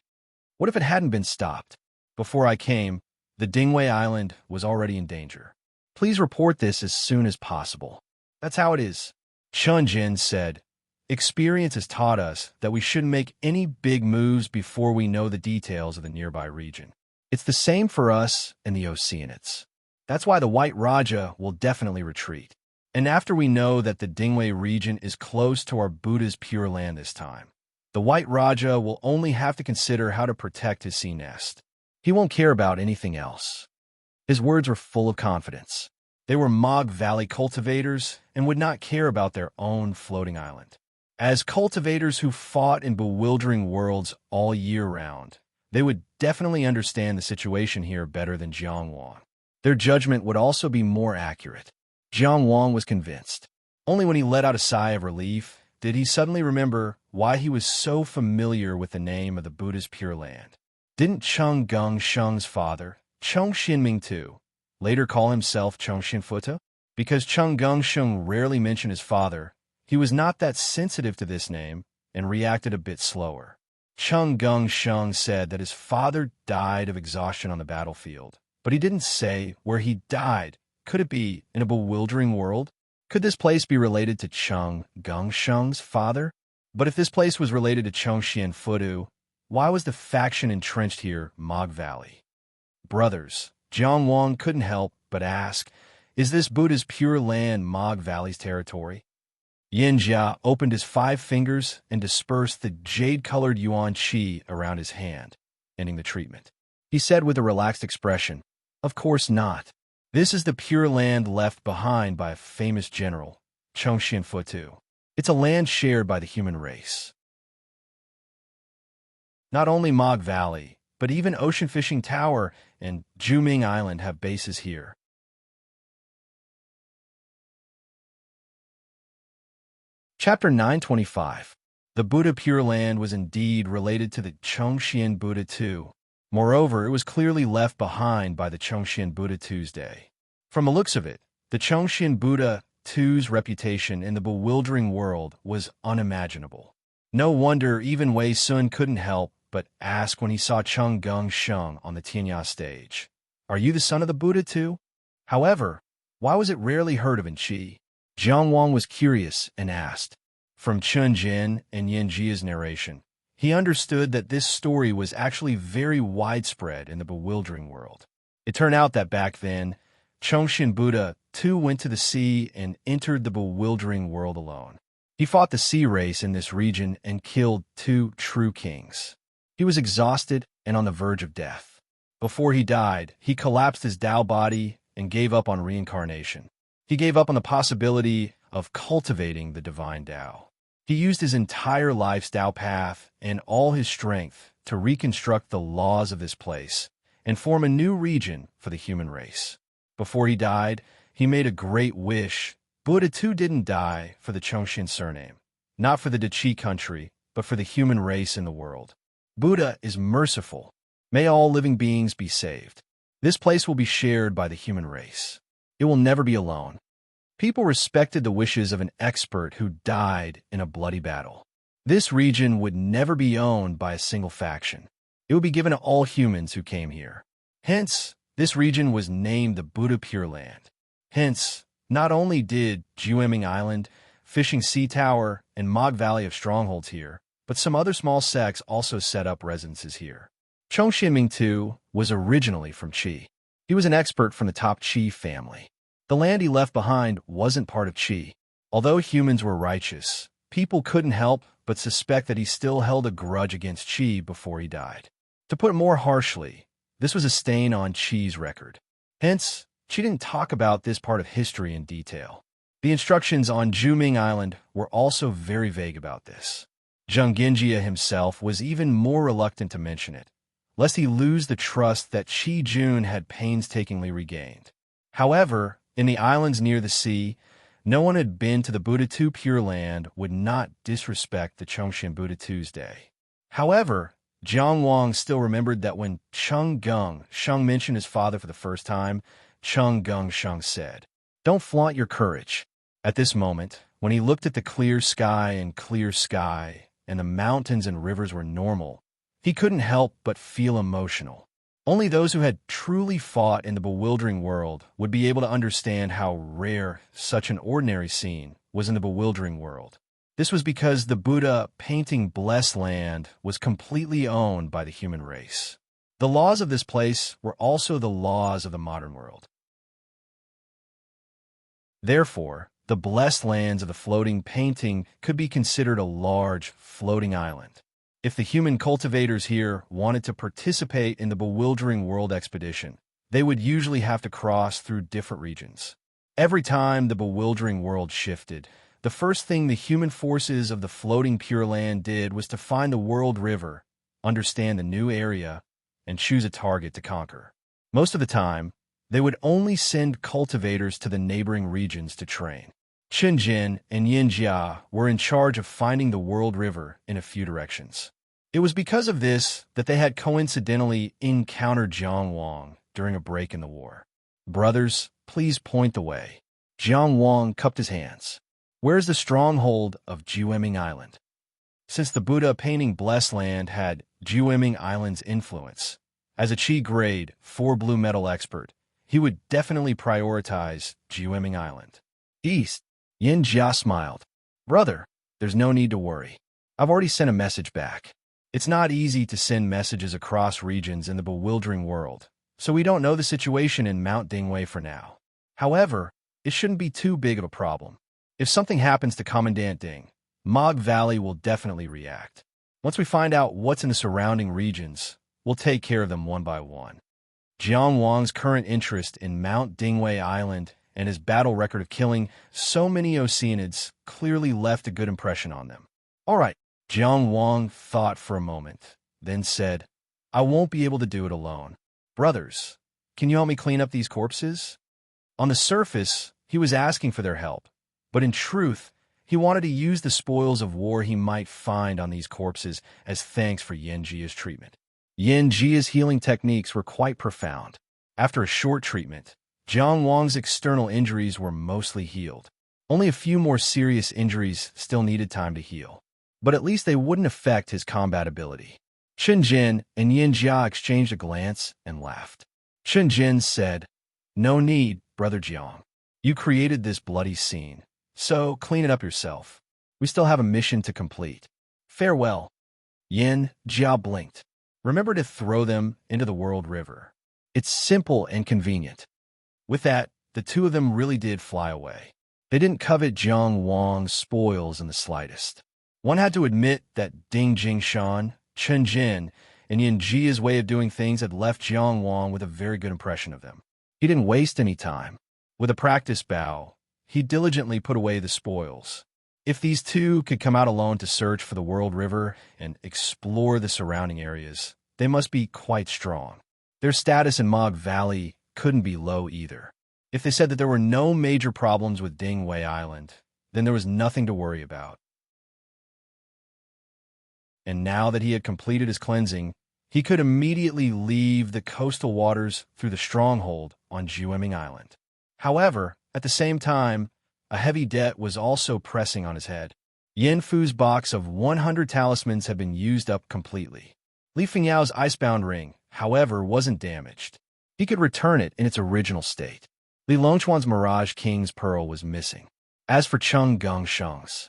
What if it hadn't been stopped? Before I came, the Dingwei Island was already in danger. Please report this as soon as possible. That's how it is. Chun Jin said, experience has taught us that we shouldn't make any big moves before we know the details of the nearby region. It's the same for us and the Oceanids. That's why the White Raja will definitely retreat. And after we know that the Dingwei region is close to our Buddha's Pure Land this time, the White Raja will only have to consider how to protect his sea nest. He won't care about anything else. His words were full of confidence. They were Mog Valley cultivators and would not care about their own floating island. As cultivators who fought in bewildering worlds all year round, they would definitely understand the situation here better than Jiang Wang. Their judgment would also be more accurate. Jiang Wang was convinced. Only when he let out a sigh of relief did he suddenly remember why he was so familiar with the name of the Buddha's Pure Land. Didn't Cheng Gung Sheng's father, Cheng Xinming too, later call himself Cheng Xinfuta? Because Cheng Gung Sheng rarely mentioned his father, he was not that sensitive to this name and reacted a bit slower. Cheng Gung Sheng said that his father died of exhaustion on the battlefield, but he didn't say where he died. Could it be in a bewildering world? Could this place be related to Cheng Gung Sheng's father? But if this place was related to Cheng Xinfutu, why was the faction entrenched here, Mog Valley? Brothers, Jiang Wang couldn't help but ask, is this Buddha's Pure Land Mog Valley's territory? Yin Jia opened his 5 fingers and dispersed the jade-colored yuan qi around his hand, ending the treatment. He said with a relaxed expression, of course not. This is the Pure Land left behind by a famous general, Cheng Xinfutu. It's a land shared by the human race. Not only Mog Valley, but even Ocean Fishing Tower and Juming Island have bases here. Chapter 925. The Buddha Pure Land was indeed related to the Chongxian Buddha too. Moreover, it was clearly left behind by the Chongxian Buddha Tuesday. From the looks of it, the Chongxian Buddha II's reputation in the bewildering world was unimaginable. No wonder even Wei Sun couldn't help but ask when he saw Cheng Gung Sheng on the Tianya stage, are you the son of the Buddha too? However, why was it rarely heard of in Qi? Jiang Wang was curious and asked. From Chun Jin and Yin Jia's narration, he understood that this story was actually very widespread in the bewildering world. It turned out that back then, Chongxian Buddha too went to the sea and entered the bewildering world alone. He fought the sea race in this region and killed 2 true kings. He was exhausted and on the verge of death. Before he died, he collapsed his Dao body and gave up on reincarnation. He gave up on the possibility of cultivating the divine Dao. He used his entire life's Dao path and all his strength to reconstruct the laws of this place and form a new region for the human race. Before he died, he made a great wish. Buddha too didn't die for the Chongxian surname, not for the Dachi country, but for the human race in the world. Buddha is merciful. May all living beings be saved. This place will be shared by the human race. It will never be alone. People respected the wishes of an expert who died in a bloody battle. This region would never be owned by a single faction. It would be given to all humans who came here. Hence, this region was named the Buddha Pure Land. Hence, not only did Jueming Island, Fishing Sea Tower, and Mog Valley have strongholds here, but some other small sects also set up residences here. Cheng Xinming too was originally from Qi. He was an expert from the top Qi family. The land he left behind wasn't part of Qi. Although humans were righteous, people couldn't help but suspect that he still held a grudge against Qi before he died. To put it more harshly, this was a stain on Qi's record. Hence, she didn't talk about this part of history in detail. The instructions on Juming Island were also very vague about this. Zheng Genjia himself was even more reluctant to mention it, lest he lose the trust that Qi Jun had painstakingly regained. However, in the islands near the sea, no one had been to the Buddha Tu Pure Land would not disrespect the Chongshin Buddha Tuesday. However, Jiang Wang still remembered that when Cheng Gung Sheng mentioned his father for the first time, Cheng Gung Sheng said, "Don't flaunt your courage." At this moment, when he looked at the clear sky and the mountains and rivers were normal, he couldn't help but feel emotional. Only those who had truly fought in the bewildering world would be able to understand how rare such an ordinary scene was in the bewildering world. This was because the Buddha painting blessed land was completely owned by the human race. The laws of this place were also the laws of the modern world. Therefore, the blessed lands of the floating painting could be considered a large, floating island. If the human cultivators here wanted to participate in the bewildering world expedition, they would usually have to cross through different regions. Every time the bewildering world shifted, the first thing the human forces of the floating Pure Land did was to find the world river, understand the new area, and choose a target to conquer. Most of the time, they would only send cultivators to the neighboring regions to train. Qinjin and Yinjia were in charge of finding the world river in a few directions. It was because of this that they had coincidentally encountered Jiang Wang during a break in the war. "Brothers, please point the way." Jiang Wang cupped his hands. "Where is the stronghold of Jueming Island?" Since the Buddha painting Blessed Land had Jueming Island's influence, as a Qi grade 4 blue metal expert, he would definitely prioritize Jueming Island. "East." Yin Jia smiled. "Brother, there's no need to worry. I've already sent a message back. It's not easy to send messages across regions in the bewildering world, so we don't know the situation in Mount Dingwei for now. However, it shouldn't be too big of a problem. If something happens to Commandant Ding, Mog Valley will definitely react. Once we find out what's in the surrounding regions, we'll take care of them one by one." Jiang Wang's current interest in Mount Dingwei Island and his battle record of killing so many Oceanids clearly left a good impression on them. "All right," Jiang Wang thought for a moment, then said, "I won't be able to do it alone. Brothers, can you help me clean up these corpses?" On the surface, he was asking for their help, but in truth, he wanted to use the spoils of war he might find on these corpses as thanks for Yin Jia's treatment. Yin Jia's healing techniques were quite profound. After a short treatment, Jiang Wang's external injuries were mostly healed. Only a few more serious injuries still needed time to heal, but at least they wouldn't affect his combat ability. Chen Jin and Yin Jia exchanged a glance and laughed. Chen Jin said, "No need, Brother Jiang. You created this bloody scene, so clean it up yourself. We still have a mission to complete. Farewell." Yin Jia blinked. "Remember to throw them into the world river. It's simple and convenient." With that, the two of them really did fly away. They didn't covet Jiang Wang's spoils in the slightest. One had to admit that Ding Jingshan, Chen Jin, and Yin Jia's way of doing things had left Jiang Wang with a very good impression of them. He didn't waste any time. With a practice bow, he diligently put away the spoils. If these two could come out alone to search for the world river and explore the surrounding areas, they must be quite strong. Their status in Mog Valley couldn't be low either. If they said that there were no major problems with Dingwei Island, then there was nothing to worry about. And now that he had completed his cleansing, he could immediately leave the coastal waters through the stronghold on Jueming Island. However, at the same time, a heavy debt was also pressing on his head. Yin Fu's box of 100 talismans had been used up completely. Li Fengyao's icebound ring, however, wasn't damaged. He could return it in its original state. Li Longchuan's Mirage King's Pearl was missing. As for Cheng Gung Sheng's,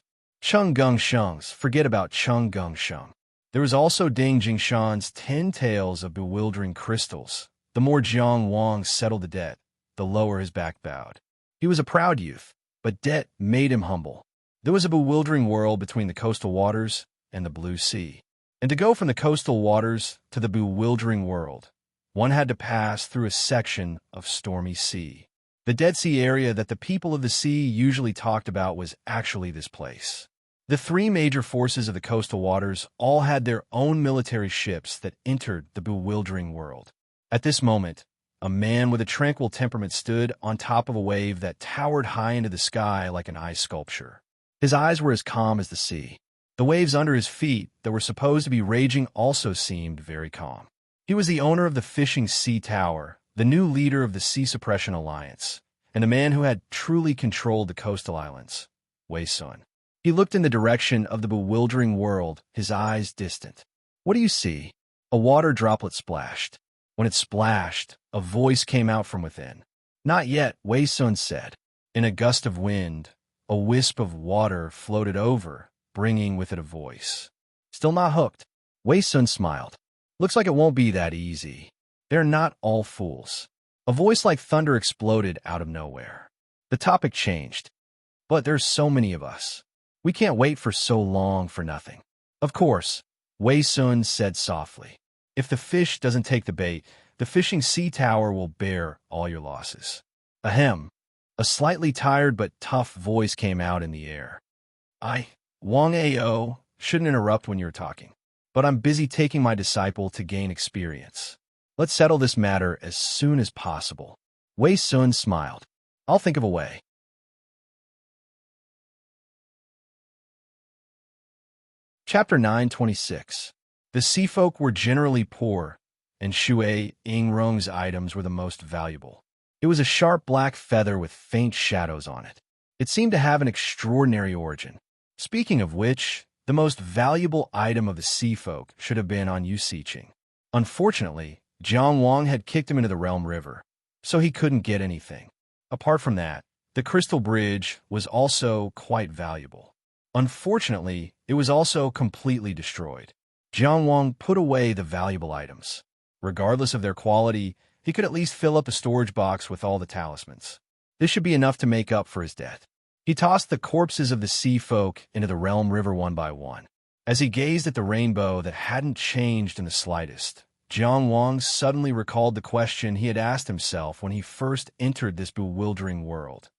forget about Cheng Gung Sheng. There was also Ding Jingshan's 10 tails of bewildering crystals. The more Jiang Wang settled the debt, the lower his back bowed. He was a proud youth, but debt made him humble. There was a bewildering world between the coastal waters and the blue sea. And to go from the coastal waters to the bewildering world, one had to pass through a section of stormy sea. The Dead Sea area that the people of the sea usually talked about was actually this place. The three major forces of the coastal waters all had their own military ships that entered the bewildering world. At this moment, a man with a tranquil temperament stood on top of a wave that towered high into the sky like an ice sculpture. His eyes were as calm as the sea. The waves under his feet that were supposed to be raging also seemed very calm. He was the owner of the Fishing Sea Tower, the new leader of the Sea Suppression Alliance, and a man who had truly controlled the coastal islands, Wei Sun. He looked in the direction of the bewildering world, his eyes distant. "What do you see?" A water droplet splashed. When it splashed, a voice came out from within. "Not yet," Wei Sun said. In a gust of wind, a wisp of water floated over, bringing with it a voice. "Still not hooked?" Wei Sun smiled. "Looks like it won't be that easy. They're not all fools." A voice like thunder exploded out of nowhere. The topic changed. "But there's so many of us. We can't wait for so long for nothing." "Of course," Wei Sun said softly. "If the fish doesn't take the bait, the Fishing Sea Tower will bear all your losses." Ahem. A slightly tired but tough voice came out in the air. Wang Ao, shouldn't interrupt when you're talking. But I'm busy taking my disciple to gain experience. Let's settle this matter as soon as possible." Wei Sun smiled. "I'll think of a way." Chapter 926. The sea folk were generally poor, and Shui Yingrong's items were the most valuable. It was a sharp black feather with faint shadows on it. It seemed to have an extraordinary origin. Speaking of which, the most valuable item of the sea folk should have been on Yu Siqing. Unfortunately, Jiang Wang had kicked him into the Realm River, so he couldn't get anything. Apart from that, the crystal bridge was also quite valuable. Unfortunately, it was also completely destroyed. Jiang Wang put away the valuable items. Regardless of their quality, he could at least fill up the storage box with all the talismans. This should be enough to make up for his debt. He tossed the corpses of the sea folk into the Realm River one by one. As he gazed at the rainbow that hadn't changed in the slightest, Jiang Wang suddenly recalled the question he had asked himself when he first entered this bewildering world.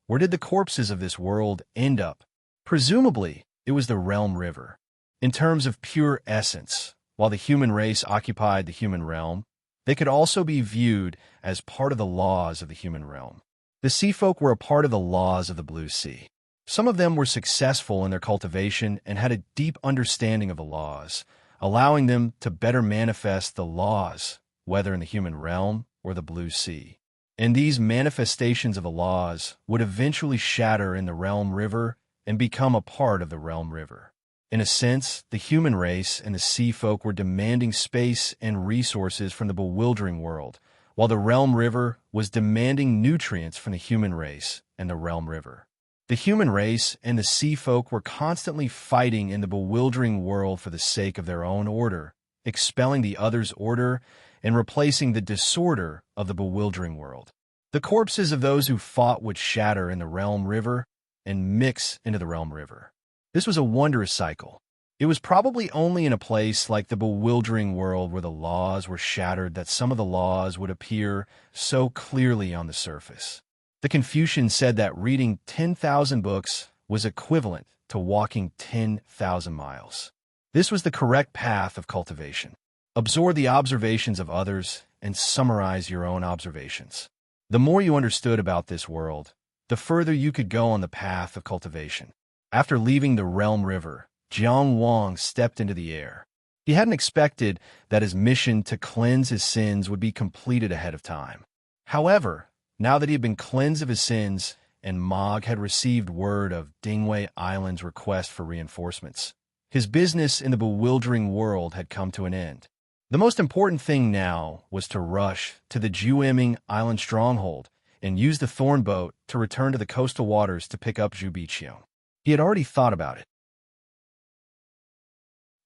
Where did the corpses of this world end up? Presumably, it was the Realm River. In terms of pure essence, while the human race occupied the human realm, they could also be viewed as part of the laws of the human realm. The sea folk were a part of the laws of the Blue Sea. Some of them were successful in their cultivation and had a deep understanding of the laws, allowing them to better manifest the laws, whether in the human realm or the Blue Sea. And these manifestations of the laws would eventually shatter in the Realm River and become a part of the Realm River. In a sense, the human race and the sea folk were demanding space and resources from the bewildering world, while the Realm River was demanding nutrients from the human race and the Realm River. The human race and the sea folk were constantly fighting in the bewildering world for the sake of their own order, expelling the other's order and replacing the disorder of the bewildering world. The corpses of those who fought would shatter in the Realm River and mix into the Realm River. This was a wondrous cycle. It was probably only in a place like the bewildering world where the laws were shattered that some of the laws would appear so clearly on the surface. The Confucians said that reading 10,000 books was equivalent to walking 10,000 miles. This was the correct path of cultivation. Absorb the observations of others and summarize your own observations. The more you understood about this world, the further you could go on the path of cultivation. After leaving the Realm River, Jiang Wang stepped into the air. He hadn't expected that his mission to cleanse his sins would be completed ahead of time. However, now that he had been cleansed of his sins and Mog had received word of Dingwei Island's request for reinforcements, his business in the bewildering world had come to an end. The most important thing now was to rush to the Jueming Island stronghold and use the thorn boat to return to the coastal waters to pick up Zhu Biqiong. He had already thought about it.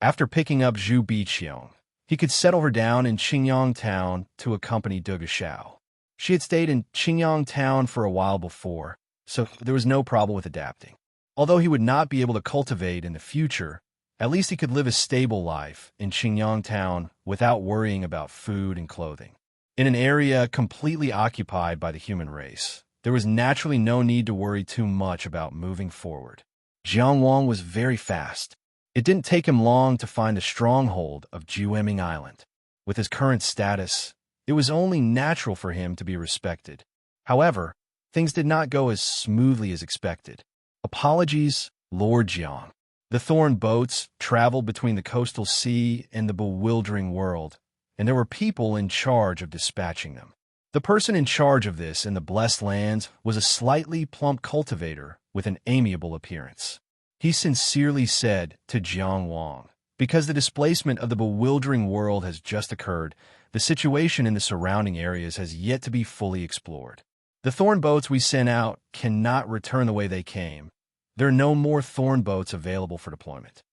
After picking up Zhu Biqiong, he could settle her down in Qingyang town to accompany Duge Xiao. She had stayed in Qingyang town for a while before, so there was no problem with adapting. Although he would not be able to cultivate in the future, At least he could live a stable life in Qingyang town without worrying about food and clothing. In an area completely occupied by the human race, there was naturally no need to worry too much about moving forward. Jiang Wang was very fast. It didn't take him long to find the stronghold of Jueming Island. With his current status, it was only natural for him to be respected. However, things did not go as smoothly as expected. Apologies, Lord Jiang. The thorn boats traveled between the coastal sea and the bewildering world, and there were people in charge of dispatching them. The person in charge of this in the blessed lands was a slightly plump cultivator with an amiable appearance. He sincerely said to Jiang Wang, "Because the displacement of the bewildering world has just occurred, the situation in the surrounding areas has yet to be fully explored. The thorn boats we sent out cannot return the way they came. There are no more thorn boats available for deployment."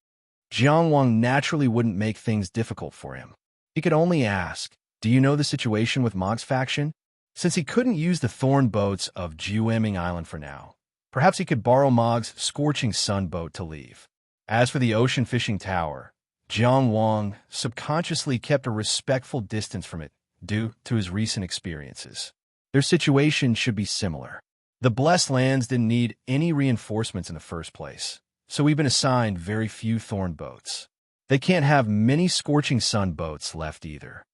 Jiang Wang naturally wouldn't make things difficult for him. He could only ask, "Do you know the situation with Mog's faction?" Since he couldn't use the thorn boats of Jueming Island for now, perhaps he could borrow Mog's scorching sun boat to leave. As for the ocean fishing tower, Jiang Wang subconsciously kept a respectful distance from it due to his recent experiences. Their situation should be similar. The blessed lands didn't need any reinforcements in the first place, so we've been assigned very few thorn boats. They can't have many scorching sun boats left either.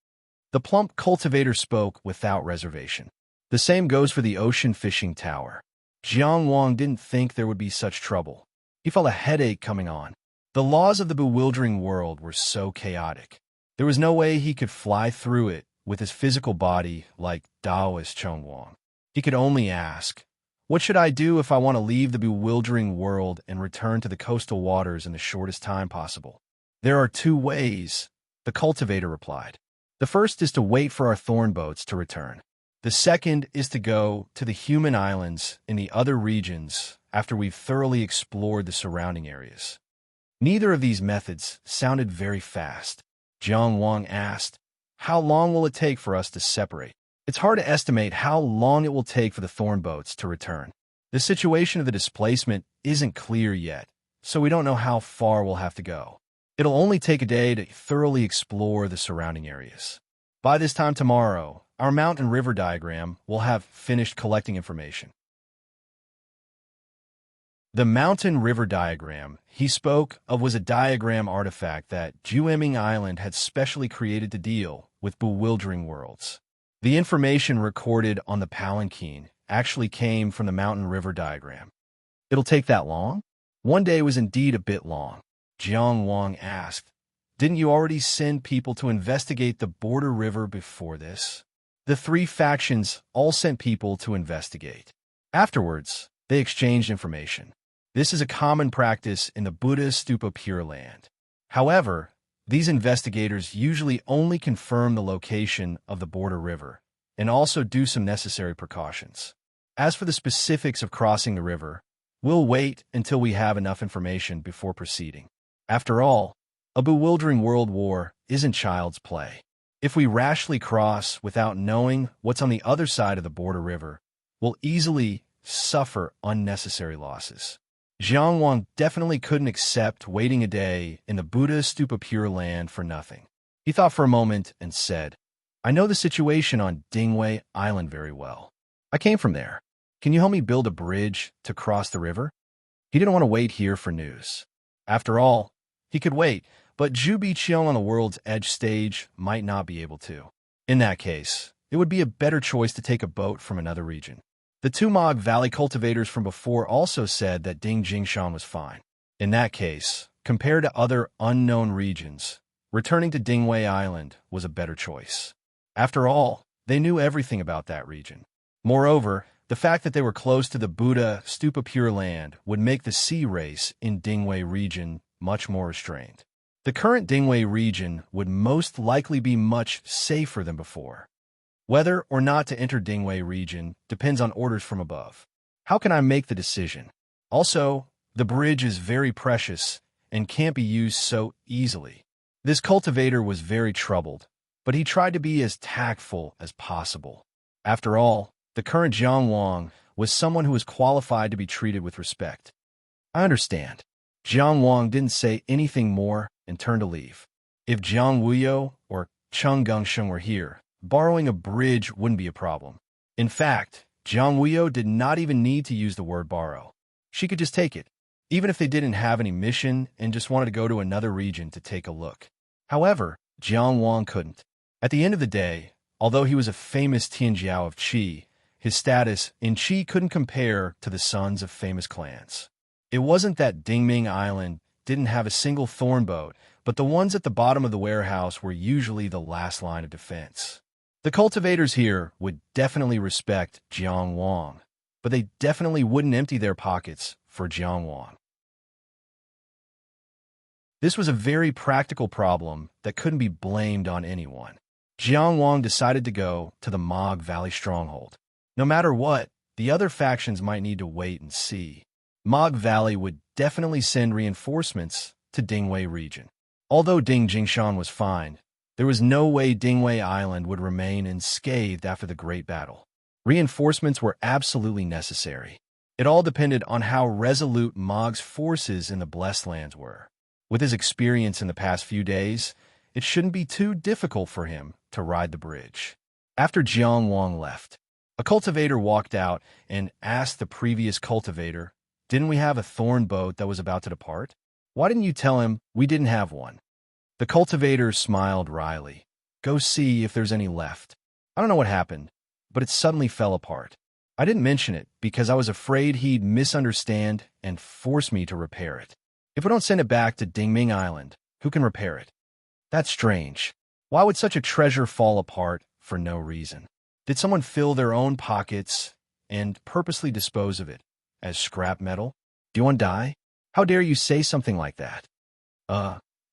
The plump cultivator spoke without reservation. The same goes for the ocean fishing tower. Jiang Wang didn't think there would be such trouble. He felt a headache coming on. The laws of the bewildering world were so chaotic. There was no way he could fly through it with his physical body like Taoist Cheng Wang. He could only ask, "What should I do if I want to leave the bewildering world and return to the coastal waters in the shortest time possible?" "There are two ways," the cultivator replied. "The first is to wait for our thorn boats to return. The second is to go to the human islands in the other regions after we've thoroughly explored the surrounding areas." Neither of these methods sounded very fast. Jiang Wang asked, "How long will it take for us to separate?" It's hard to estimate how long it will take for the thorn boats to return. The situation of the displacement isn't clear yet, so we don't know how far we'll have to go. It'll only take a day to thoroughly explore the surrounding areas. By this time tomorrow, our mountain river diagram will have finished collecting information. The mountain river diagram he spoke of was a diagram artifact that Jueming Island had specially created to deal with bewildering worlds. The information recorded on the palanquin actually came from the mountain river diagram. It'll take that long? One day was indeed a bit long. Jiang Wang asked, "Didn't you already send people to investigate the border river before this?" The three factions all sent people to investigate. Afterwards, they exchanged information. This is a common practice in the Buddha Stupa Pure Land. However, these investigators usually only confirm the location of the border river and also do some necessary precautions. As for the specifics of crossing the river, we'll wait until we have enough information before proceeding. After all, a bewildering world war isn't child's play. If we rashly cross without knowing what's on the other side of the border river, we'll easily suffer unnecessary losses. Jiang Wang definitely couldn't accept waiting a day in the Buddha Stupa Pure Land for nothing. He thought for a moment and said, "I know the situation on Dingwei Island very well. I came from there. Can you help me build a bridge to cross the river?" He didn't want to wait here for news. After all, he could wait, but Zhu Biqiang on the world's edge stage might not be able to. In that case, it would be a better choice to take a boat from another region. The two Mog Valley cultivators from before also said that Ding Jingshan was fine. In that case, compared to other unknown regions, returning to Dingwei Island was a better choice. After all, they knew everything about that region. Moreover, the fact that they were close to the Buddha Stupa Pure Land would make the sea race in Dingwei region much more restrained. The current Dingwei region would most likely be much safer than before. Whether or not to enter Dingwei region depends on orders from above. How can I make the decision? Also, the bridge is very precious and can't be used so easily. This cultivator was very troubled, but he tried to be as tactful as possible. After all, the current Jiang Wang was someone who was qualified to be treated with respect. "I understand." Jiang Wang didn't say anything more and turned to leave. If Jiang Wuyo or Cheng Gengsheng were here, borrowing a bridge wouldn't be a problem. In fact, Jiang Wuyo did not even need to use the word borrow. She could just take it, even if they didn't have any mission and just wanted to go to another region to take a look. However, Jiang Wang couldn't. At the end of the day, although he was a famous Tianjiao of Qi, his status in Qi couldn't compare to the sons of famous clans. It wasn't that Dingming Island didn't have a single thorn boat, but the ones at the bottom of the warehouse were usually the last line of defense. The cultivators here would definitely respect Jiang Wang, but they definitely wouldn't empty their pockets for Jiang Wang. This was a very practical problem that couldn't be blamed on anyone. Jiang Wang decided to go to the Mog Valley stronghold. No matter what, the other factions might need to wait and see. Mog Valley would definitely send reinforcements to Dingwei region. Although Ding Jingshan was fine, there was no way Dingwei Island would remain unscathed after the Great Battle. Reinforcements were absolutely necessary. It all depended on how resolute Mog's forces in the Blessed Lands were. With his experience in the past few days, it shouldn't be too difficult for him to ride the bridge. After Jiang Wang left, a cultivator walked out and asked the previous cultivator, "Didn't we have a thorn boat that was about to depart? Why didn't you tell him we didn't have one?" The cultivator smiled wryly. "Go see if there's any left. I don't know what happened, but it suddenly fell apart. I didn't mention it because I was afraid he'd misunderstand and force me to repair it. If we don't send it back to Dingming Island, who can repair it? That's strange. Why would such a treasure fall apart for no reason? Did someone fill their own pockets and purposely dispose of it as scrap metal? Do you want to die? How dare you say something like that?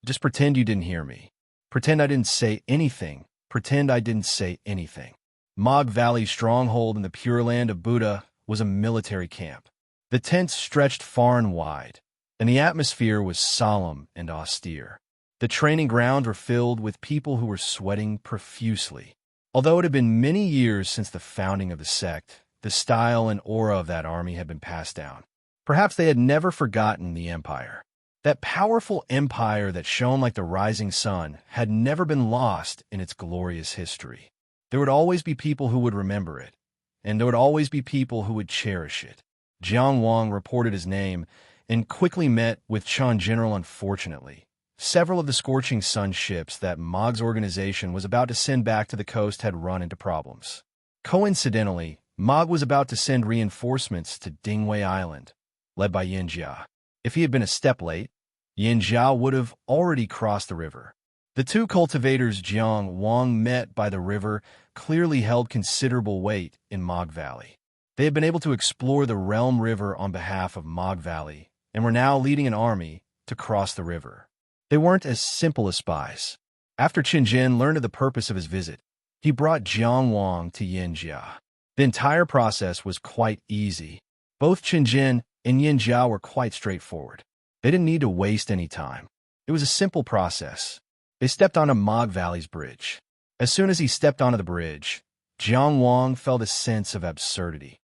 Just pretend you didn't hear me. Pretend I didn't say anything. Pretend I didn't say anything." Mog Valley's stronghold in the Pure Land of Buddha was a military camp. The tents stretched far and wide, and the atmosphere was solemn and austere. The training grounds were filled with people who were sweating profusely. Although it had been many years since the founding of the sect, the style and aura of that army had been passed down. Perhaps they had never forgotten the empire. That powerful empire that shone like the rising sun had never been lost in its glorious history. There would always be people who would remember it, and there would always be people who would cherish it. Jiang Wang reported his name and quickly met with Chen General. Unfortunately, several of the Scorching Sun ships that Mog's organization was about to send back to the coast had run into problems. Coincidentally, Mog was about to send reinforcements to Dingwei Island, led by Yin Jia. If he had been a step late, Yin Jia would have already crossed the river. The two cultivators Jiang Wang met by the river clearly held considerable weight in Mog Valley. They had been able to explore the Realm River on behalf of Mog Valley and were now leading an army to cross the river. They weren't as simple as spies. After Qin Jin learned of the purpose of his visit, he brought Jiang Wang to Yin Jia. The entire process was quite easy. Both Qin Jin and Yin Jia were quite straightforward. They didn't need to waste any time. It was a simple process. They stepped onto Mog Valley's bridge. As soon as he stepped onto the bridge, Jiang Wang felt a sense of absurdity.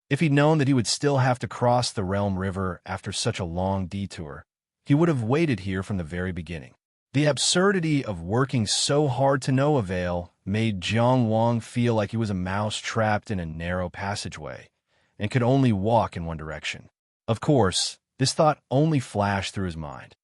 If he'd known that he would still have to cross the Realm River after such a long detour, he would have waited here from the very beginning. The absurdity of working so hard to no avail made Jiang Wang feel like he was a mouse trapped in a narrow passageway and could only walk in one direction. Of course, this thought only flashed through his mind.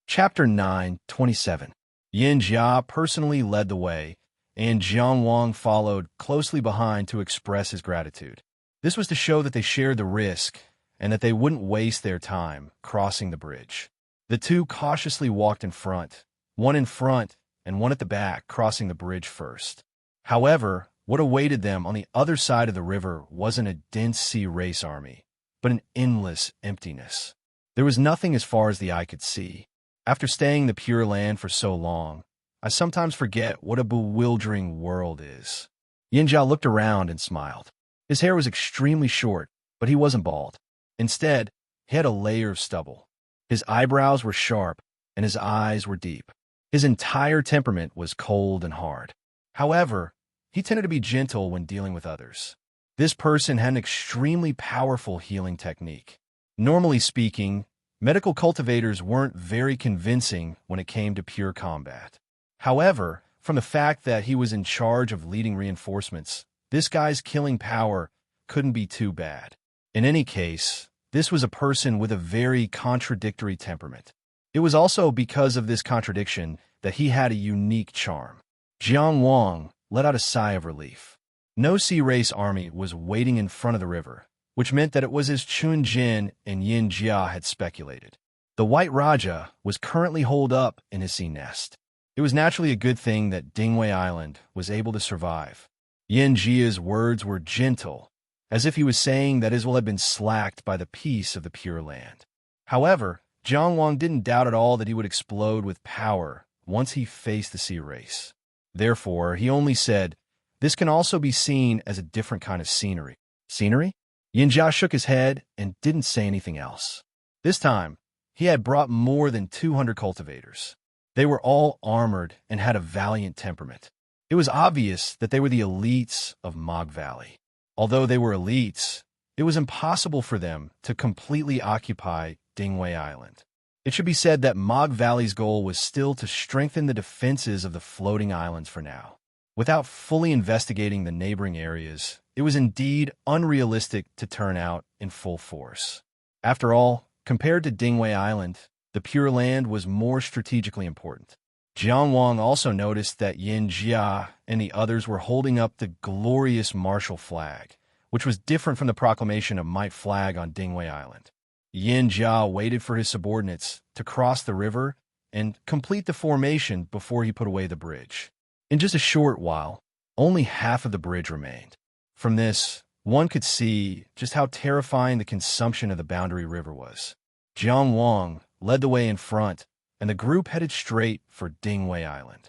Chapter 9:27. Yin Jia personally led the way, and Jiang Wang followed closely behind to express his gratitude. This was to show that they shared the risk and that they wouldn't waste their time crossing the bridge. The two cautiously walked in front and one at the back, crossing the bridge first. However, what awaited them on the other side of the river wasn't a dense sea race army, but an endless emptiness. There was nothing as far as the eye could see. After staying in the Pure Land for so long, I sometimes forget what a bewildering world is. Yin Jia looked around and smiled. His hair was extremely short, but he wasn't bald. Instead, he had a layer of stubble. His eyebrows were sharp, and his eyes were deep. His entire temperament was cold and hard. However, he tended to be gentle when dealing with others. This person had an extremely powerful healing technique. Normally speaking, medical cultivators weren't very convincing when it came to pure combat. However, from the fact that he was in charge of leading reinforcements, this guy's killing power couldn't be too bad. In any case, this was a person with a very contradictory temperament. It was also because of this contradiction that he had a unique charm. Jiang Wang let out a sigh of relief. No sea race army was waiting in front of the river, which meant that it was as Chun Jin and Yin Jia had speculated. The White Raja was currently holed up in his sea nest. It was naturally a good thing that Dingwei Island was able to survive. Yin Jia's words were gentle, as if he was saying that his will had been slacked by the peace of the Pure Land. However, Jiang Wang didn't doubt at all that he would explode with power once he faced the sea race. Therefore, he only said, "This can also be seen as a different kind of scenery." Scenery? Yin Jia shook his head and didn't say anything else. This time, he had brought more than 200 cultivators. They were all armored and had a valiant temperament. It was obvious that they were the elites of Mog Valley. Although they were elites, it was impossible for them to completely occupy Dingwei Island. It should be said that Mog Valley's goal was still to strengthen the defenses of the floating islands for now. Without fully investigating the neighboring areas, it was indeed unrealistic to turn out in full force. After all, compared to Dingwei Island, the Pure Land was more strategically important. Jiang Wang also noticed that Yin Jia and the others were holding up the glorious martial flag, which was different from the proclamation of Might flag on Dingwei Island. Yin Jia waited for his subordinates to cross the river and complete the formation before he put away the bridge. In just a short while, only half of the bridge remained. From this, one could see just how terrifying the consumption of the boundary river was. Jiang Wang led the way in front, and the group headed straight for Dingwei Island.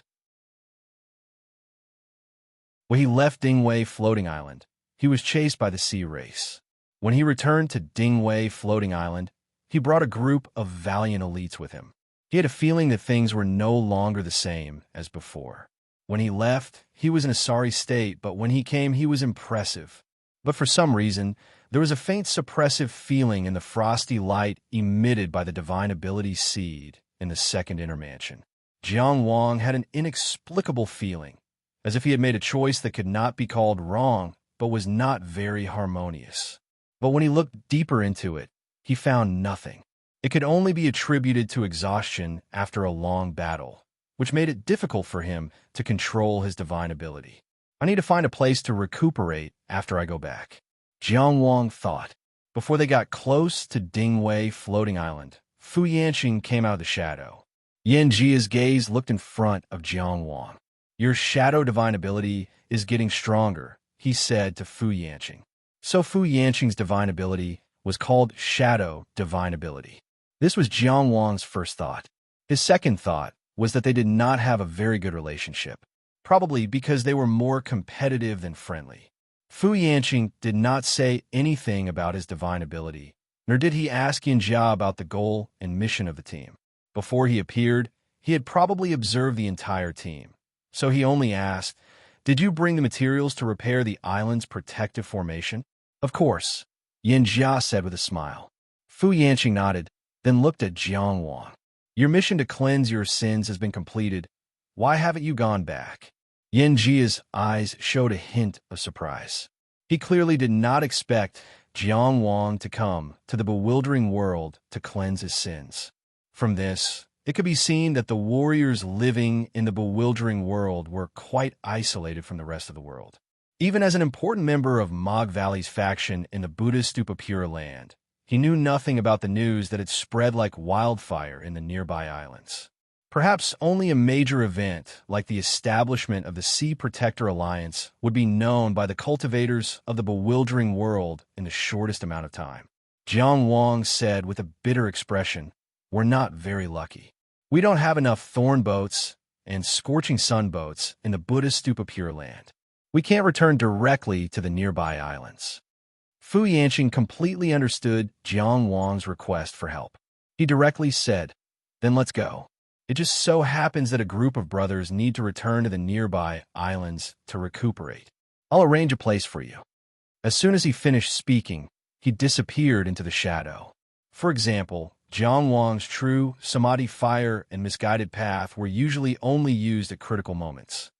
When he left Dingwei Floating Island, he was chased by the sea race. When he returned to Dingwei Floating Island, he brought a group of valiant elites with him. He had a feeling that things were no longer the same as before. When he left, he was in a sorry state, but when he came, he was impressive. But for some reason, there was a faint suppressive feeling in the frosty light emitted by the divine ability seed in the second inner mansion. Jiang Wang had an inexplicable feeling, as if he had made a choice that could not be called wrong, but was not very harmonious. But when he looked deeper into it, he found nothing. It could only be attributed to exhaustion after a long battle, which made it difficult for him to control his divine ability. I need to find a place to recuperate after I go back, Jiang Wang thought. Before they got close to Dingwei Floating Island, Fu Yanqing came out of the shadow. Yin Jia's gaze looked in front of Jiang Wang. "Your shadow divine ability is getting stronger," he said to Fu Yanqing. So Fu Yanqing's divine ability was called Shadow Divine Ability. This was Jiang Wang's first thought. His second thought was that they did not have a very good relationship, probably because they were more competitive than friendly. Fu Yanqing did not say anything about his divine ability, nor did he ask Yin Jia about the goal and mission of the team. Before he appeared, he had probably observed the entire team, so he only asked, "Did you bring the materials to repair the island's protective formation?" "Of course," Yin Jia said with a smile. Fu Yanqing nodded, then looked at Jiang Wang. "Your mission to cleanse your sins has been completed. Why haven't you gone back?" Yin Jia's eyes showed a hint of surprise. He clearly did not expect Jiang Wang to come to the bewildering world to cleanse his sins. From this, it could be seen that the warriors living in the bewildering world were quite isolated from the rest of the world. Even as an important member of Mog Valley's faction in the Buddhist Stupa Pure Land, he knew nothing about the news that had spread like wildfire in the nearby islands. Perhaps only a major event, like the establishment of the Sea Protector Alliance, would be known by the cultivators of the bewildering world in the shortest amount of time. Jiang Wang said with a bitter expression, "We're not very lucky. We don't have enough thorn boats and scorching sun boats in the Buddhist Stupa Pure Land. We can't return directly to the nearby islands." Fu Yanqing completely understood Jiang Wang's request for help. He directly said, "Then let's go." It just so happens that a group of brothers need to return to the nearby islands to recuperate. I'll arrange a place for you." As soon as he finished speaking, he disappeared into the shadow. For example, Jiang Wang's true samadhi fire and misguided path were usually only used at critical moments.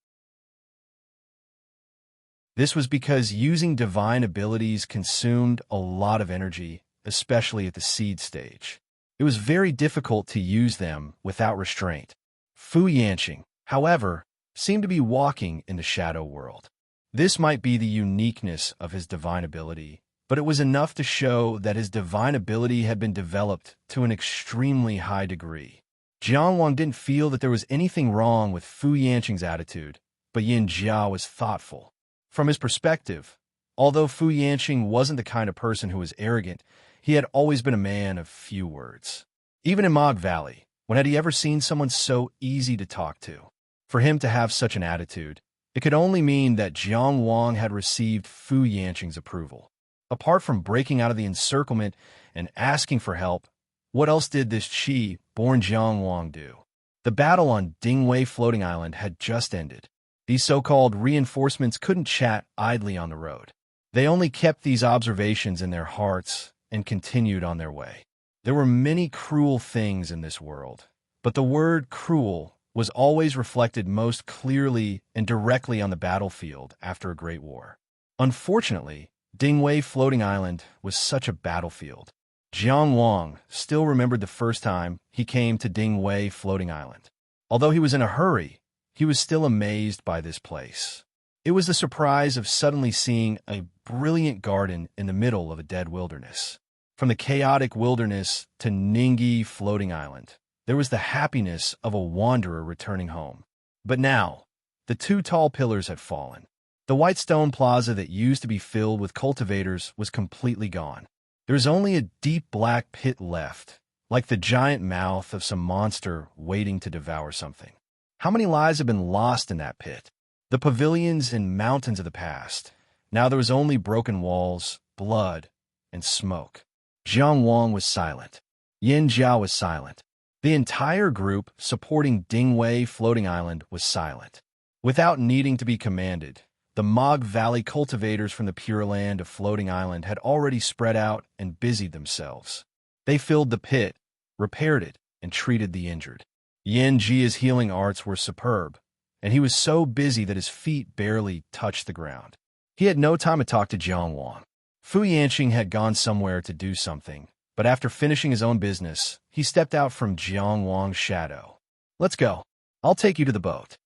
This was because using divine abilities consumed a lot of energy, especially at the seed stage. It was very difficult to use them without restraint. Fu Yanqing, however, seemed to be walking in the shadow world. This might be the uniqueness of his divine ability, but it was enough to show that his divine ability had been developed to an extremely high degree. Jiang Wang didn't feel that there was anything wrong with Fu Yanqing's attitude, but Yin Jia was thoughtful. From his perspective, although Fu Yanqing wasn't the kind of person who was arrogant, he had always been a man of few words. Even in Mog Valley, when had he ever seen someone so easy to talk to? For him to have such an attitude, it could only mean that Jiang Wang had received Fu Yanqing's approval. Apart from breaking out of the encirclement and asking for help, what else did this Qi-born Jiang Wang do? The battle on Dingwei Floating Island had just ended. These so-called reinforcements couldn't chat idly on the road. They only kept these observations in their hearts and continued on their way. There were many cruel things in this world, but the word cruel was always reflected most clearly and directly on the battlefield after a great war. Unfortunately, Dingwei Floating Island was such a battlefield. Jiang Wang still remembered the first time he came to Dingwei Floating Island. Although he was in a hurry, he was still amazed by this place. It was the surprise of suddenly seeing a brilliant garden in the middle of a dead wilderness. From the chaotic wilderness to Ningyi Floating Island, there was the happiness of a wanderer returning home. But now, the two tall pillars had fallen. The white stone plaza that used to be filled with cultivators was completely gone. There was only a deep black pit left, like the giant mouth of some monster waiting to devour something. How many lives have been lost in that pit? The pavilions and mountains of the past. Now there was only broken walls, blood, and smoke. Jiang Wang was silent. Yin Jia was silent. The entire group supporting Dingwei Floating Island was silent. Without needing to be commanded, the Mog Valley cultivators from the Pure Land of Floating Island had already spread out and busied themselves. They filled the pit, repaired it, and treated the injured. Yin Jia's healing arts were superb, and he was so busy that his feet barely touched the ground. He had no time to talk to Jiang Wang. Fu Yanqing had gone somewhere to do something, but after finishing his own business, he stepped out from Jiang Wang's shadow. "Let's go. I'll take you to the boat."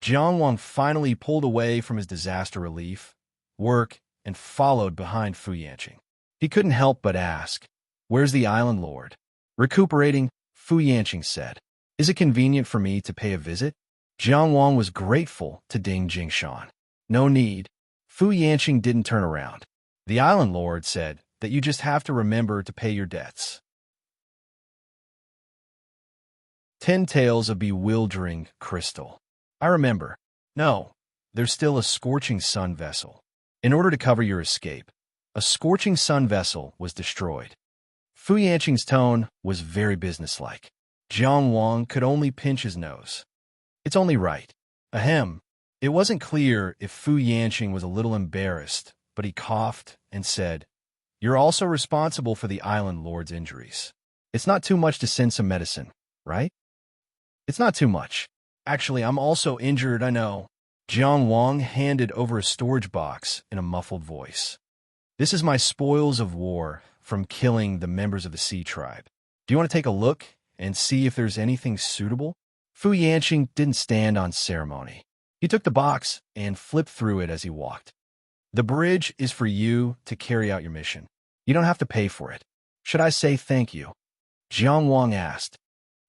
Jiang Wang finally pulled away from his disaster relief work and followed behind Fu Yanqing. He couldn't help but ask, "Where's the island lord?" "Recuperating," Fu Yanqing said. "Is it convenient for me to pay a visit?" Jiang Wang was grateful to Ding Jingshan. "No need." Fu Yanqing didn't turn around. "The island lord said that you just have to remember to pay your debts." 10 Tales of Bewildering Crystal. I remember. No, there's still a scorching sun vessel. In order to cover your escape, a scorching sun vessel was destroyed. Fu Yanqing's tone was very businesslike. Jiang Wang could only pinch his nose. "It's only right." Ahem. It wasn't clear if Fu Yanqing was a little embarrassed, but he coughed and said, "You're also responsible for the island lord's injuries. It's not too much to send some medicine, right?" "It's not too much. Actually, I'm also injured, I know." Jiang Wang handed over a storage box in a muffled voice. "This is my spoils of war from killing the members of the Sea Tribe. Do you want to take a look and see if there's anything suitable?" Fu Yanqing didn't stand on ceremony. He took the box and flipped through it as he walked. "The bridge is for you to carry out your mission. You don't have to pay for it. Should I say thank you?" Jiang Wang asked.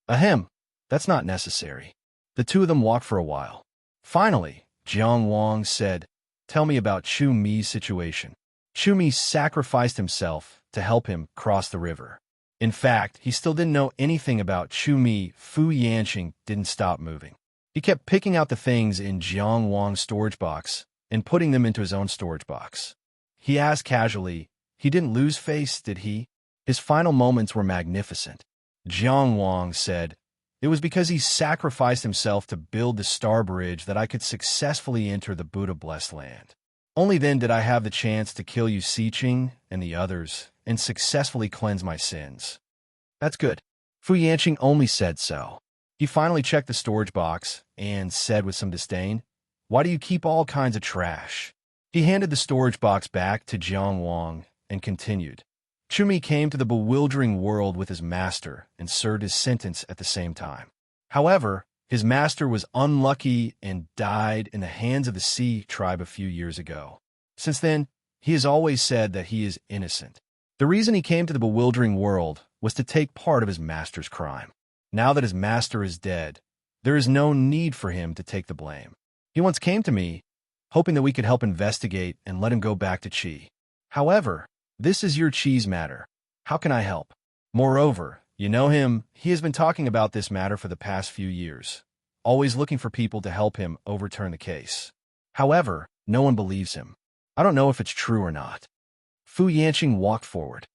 "Ahem, that's not necessary." The two of them walked for a while. Finally, Jiang Wang said, "Tell me about Chu Mi's situation." Chu Mi sacrificed himself to help him cross the river. In fact, he still didn't know anything about Chu Mi. Fu Yanqing didn't stop moving. He kept picking out the things in Jiang Wang's storage box and putting them into his own storage box. He asked casually, "He didn't lose face, did he?" His final moments were magnificent. Jiang Wang said, It was because he sacrificed himself to build the star bridge that I could successfully enter the Buddha-blessed land. Only then did I have the chance to kill Yu Siqing and the others and successfully cleanse my sins. That's good. Fu Yanqing only said so. He finally checked the storage box and said with some disdain, "Why do you keep all kinds of trash?" He handed the storage box back to Jiang Wang and continued. Chumi came to the bewildering world with his master and served his sentence at the same time. However, his master was unlucky and died in the hands of the Sea tribe a few years ago. Since then, he has always said that he is innocent. The reason he came to the bewildering world was to take part of his master's crime. Now that his master is dead, there is no need for him to take the blame. He once came to me, hoping that we could help investigate and let him go back to Qi. However, this is your Qi's matter. How can I help? Moreover, you know him, he has been talking about this matter for the past few years, always looking for people to help him overturn the case. However, no one believes him. I don't know if it's true or not. Fu Yanqing walked forward.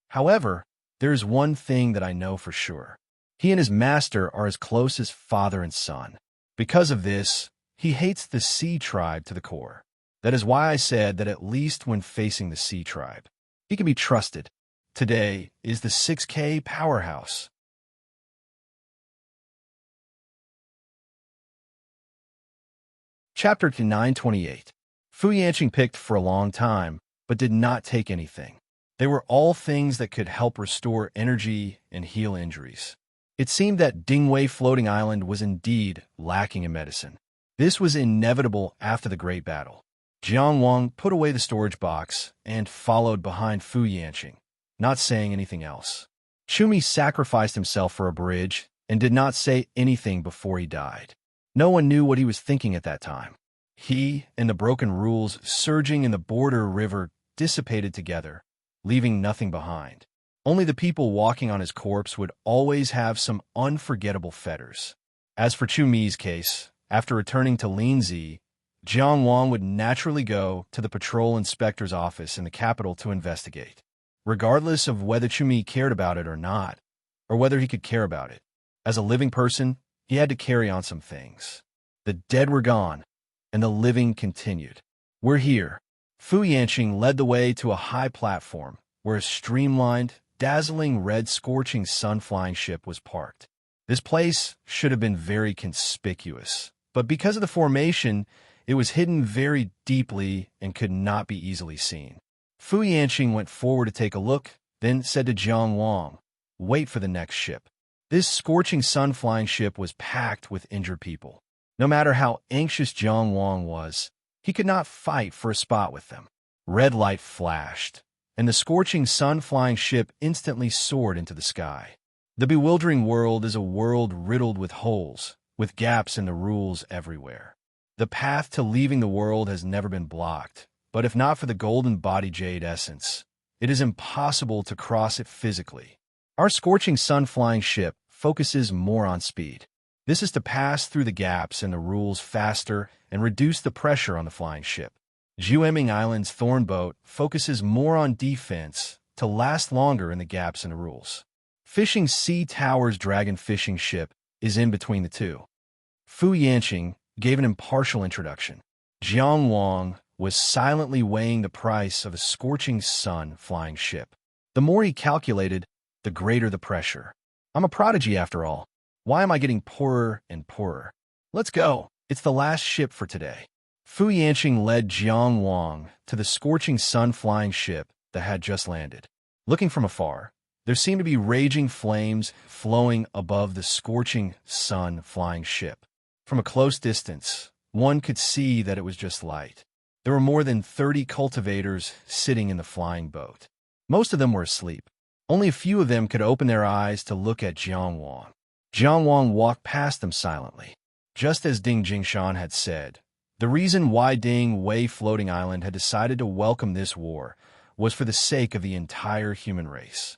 However, there is one thing that I know for sure. He and his master are as close as father and son. Because of this, he hates the Sea tribe to the core. That is why I said that at least when facing the Sea tribe, he can be trusted. Today is the 6K powerhouse. Chapter 928. Fu Yanqing picked for a long time, but did not take anything. They were all things that could help restore energy and heal injuries. It seemed that Dingwei Floating Island was indeed lacking in medicine. This was inevitable after the Great Battle. Jiang Wang put away the storage box and followed behind Fu Yanqing, not saying anything else. Chumi sacrificed himself for a bridge and did not say anything before he died. No one knew what he was thinking at that time. He and the broken rules surging in the border river dissipated together, leaving nothing behind. Only the people walking on his corpse would always have some unforgettable fetters. As for Chumi's case, after returning to Linzi, Jiang Wang would naturally go to the patrol inspector's office in the capital to investigate, regardless of whether Chumi cared about it or not, or whether he could care about it. As a living person, he had to carry on some things. The dead were gone, and the living continued. We're here. Fu Yanqing led the way to a high platform where a streamlined, dazzling red scorching sun flying ship was parked. This place should have been very conspicuous, but because of the formation, it was hidden very deeply and could not be easily seen. Fu Yanqing went forward to take a look, then said to Jiang Wang, "Wait for the next ship." This scorching sun-flying ship was packed with injured people. No matter how anxious Jiang Wang was, he could not fight for a spot with them. Red light flashed, and the scorching sun-flying ship instantly soared into the sky. The bewildering world is a world riddled with holes, with gaps in the rules everywhere. The path to leaving the world has never been blocked, but if not for the golden body jade essence, it is impossible to cross it physically. Our scorching sun-flying ship focuses more on speed. This is to pass through the gaps in the rules faster and reduce the pressure on the flying ship. Jueming Island's thorn boat focuses more on defense to last longer in the gaps in the rules. Fishing Sea Tower's dragon fishing ship is in between the two. Fu Yanqing gave an impartial introduction. Jiang Wang was silently weighing the price of a scorching sun flying ship. The more he calculated, the greater the pressure. I'm a prodigy after all. Why am I getting poorer and poorer? Let's go. It's the last ship for today. Fu Yanqing led Jiang Wang to the scorching sun flying ship that had just landed. Looking from afar, there seemed to be raging flames flowing above the scorching sun flying ship. From a close distance, one could see that it was just light. There were more than 30 cultivators sitting in the flying boat. Most of them were asleep. Only a few of them could open their eyes to look at Jiang Wang. Jiang Wang walked past them silently. Just as Ding Jingshan had said, the reason why Dingwei Floating Island had decided to welcome this war was for the sake of the entire human race.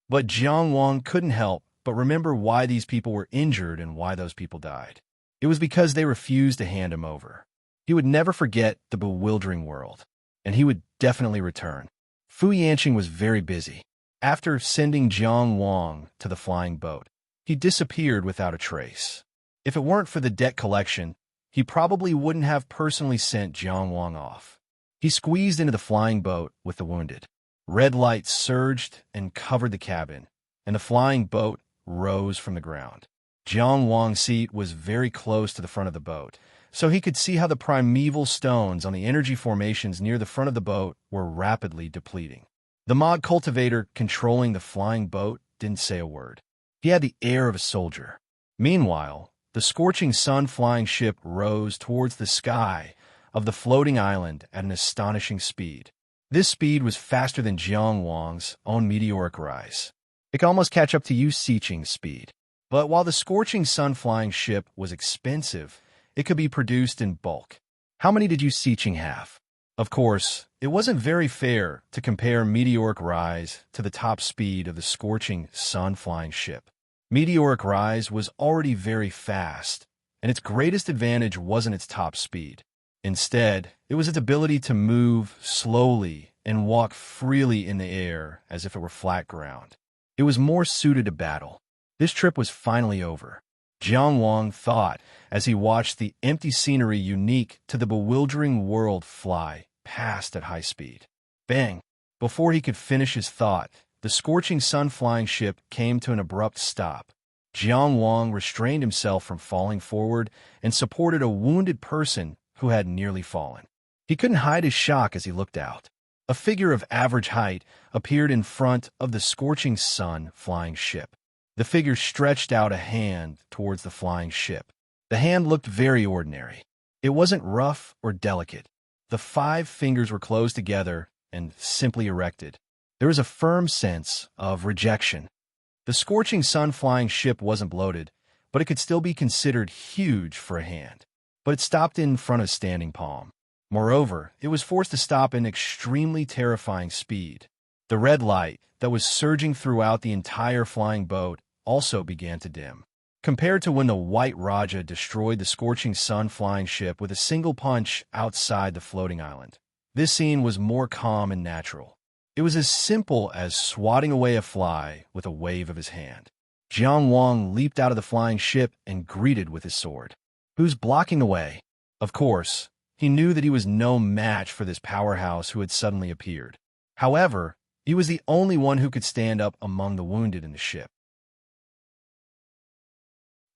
But Jiang Wang couldn't help but remember why these people were injured and why those people died. It was because they refused to hand him over. He would never forget the bewildering world, and he would definitely return. Fu Yanqing was very busy. After sending Jiang Wang to the flying boat, he disappeared without a trace. If it weren't for the debt collection, he probably wouldn't have personally sent Jiang Wang off. He squeezed into the flying boat with the wounded. Red lights surged and covered the cabin, and the flying boat rose from the ground. Jiang Wang's seat was very close to the front of the boat, so he could see how the primeval stones on the energy formations near the front of the boat were rapidly depleting. The mod cultivator controlling the flying boat didn't say a word. He had the air of a soldier. Meanwhile, the scorching sun flying ship rose towards the sky of the floating island at an astonishing speed. This speed was faster than Jiang Wang's own meteoric rise. It could almost catch up to Yu Xiqing's speed. But while the scorching sun flying ship was expensive, it could be produced in bulk. How many did Yu Xiqing have? Of course, it wasn't very fair to compare meteoric rise to the top speed of the scorching sun flying ship. Meteoric rise was already very fast, and its greatest advantage wasn't its top speed. Instead, it was its ability to move slowly and walk freely in the air as if it were flat ground. It was more suited to battle. This trip was finally over. Jiang Wang thought as he watched the empty scenery unique to the bewildering world fly past at high speed. Bang! Before he could finish his thought, the scorching sun flying ship came to an abrupt stop. Jiang Wang restrained himself from falling forward and supported a wounded person who had nearly fallen. He couldn't hide his shock as he looked out. A figure of average height appeared in front of the scorching sun flying ship. The figure stretched out a hand towards the flying ship. The hand looked very ordinary. It wasn't rough or delicate. The 5 fingers were closed together and simply erected. There was a firm sense of rejection. The scorching sun flying ship wasn't bloated, but it could still be considered huge for a hand. But it stopped in front of standing palm. Moreover, it was forced to stop in extremely terrifying speed. The red light that was surging throughout the entire flying boat also began to dim. Compared to when the White Raja destroyed the scorching sun flying ship with a single punch outside the floating island, this scene was more calm and natural. It was as simple as swatting away a fly with a wave of his hand. Jiang Wang leaped out of the flying ship and greeted with his sword. Who's blocking the way? Of course, he knew that he was no match for this powerhouse who had suddenly appeared. However, he was the only one who could stand up among the wounded in the ship.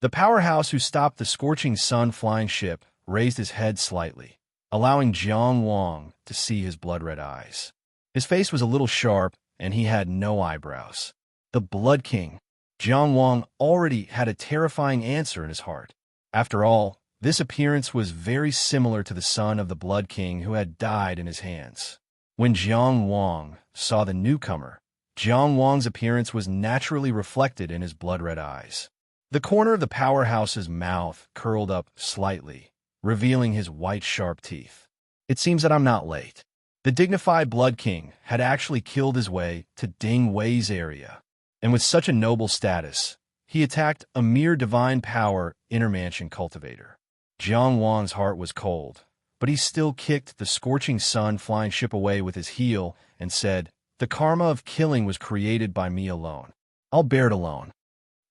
The powerhouse who stopped the scorching sun flying ship raised his head slightly, allowing Jiang Wang to see his blood-red eyes. His face was a little sharp, and he had no eyebrows. The Blood King. Jiang Wang already had a terrifying answer in his heart. After all, this appearance was very similar to the son of the Blood King who had died in his hands. When Jiang Wang saw the newcomer, Jiang Wang's appearance was naturally reflected in his blood-red eyes. The corner of the powerhouse's mouth curled up slightly, revealing his white, sharp teeth. It seems that I'm not late. The dignified Blood King had actually killed his way to Ding Wei's area, and with such a noble status, he attacked a mere divine power intermansion cultivator. Jiang Wang's heart was cold, but he still kicked the scorching sun flying ship away with his heel and said, "The karma of killing was created by me alone. I'll bear it alone."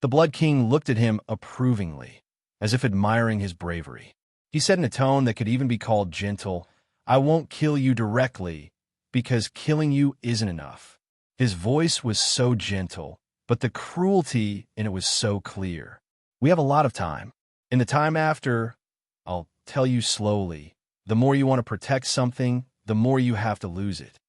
The Blood King looked at him approvingly, as if admiring his bravery. He said in a tone that could even be called gentle, "I won't kill you directly, because killing you isn't enough." His voice was so gentle, but the cruelty in it was so clear. "We have a lot of time. In the time after, I'll tell you slowly, the more you want to protect something, the more you have to lose it."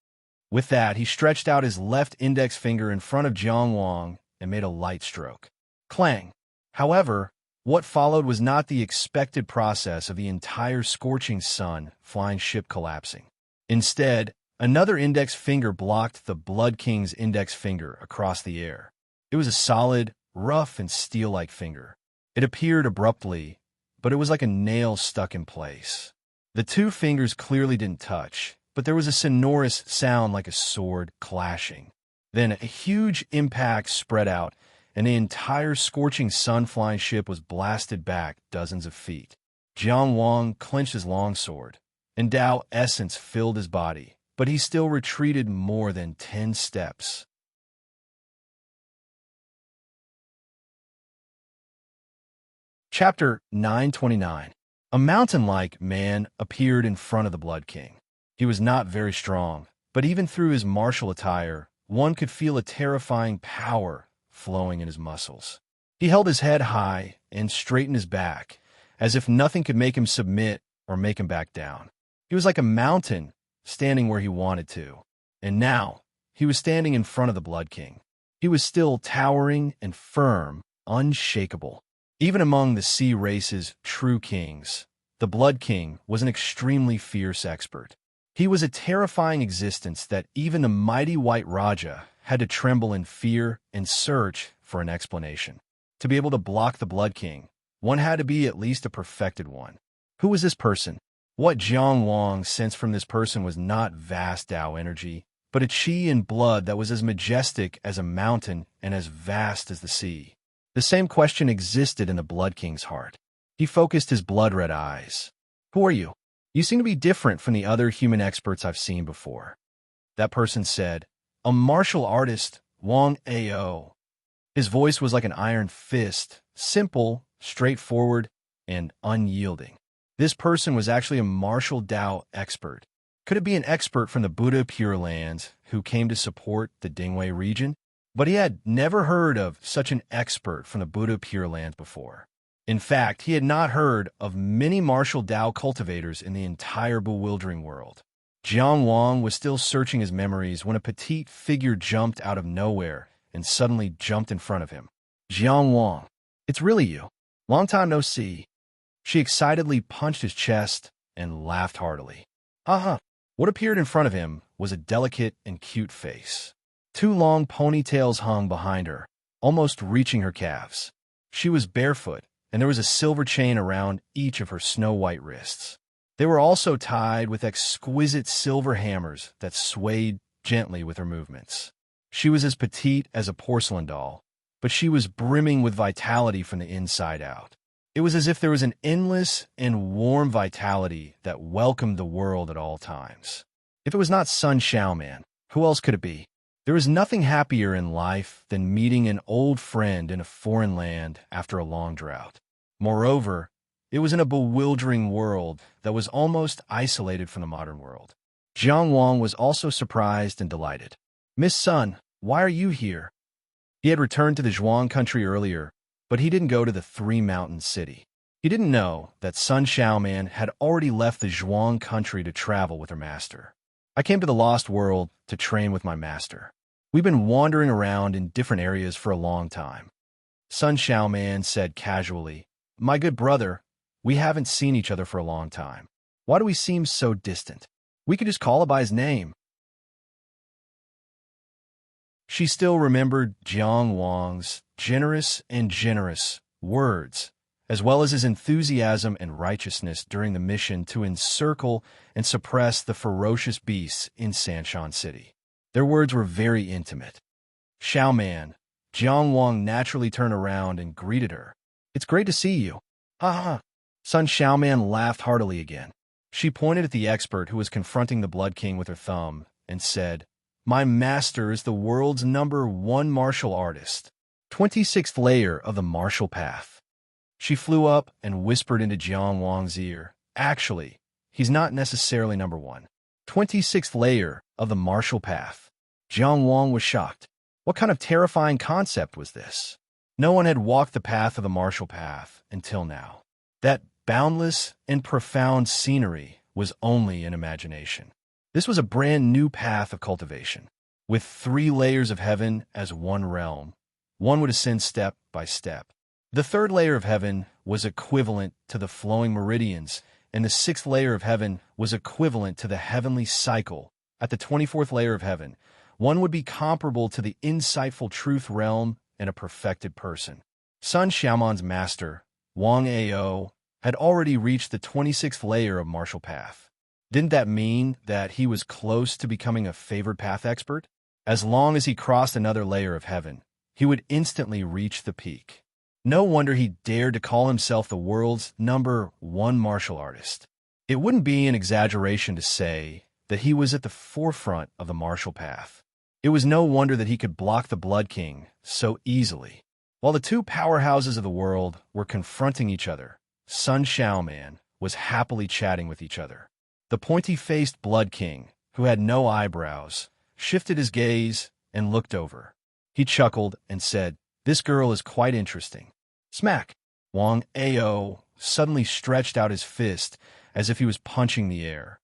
With that, he stretched out his left index finger in front of Jiang Wang and made a light stroke. Clang! However, what followed was not the expected process of the entire scorching sun flying ship collapsing. Instead, another index finger blocked the Blood King's index finger across the air. It was a solid, rough, and steel-like finger. It appeared abruptly, but it was like a nail stuck in place. The 2 fingers clearly didn't touch, but there was a sonorous sound like a sword clashing. Then a huge impact spread out, and the entire scorching sun flying ship was blasted back dozens of feet. Jiang Wang clenched his longsword, and Dao essence filled his body, but he still retreated more than 10 steps. Chapter 929. A mountain-like man appeared in front of the Blood King. He was not very strong, but even through his martial attire, one could feel a terrifying power flowing in his muscles. He held his head high and straightened his back, as if nothing could make him submit or make him back down. He was like a mountain, standing where he wanted to. And now, he was standing in front of the Blood King. He was still towering and firm, unshakable. Even among the sea race's true kings, the Blood King was an extremely fierce expert. He was a terrifying existence that even the mighty White Raja had to tremble in fear and search for an explanation. To be able to block the Blood King, one had to be at least a perfected one. Who was this person? What Jiang Wang sensed from this person was not vast Tao energy, but a chi and blood that was as majestic as a mountain and as vast as the sea. The same question existed in the Blood King's heart. He focused his blood-red eyes. Who are you? You seem to be different from the other human experts I've seen before. That person said, a martial artist, Wang Ao. His voice was like an iron fist, simple, straightforward, and unyielding. This person was actually a martial Tao expert. Could it be an expert from the Buddha Pure Lands who came to support the Dingwei region? But he had never heard of such an expert from the Buddha Pure Lands before. In fact, he had not heard of many martial Tao cultivators in the entire bewildering world. Jiang Wang was still searching his memories when a petite figure jumped out of nowhere and suddenly jumped in front of him. Jiang Wang, it's really you. Long time no see. She excitedly punched his chest and laughed heartily. Ha. What appeared in front of him was a delicate and cute face. Two long ponytails hung behind her, almost reaching her calves. She was barefoot, and there was a silver chain around each of her snow-white wrists. They were also tied with exquisite silver hammers that swayed gently with her movements. She was as petite as a porcelain doll, but she was brimming with vitality from the inside out. It was as if there was an endless and warm vitality that welcomed the world at all times. If it was not Sun Xiaoman, who else could it be? There is nothing happier in life than meeting an old friend in a foreign land after a long drought. Moreover, it was in a bewildering world that was almost isolated from the modern world. Jiang Wang was also surprised and delighted. Miss Sun, why are you here? He had returned to the Zhuang country earlier, but he didn't go to the Three-Mountain City. He didn't know that Sun Xiaoman had already left the Zhuang country to travel with her master. I came to the Lost World to train with my master. We've been wandering around in different areas for a long time. Sun Xiaoman said casually, My good brother, we haven't seen each other for a long time. Why do we seem so distant? We could just call him by his name. She still remembered Jiang Wang's generous words, as well as his enthusiasm and righteousness during the mission to encircle and suppress the ferocious beasts in Sanshan City. Their words were very intimate. Xiaoman, Jiang Wang naturally turned around and greeted her. It's great to see you. Ha. Sun Xiaoman laughed heartily again. She pointed at the expert who was confronting the Blood King with her thumb and said, My master is the world's #1 martial artist, 26th layer of the martial path. She flew up and whispered into Jiang Wang's ear, Actually, he's not necessarily #1. 26th layer of the martial path. Jiang Wang was shocked. What kind of terrifying concept was this? No one had walked the path of the martial path until now. That boundless and profound scenery was only an imagination. This was a brand new path of cultivation. With 3 layers of heaven as one realm, one would ascend step by step. The 3rd layer of heaven was equivalent to the flowing meridians, and the 6th layer of heaven was equivalent to the heavenly cycle. At the 24th layer of heaven, one would be comparable to the insightful truth realm and a perfected person. Sun Xiaoman's master, Wang Ao, had already reached the 26th layer of martial path. Didn't that mean that he was close to becoming a favored path expert? As long as he crossed another layer of heaven, he would instantly reach the peak. No wonder he dared to call himself the world's #1 martial artist. It wouldn't be an exaggeration to say that he was at the forefront of the martial path. It was no wonder that he could block the Blood King so easily. While the two powerhouses of the world were confronting each other, Sun Xiaoman was happily chatting with each other. The pointy-faced Blood King, who had no eyebrows, shifted his gaze and looked over. He chuckled and said, "This girl is quite interesting." Smack! Wang Ao suddenly stretched out his fist as if he was punching the air.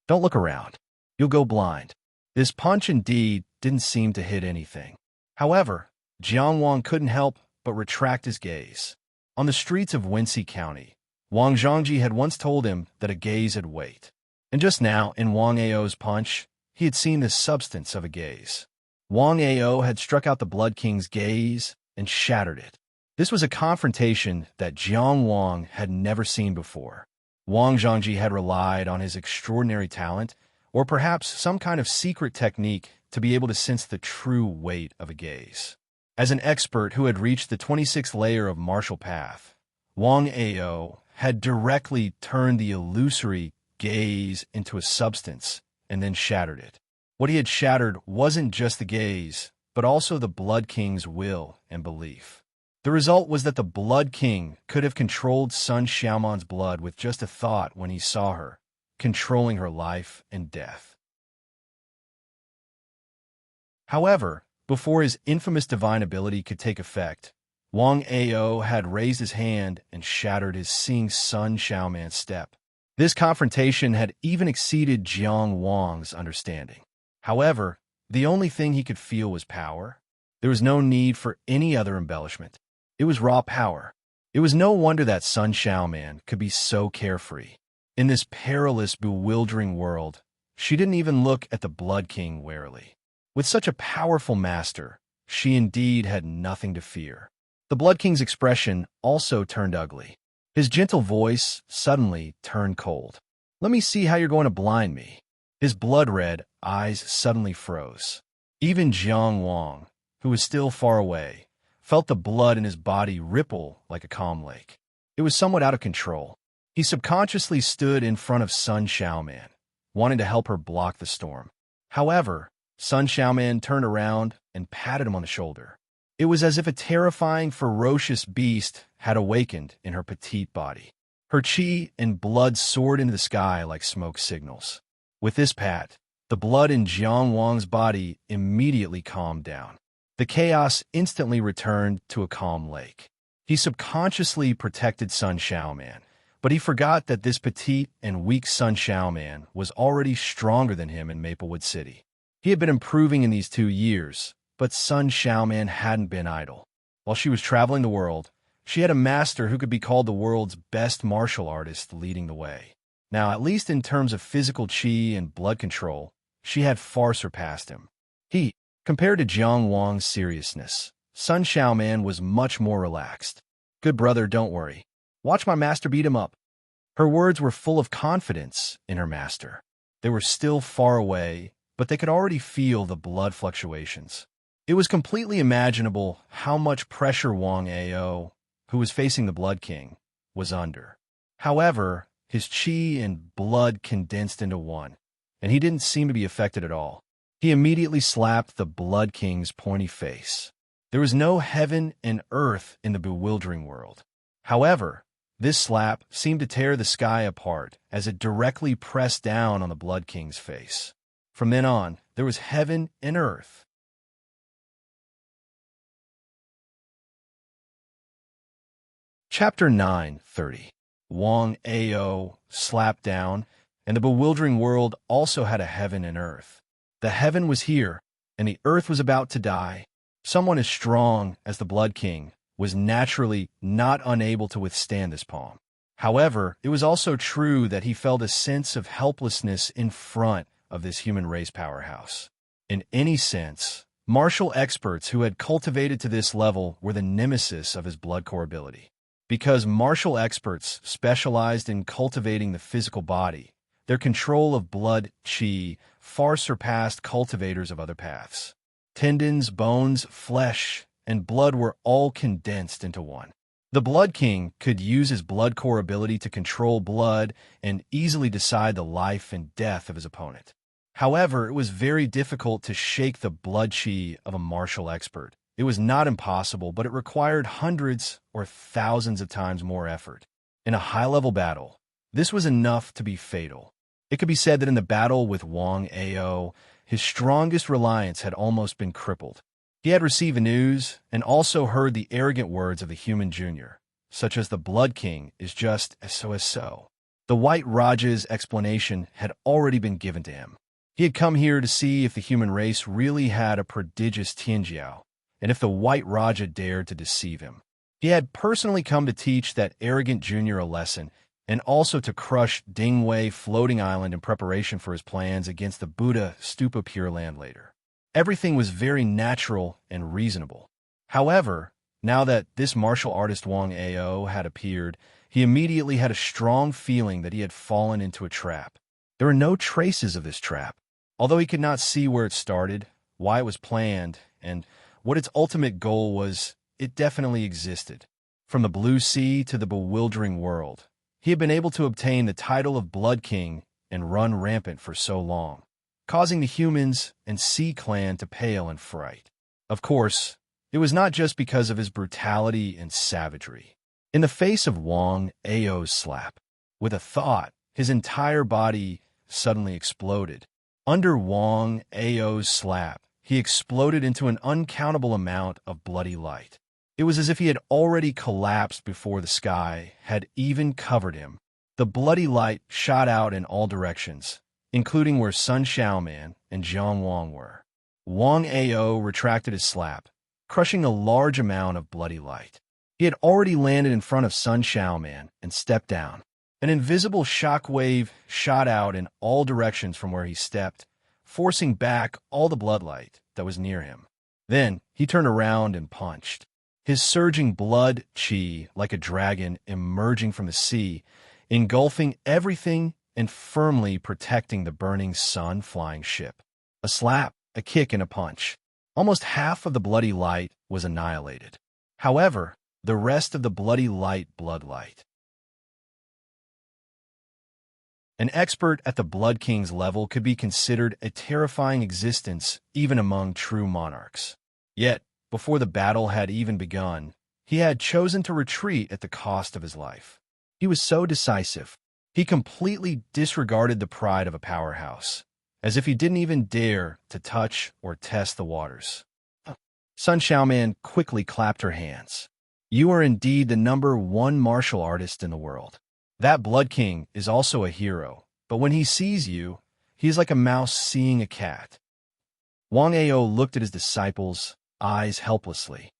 "Don't look around. You'll go blind." This punch indeed didn't seem to hit anything. However, Jiang Wang couldn't help but retract his gaze. On the streets of Wenxi County, Wang Zhongji had once told him that a gaze had weight. And just now, in Wang Ao's punch, he had seen the substance of a gaze. Wang Ao had struck out the Blood King's gaze and shattered it. This was a confrontation that Jiang Wang had never seen before. Wang Zhongji had relied on his extraordinary talent, or perhaps some kind of secret technique to be able to sense the true weight of a gaze. As an expert who had reached the 26th layer of martial path, Wang Ao had directly turned the illusory gaze into a substance and then shattered it. What he had shattered wasn't just the gaze, but also the Blood King's will and belief. The result was that the Blood King could have controlled Sun Xiaoman's blood with just a thought when he saw her, controlling her life and death. However, before his infamous divine ability could take effect, Wang Ao had raised his hand and shattered his seeing Sun Xiaoman's step. This confrontation had even exceeded Jiang Wang's understanding. However, the only thing he could feel was power. There was no need for any other embellishment. It was raw power. It was no wonder that Sun Xiaoman could be so carefree. In this perilous, bewildering world, she didn't even look at the Blood King warily. With such a powerful master, she indeed had nothing to fear. The Blood King's expression also turned ugly. His gentle voice suddenly turned cold. "Let me see how you're going to blind me." His blood-red eyes suddenly froze. Even Jiang Wang, who was still far away, felt the blood in his body ripple like a calm lake. It was somewhat out of control. He subconsciously stood in front of Sun Xiaoman, wanting to help her block the storm. However, Sun Xiaoman turned around and patted him on the shoulder. It was as if a terrifying, ferocious beast had awakened in her petite body. Her chi and blood soared into the sky like smoke signals. With this pat, the blood in Jiang Wang's body immediately calmed down. The chaos instantly returned to a calm lake. He subconsciously protected Sun Xiaoman, but he forgot that this petite and weak Sun Xiaoman was already stronger than him in Maplewood City. He had been improving in these 2 years, but Sun Xiaoman hadn't been idle. While she was traveling the world, she had a master who could be called the world's best martial artist leading the way. Now, at least in terms of physical chi and blood control, she had far surpassed him. Compared to Jiang Wang's seriousness, Sun Xiaoman was much more relaxed. "Good brother, don't worry. Watch my master beat him up." Her words were full of confidence in her master. They were still far away, but they could already feel the blood fluctuations. It was completely imaginable how much pressure Wang Ao, who was facing the Blood King, was under. However, his chi and blood condensed into one, and he didn't seem to be affected at all. He immediately slapped the Blood King's pointy face. There was no heaven and earth in the bewildering world. However, this slap seemed to tear the sky apart as it directly pressed down on the Blood King's face. From then on, there was heaven and earth. Chapter 9:30. Wang Ao slapped down, and the bewildering world also had a heaven and earth. The heaven was here, and the earth was about to die. Someone as strong as the Blood King was naturally not unable to withstand this palm. However, it was also true that he felt a sense of helplessness in front of this human race powerhouse. In any sense, martial experts who had cultivated to this level were the nemesis of his blood core ability. Because martial experts specialized in cultivating the physical body, their control of blood chi far surpassed cultivators of other paths. Tendons, bones, flesh, and blood were all condensed into one. The Blood King could use his blood core ability to control blood and easily decide the life and death of his opponent. However, it was very difficult to shake the blood chi of a martial expert, It was not impossible, but it required hundreds or thousands of times more effort. In a high-level battle, this was enough to be fatal. It could be said that in the battle with Wang Ao, his strongest reliance had almost been crippled. He had received the news and also heard the arrogant words of the human junior, such as the Blood King is just so. The White Raja's explanation had already been given to him. He had come here to see if the human race really had a prodigious Tianjiao, and if the White Raja dared to deceive him. He had personally come to teach that arrogant junior a lesson, and also to crush Dingwei Floating Island in preparation for his plans against the Buddha Stupa Pure Land later. Everything was very natural and reasonable. However, now that this martial artist Wang Ao had appeared, he immediately had a strong feeling that he had fallen into a trap. There were no traces of this trap. Although he could not see where it started, why it was planned, and what its ultimate goal was, it definitely existed. From the blue sea to the bewildering world, he had been able to obtain the title of Blood King and run rampant for so long, causing the humans and Sea Clan to pale in fright. Of course, it was not just because of his brutality and savagery. In the face of Wang Ao's slap, with a thought, his entire body suddenly exploded. Under Wang Ao's slap, he exploded into an uncountable amount of bloody light. It was as if he had already collapsed before the sky had even covered him. The bloody light shot out in all directions, including where Sun Xiaoman and Jiang Wang were. Wang Ao retracted his slap, crushing a large amount of bloody light. He had already landed in front of Sun Xiaoman and stepped down. An invisible shockwave shot out in all directions from where he stepped, forcing back all the bloodlight that was near him. Then he turned around and punched. His surging blood chi like a dragon emerging from the sea, engulfing everything and firmly protecting the burning sun-flying ship. A slap, a kick, and a punch. Almost half of the bloody light was annihilated. However, the rest of the bloody light bloodlight. An expert at the Blood King's level could be considered a terrifying existence even among true monarchs. Yet, before the battle had even begun, he had chosen to retreat at the cost of his life. He was so decisive. He completely disregarded the pride of a powerhouse, as if he didn't even dare to touch or test the waters. Sun Xiaoman quickly clapped her hands. You are indeed the #1 martial artist in the world. That Blood King is also a hero, but when he sees you, he is like a mouse seeing a cat. Wang Ao looked at his disciple's eyes helplessly.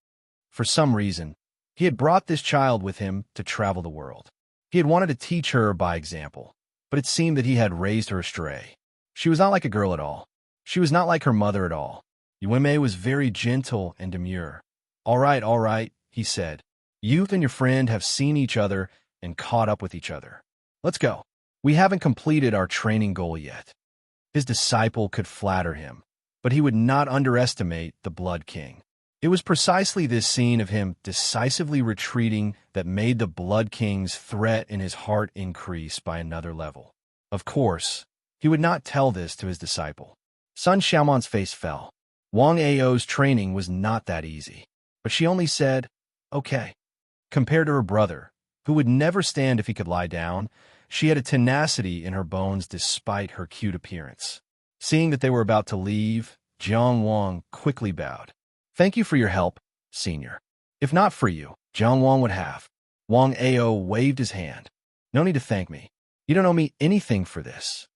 For some reason, he had brought this child with him to travel the world. He had wanted to teach her by example, but it seemed that he had raised her astray. She was not like a girl at all. She was not like her mother at all. Yueme was very gentle and demure. All right, he said. You and your friend have seen each other and caught up with each other. Let's go. We haven't completed our training goal yet. His disciple could flatter him, but he would not underestimate the Blood King. It was precisely this scene of him decisively retreating that made the Blood King's threat in his heart increase by another level. Of course, he would not tell this to his disciple. Sun Xiaoman's face fell. Wang Ao's training was not that easy, but she only said, okay. Compared to her brother, who would never stand if he could lie down, she had a tenacity in her bones despite her cute appearance. Seeing that they were about to leave, Jiang Wang quickly bowed. Thank you for your help, senior. If not for you, Jiang Wang would have. Wang Ao waved his hand. No need to thank me. You don't owe me anything for this.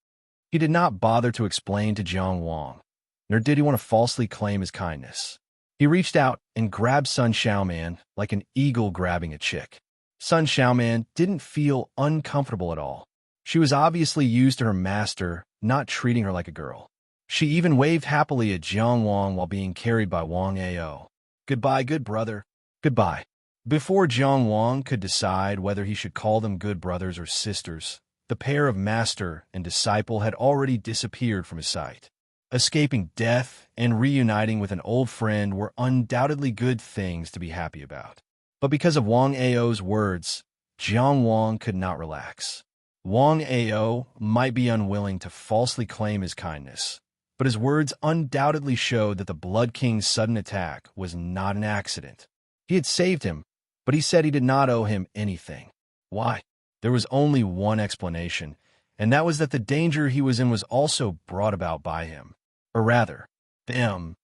He did not bother to explain to Jiang Wang, nor did he want to falsely claim his kindness. He reached out and grabbed Sun Xiaoman like an eagle grabbing a chick. Sun Xiaoman didn't feel uncomfortable at all. She was obviously used to her master not treating her like a girl. She even waved happily at Jiang Wang while being carried by Wang Ao. Goodbye, good brother. Goodbye. Before Jiang Wang could decide whether he should call them good brothers or sisters, the pair of master and disciple had already disappeared from his sight. Escaping death and reuniting with an old friend were undoubtedly good things to be happy about. But because of Wang Ao's words, Jiang Wang could not relax. Wang Ao might be unwilling to falsely claim his kindness, but his words undoubtedly showed that the Blood King's sudden attack was not an accident. He had saved him, but he said he did not owe him anything. Why? There was only one explanation, and that was that the danger he was in was also brought about by him. Or rather, them.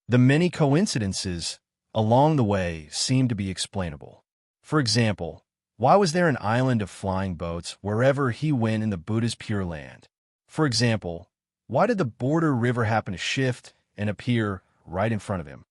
The many coincidences along the way seemed to be explainable. For example, why was there an island of flying boats wherever he went in the Buddha's Pure Land? For example, why did the border river happen to shift and appear right in front of him?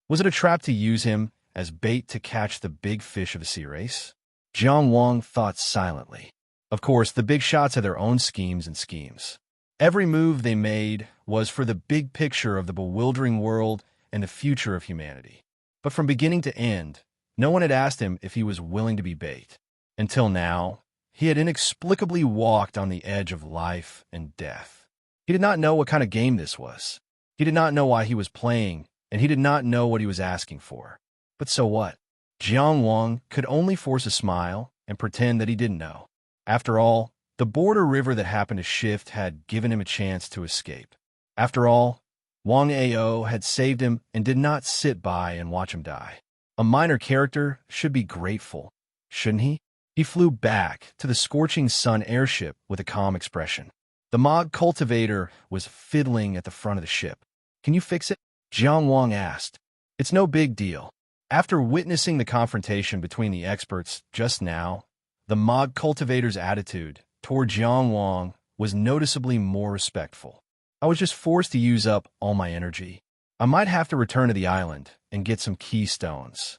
Was it a trap to use him as bait to catch the big fish of the sea race? Jiang Wang thought silently. Of course, the big shots had their own schemes and schemes. Every move they made was for the big picture of the bewildering world and the future of humanity. But from beginning to end, no one had asked him if he was willing to be bait. Until now, he had inexplicably walked on the edge of life and death. He did not know what kind of game this was. He did not know why he was playing, and he did not know what he was asking for. But so what? Jiang Wang could only force a smile and pretend that he didn't know. After all, the border river that happened to shift had given him a chance to escape. After all, Wang Ao had saved him and did not sit by and watch him die. A minor character should be grateful, shouldn't he? He flew back to the scorching sun airship with a calm expression. The Mog cultivator was fiddling at the front of the ship. "Can you fix it?" Jiang Wang asked. "It's no big deal." After witnessing the confrontation between the experts just now, the Mog cultivator's attitude toward Jiang Wang was noticeably more respectful. "I was just forced to use up all my energy. I might have to return to the island and get some keystones."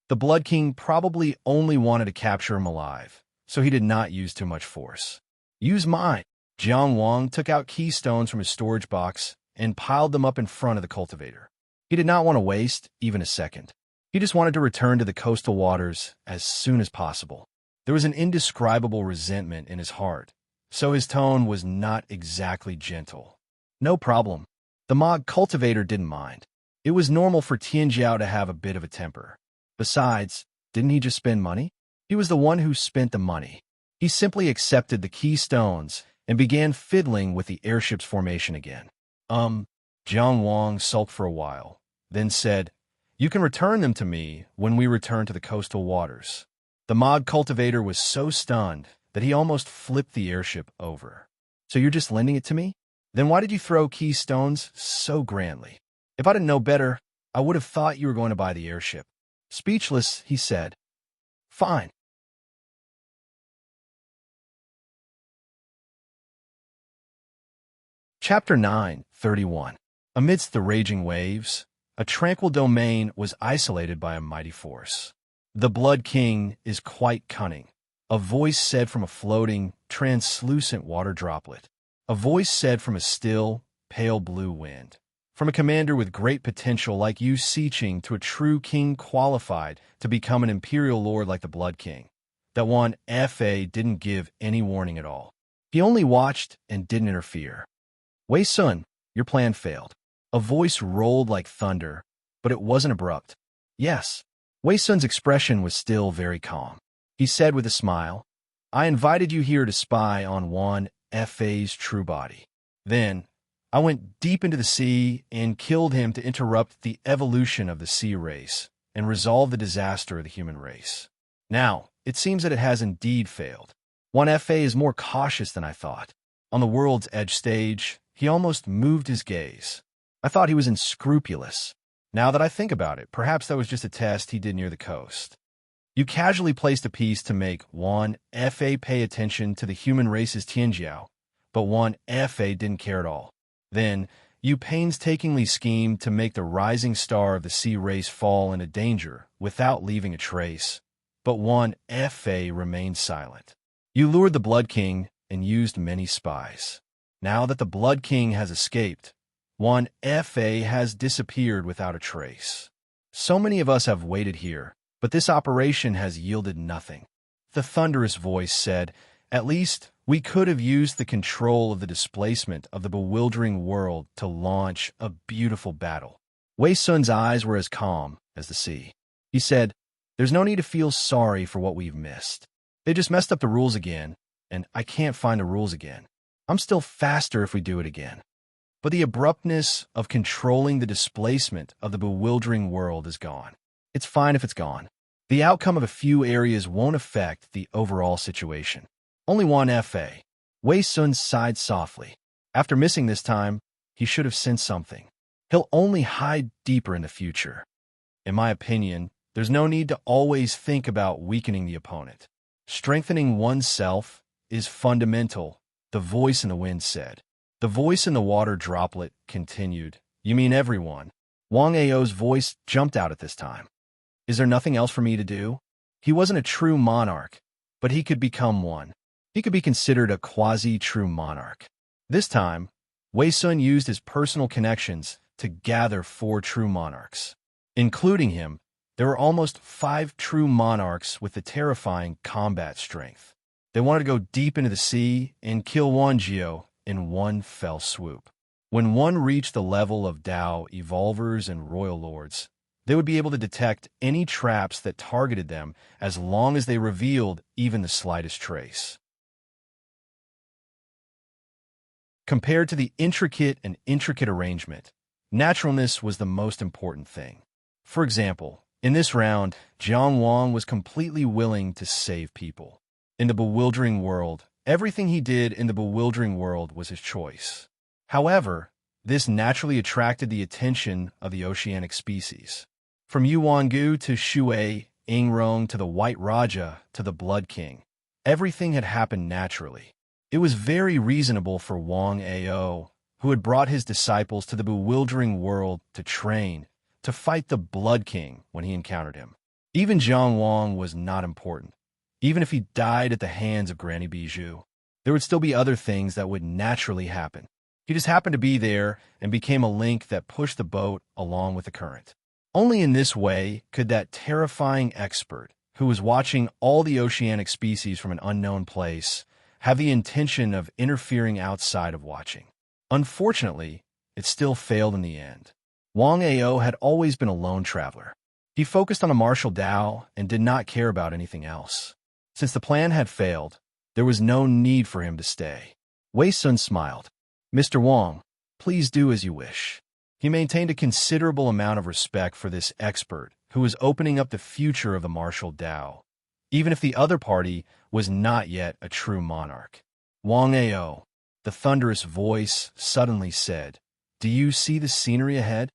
The Blood King probably only wanted to capture him alive, so he did not use too much force. "Use mine." Jiang Wang took out keystones from his storage box and piled them up in front of the cultivator. He did not want to waste even a second. He just wanted to return to the coastal waters as soon as possible. There was an indescribable resentment in his heart, so his tone was not exactly gentle. "No problem." The Mog cultivator didn't mind. It was normal for Tianjiao to have a bit of a temper. Besides, didn't he just spend money? He was the one who spent the money. He simply accepted the keystones and began fiddling with the airship's formation again. Jiang Wang sulked for a while, then said, "You can return them to me when we return to the coastal waters." The Mog cultivator was so stunned that he almost flipped the airship over. "So you're just lending it to me? Then why did you throw keystones so grandly? If I didn't know better, I would have thought you were going to buy the airship." Speechless, he said, "Fine." Chapter 9:31. Amidst the raging waves, a tranquil domain was isolated by a mighty force. "The Blood King is quite cunning," a voice said from a floating, translucent water droplet. A voice said from a still, pale blue wind. From a commander with great potential like Yu Siqing to a true king qualified to become an imperial lord like the Blood King. That one Fa didn't give any warning at all. He only watched and didn't interfere. "Wei Sun, your plan failed." A voice rolled like thunder, but it wasn't abrupt. "Yes." Wei Sun's expression was still very calm. He said with a smile, "I invited you here to spy on one Fa's true body. Then, I went deep into the sea and killed him to interrupt the evolution of the sea race and resolve the disaster of the human race. Now, it seems that it has indeed failed. One Fa is more cautious than I thought. On the world's edge stage, he almost moved his gaze. I thought he was unscrupulous. Now that I think about it, perhaps that was just a test he did near the coast. You casually placed a piece to make one Fa pay attention to the human race's Tianjiao, but one Fa didn't care at all. Then, you painstakingly schemed to make the rising star of the sea race fall into danger without leaving a trace, but one Fa remained silent. You lured the Blood King and used many spies. Now that the Blood King has escaped, one Fa has disappeared without a trace. So many of us have waited here, but this operation has yielded nothing." The thunderous voice said, "At least we could have used the control of the displacement of the bewildering world to launch a beautiful battle." Wei Sun's eyes were as calm as the sea. He said, "There's no need to feel sorry for what we've missed. They just messed up the rules again, and I can't find the rules again. I'm still faster if we do it again. But the abruptness of controlling the displacement of the bewildering world is gone. It's fine if it's gone. The outcome of a few areas won't affect the overall situation. Only one FA. Wei Sun sighed softly. After missing this time, he should have sensed something. He'll only hide deeper in the future. In my opinion, there's no need to always think about weakening the opponent. Strengthening oneself is fundamental, the voice in the wind said. The voice in the water droplet continued. You mean everyone? Wang Ao's voice jumped out at this time. Is there nothing else for me to do? He wasn't a true monarch, but he could become one. He could be considered a quasi-true monarch. This time, Wei Sun used his personal connections to gather 4 true monarchs. Including him, there were almost 5 true monarchs with the terrifying combat strength. They wanted to go deep into the sea and kill Wanjiao in one fell swoop. When one reached the level of Dao Evolvers and Royal Lords, they would be able to detect any traps that targeted them as long as they revealed even the slightest trace. Compared to the intricate arrangement, naturalness was the most important thing. For example, in this round, Jiang Wang was completely willing to save people. In the bewildering world, everything he did in the bewildering world was his choice. However, this naturally attracted the attention of the oceanic species. From Yuangu to Shui, Ingrong to the White Raja to the Blood King, everything had happened naturally. It was very reasonable for Wang Ao, who had brought his disciples to the bewildering world to train, to fight the Blood King when he encountered him. Even Jiang Wang was not important. Even if he died at the hands of Granny Bijou, there would still be other things that would naturally happen. He just happened to be there and became a link that pushed the boat along with the current. Only in this way could that terrifying expert, who was watching all the oceanic species from an unknown place, have the intention of interfering outside of watching. Unfortunately, it still failed in the end. Wang Ao had always been a lone traveler. He focused on the martial Dao and did not care about anything else. Since the plan had failed, there was no need for him to stay. Wei Sun smiled. Mr. Wang, please do as you wish. He maintained a considerable amount of respect for this expert who was opening up the future of the martial Dao, even if the other party was not yet a true monarch. Wang Ao, the thunderous voice, suddenly said, "Do you see the scenery ahead?"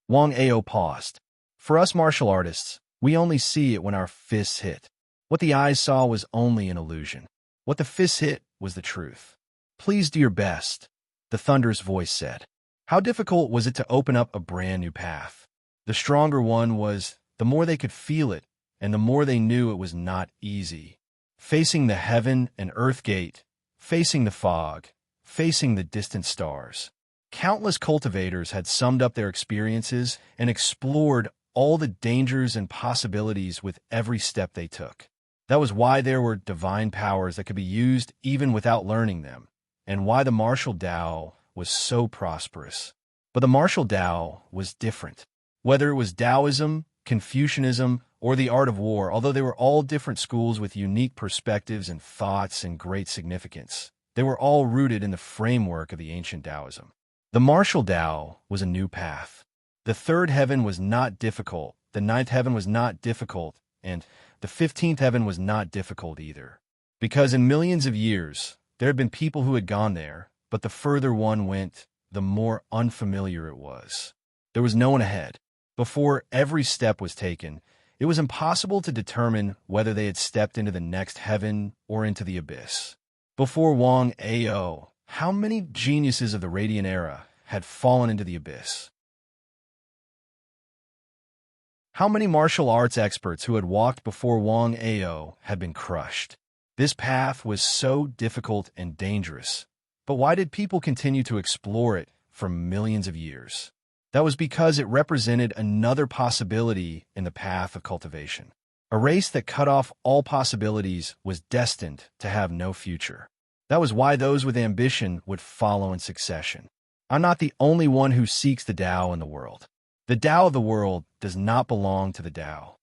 Wang Ao paused. For us martial artists, we only see it when our fists hit. What the eyes saw was only an illusion. What the fists hit was the truth. Please do your best, the thunderous voice said. How difficult was it to open up a brand new path? The stronger one was, the more they could feel it, and the more they knew it was not easy. Facing the heaven and earth gate, facing the fog, facing the distant stars. Countless cultivators had summed up their experiences and explored all the dangers and possibilities with every step they took. That was why there were divine powers that could be used even without learning them, and why the martial Dao was so prosperous. But the martial Dao was different. Whether it was Taoism, Confucianism, or the art of war, although they were all different schools with unique perspectives and thoughts and great significance, they were all rooted in the framework of the ancient Taoism. The martial Dao was a new path. The 3rd heaven was not difficult, the 9th heaven was not difficult, and the 15th heaven was not difficult either. Because in millions of years, there had been people who had gone there, but the further one went, the more unfamiliar it was. There was no one ahead. Before every step was taken, it was impossible to determine whether they had stepped into the next heaven or into the abyss. Before Wang Ao, how many geniuses of the Radiant Era had fallen into the abyss? How many martial arts experts who had walked before Wang Ao had been crushed? This path was so difficult and dangerous. But why did people continue to explore it for millions of years? That was because it represented another possibility in the path of cultivation. A race that cut off all possibilities was destined to have no future. That was why those with ambition would follow in succession. I'm not the only one who seeks the Tao in the world. The Tao of the world does not belong to the Tao.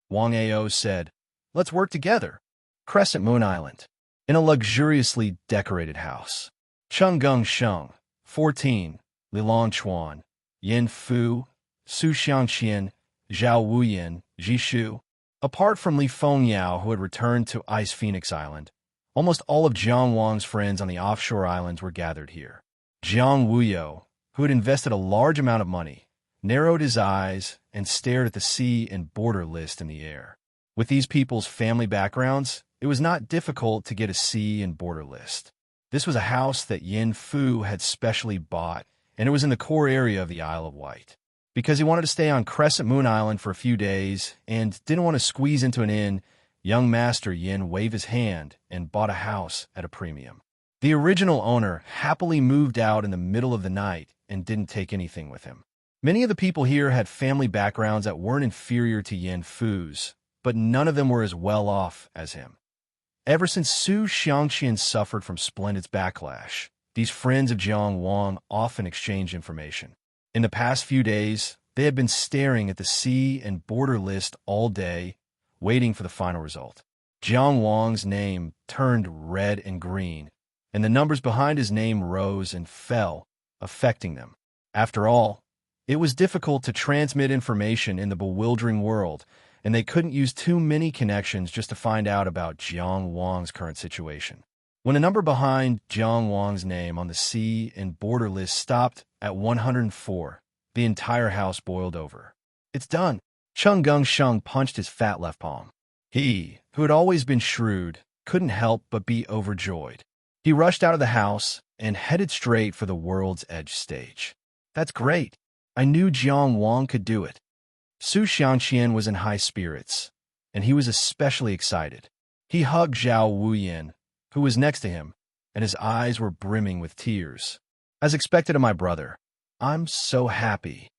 Wang Ao said, "Let's work together." Crescent Moon Island, in a luxuriously decorated house. Cheng Gung Sheng, 14, Lilong Chuan, Yin Fu, Su Xiangqian, Zhao Wuyan, Jishu. Apart from Li Fengyao, who had returned to Ice Phoenix Island, almost all of Jiang Wang's friends on the offshore islands were gathered here. Jiang Wuyo, who had invested a large amount of money, narrowed his eyes and stared at the sea and border list in the air. With these people's family backgrounds, it was not difficult to get a sea and border list. This was a house that Yin Fu had specially bought, and it was in the core area of the Isle of Wight. Because he wanted to stay on Crescent Moon Island for a few days and didn't want to squeeze into an inn, young Master Yin waved his hand and bought a house at a premium. The original owner happily moved out in the middle of the night and didn't take anything with him. Many of the people here had family backgrounds that weren't inferior to Yin Fu's, but none of them were as well off as him. Ever since Su Xiangqian suffered from Splendid's backlash, these friends of Jiang Wang often exchanged information. In the past few days, they had been staring at the sea and border list all day, waiting for the final result. Jiang Wang's name turned red and green, and the numbers behind his name rose and fell, affecting them. After all, it was difficult to transmit information in the bewildering world, and they couldn't use too many connections just to find out about Jiang Wang's current situation. When a number behind Jiang Wang's name on the sea and border list stopped at 104, the entire house boiled over. It's done. Cheng Gung Sheng punched his fat left palm. He, who had always been shrewd, couldn't help but be overjoyed. He rushed out of the house and headed straight for the World's Edge stage. That's great. I knew Jiang Wang could do it. Su Xiangqian was in high spirits, and he was especially excited. He hugged Zhao Wuyan, who was next to him, and his eyes were brimming with tears. As expected of my brother, I'm so happy.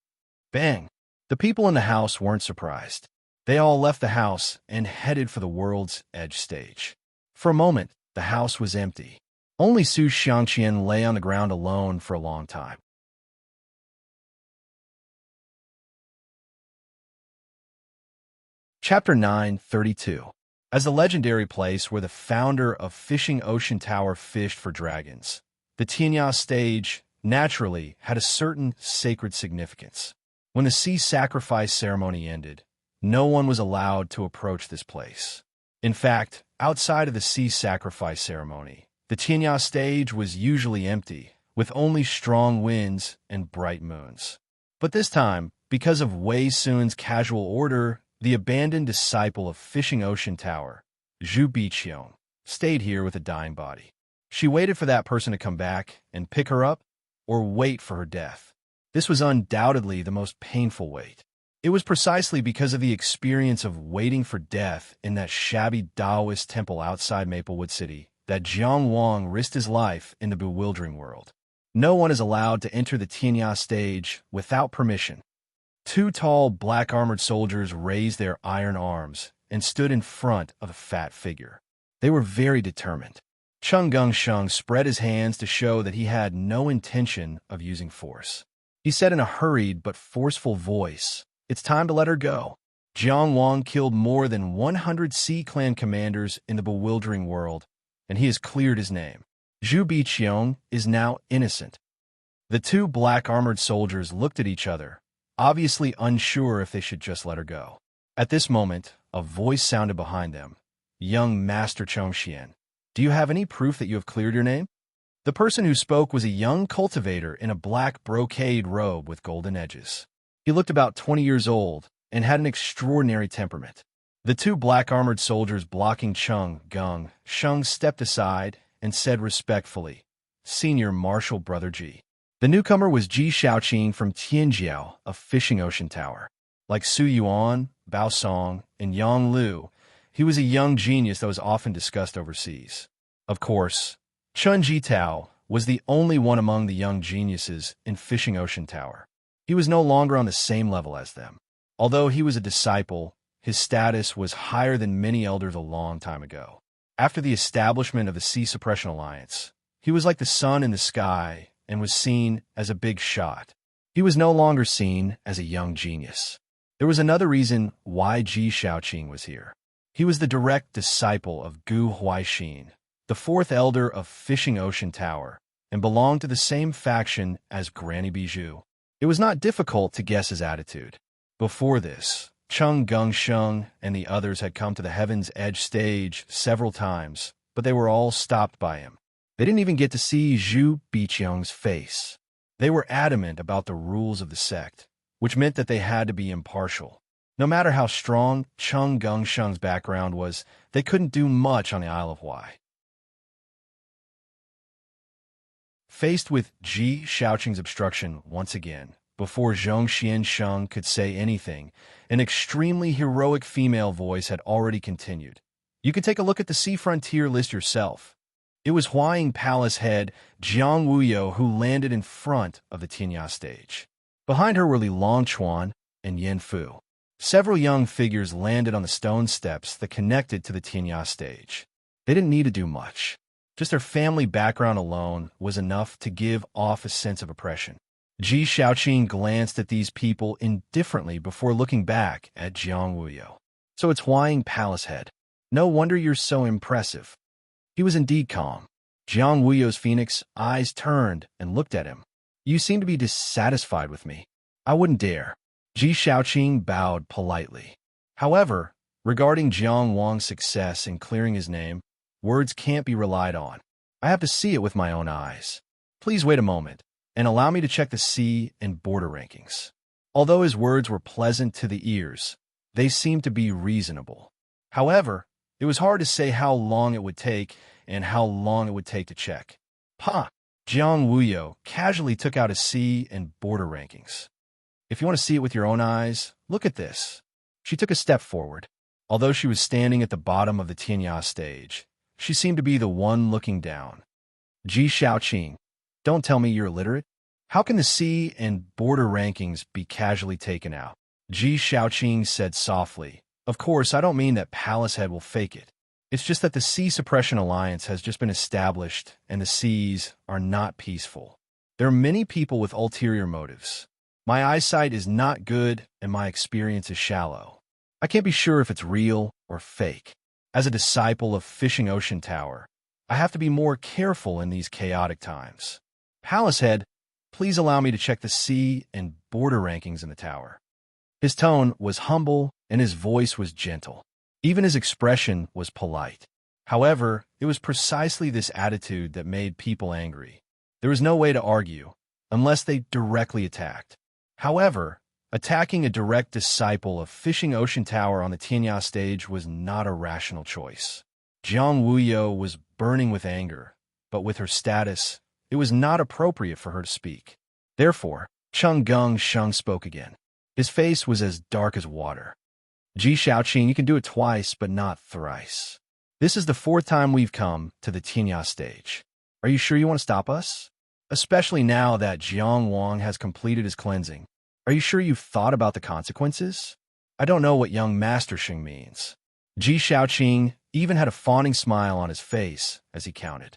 Bang! The people in the house weren't surprised. They all left the house and headed for the World's Edge stage. For a moment, the house was empty. Only Su Xiangqian lay on the ground alone for a long time. Chapter 9:32. As the legendary place where the founder of Fishing Ocean Tower fished for dragons, the Tianya stage naturally had a certain sacred significance. When the sea sacrifice ceremony ended, no one was allowed to approach this place. In fact, outside of the sea sacrifice ceremony, the Tianya stage was usually empty, with only strong winds and bright moons. But this time, because of Wei Sun's casual order, the abandoned disciple of Fishing Ocean Tower, Zhu Biqiong, stayed here with a dying body. She waited for that person to come back and pick her up, or wait for her death. This was undoubtedly the most painful wait. It was precisely because of the experience of waiting for death in that shabby Taoist temple outside Maplewood City that Jiang Wang risked his life in the bewildering world. No one is allowed to enter the Tianya stage without permission. Two tall, black-armored soldiers raised their iron arms and stood in front of the fat figure. They were very determined. Cheng Gung Sheng spread his hands to show that he had no intention of using force. He said in a hurried but forceful voice, "It's time to let her go." Jiang Wang killed more than 100 Sea Clan commanders in the bewildering world, and he has cleared his name. Zhu Biqiong is now innocent. The two black-armored soldiers looked at each other, obviously unsure if they should just let her go. At this moment, a voice sounded behind them. "Young Master Chongxian, do you have any proof that you have cleared your name?" The person who spoke was a young cultivator in a black brocade robe with golden edges. He looked about 20 years old and had an extraordinary temperament. The two black-armored soldiers blocking Cheng Gung Sheng stepped aside and said respectfully, "Senior Marshal Brother Ji." The newcomer was Ji Shaoqing from Tianjiao of Fishing Ocean Tower. Like Su Yuan, Bao Song, and Yang Lu, he was a young genius that was often discussed overseas. Of course, Chun Jitao was the only one among the young geniuses in Fishing Ocean Tower. He was no longer on the same level as them. Although he was a disciple, his status was higher than many elders a long time ago. After the establishment of the Sea Suppression Alliance, he was like the sun in the sky and was seen as a big shot. He was no longer seen as a young genius. There was another reason why Ji Shaoqing was here. He was the direct disciple of Gu Huaixin, the fourth elder of Fishing Ocean Tower, and belonged to the same faction as Granny Bijou. It was not difficult to guess his attitude. Before this, Chung Gungsheng and the others had come to the Heaven's Edge stage several times, but they were all stopped by him. They didn't even get to see Zhu Biqiang's face. They were adamant about the rules of the sect, which meant that they had to be impartial. No matter how strong Chung Gungsheng's background was, they couldn't do much on the Isle of Wai. Faced with Ji Shaoqing's obstruction once again, before Zhong Xiansheng could say anything, an extremely heroic female voice had already continued. You can take a look at the Sea Frontier list yourself. It was Huaying Palace head Jiang Wuyo who landed in front of the Tianya stage. Behind her were Li Longchuan and Yin Fu. Several young figures landed on the stone steps that connected to the Tianya stage. They didn't need to do much. Just their family background alone was enough to give off a sense of oppression. Ji Shaoqing glanced at these people indifferently before looking back at Jiang Wuyo. So it's Huaying Palace head. No wonder you're so impressive. He was indeed calm. Jiang Wuyo's phoenix eyes turned and looked at him. You seem to be dissatisfied with me. I wouldn't dare. Ji Shaoqing bowed politely. However, regarding Jiang Wang's success in clearing his name, words can't be relied on. I have to see it with my own eyes. Please wait a moment, and allow me to check the sea and border rankings. Although his words were pleasant to the ears, they seemed to be reasonable. However, it was hard to say how long it would take and how long it would take to check. Jiang Wuyo casually took out his sea and border rankings. If you want to see it with your own eyes, look at this. She took a step forward. Although she was standing at the bottom of the Tianya stage, she seemed to be the one looking down. Ji Shaoqing, don't tell me you're illiterate. How can the sea and border rankings be casually taken out? Ji Shaoqing said softly, of course, I don't mean that Palace Head will fake it. It's just that the Sea Suppression Alliance has just been established and the seas are not peaceful. There are many people with ulterior motives. My eyesight is not good and my experience is shallow. I can't be sure if it's real or fake. As a disciple of Fishing Ocean Tower, I have to be more careful in these chaotic times. Palace Head, please allow me to check the sea and border rankings in the tower. His tone was humble and his voice was gentle. Even his expression was polite. However, it was precisely this attitude that made people angry. There was no way to argue, unless they directly attacked. However, attacking a direct disciple of Fishing Ocean Tower on the Tianya stage was not a rational choice. Jiang Wuyo was burning with anger, but with her status, it was not appropriate for her to speak. Therefore, Chung Gungsheng spoke again. His face was as dark as water. Ji Shaoqing, you can do it twice, but not thrice. This is the fourth time we've come to the Tianya stage. Are you sure you want to stop us? Especially now that Jiang Wang has completed his cleansing. Are you sure you've thought about the consequences? I don't know what young Master Xing means. Ji Shaoqing even had a fawning smile on his face as he counted.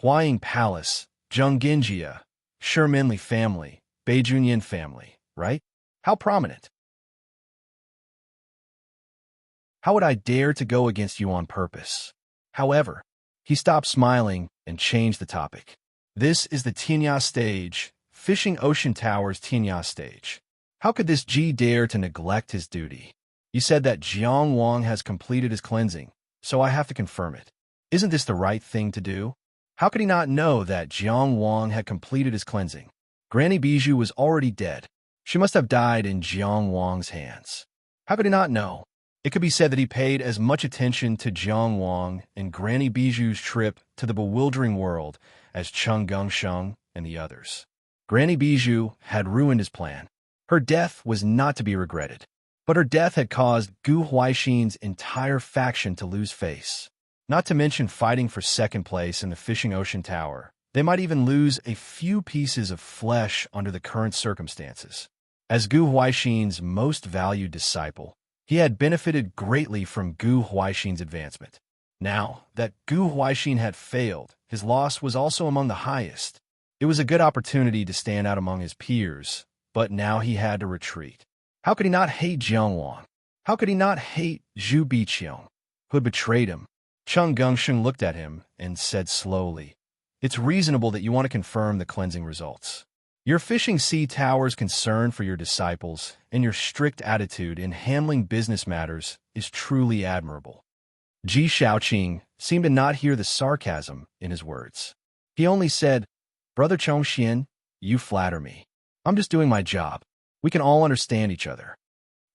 Huaying Palace, Zhenggenjia, Shiminli family, Beijunyan family, right? How prominent. How would I dare to go against you on purpose? However, he stopped smiling and changed the topic. This is the Tianya stage, Fishing Ocean Tower's Tianya stage. How could this Ji dare to neglect his duty? You said that Jiang Wang has completed his cleansing, so I have to confirm it. Isn't this the right thing to do? How could he not know that Jiang Wang had completed his cleansing? Granny Bijou was already dead. She must have died in Jiang Wang's hands. How could he not know? It could be said that he paid as much attention to Jiang Wang and Granny Bijou's trip to the bewildering world as Chung Gungsheng and the others. Granny Bijou had ruined his plan. Her death was not to be regretted, but her death had caused Gu Huaixin's entire faction to lose face. Not to mention fighting for second place in the Fishing Ocean Tower. They might even lose a few pieces of flesh under the current circumstances. As Gu Huaixin's most valued disciple, he had benefited greatly from Gu Huaixin's advancement. Now that Gu Huaixin had failed, his loss was also among the highest. It was a good opportunity to stand out among his peers, but now he had to retreat. How could he not hate Jiang Wang? How could he not hate Zhu Biqiang, who had betrayed him? Chung Gungsheng looked at him and said slowly, it's reasonable that you want to confirm the cleansing results. Your fishing sea tower's concern for your disciples and your strict attitude in handling business matters is truly admirable. Ji Shaoqing seemed to not hear the sarcasm in his words. He only said, "Brother Chongxian, you flatter me. I'm just doing my job. We can all understand each other."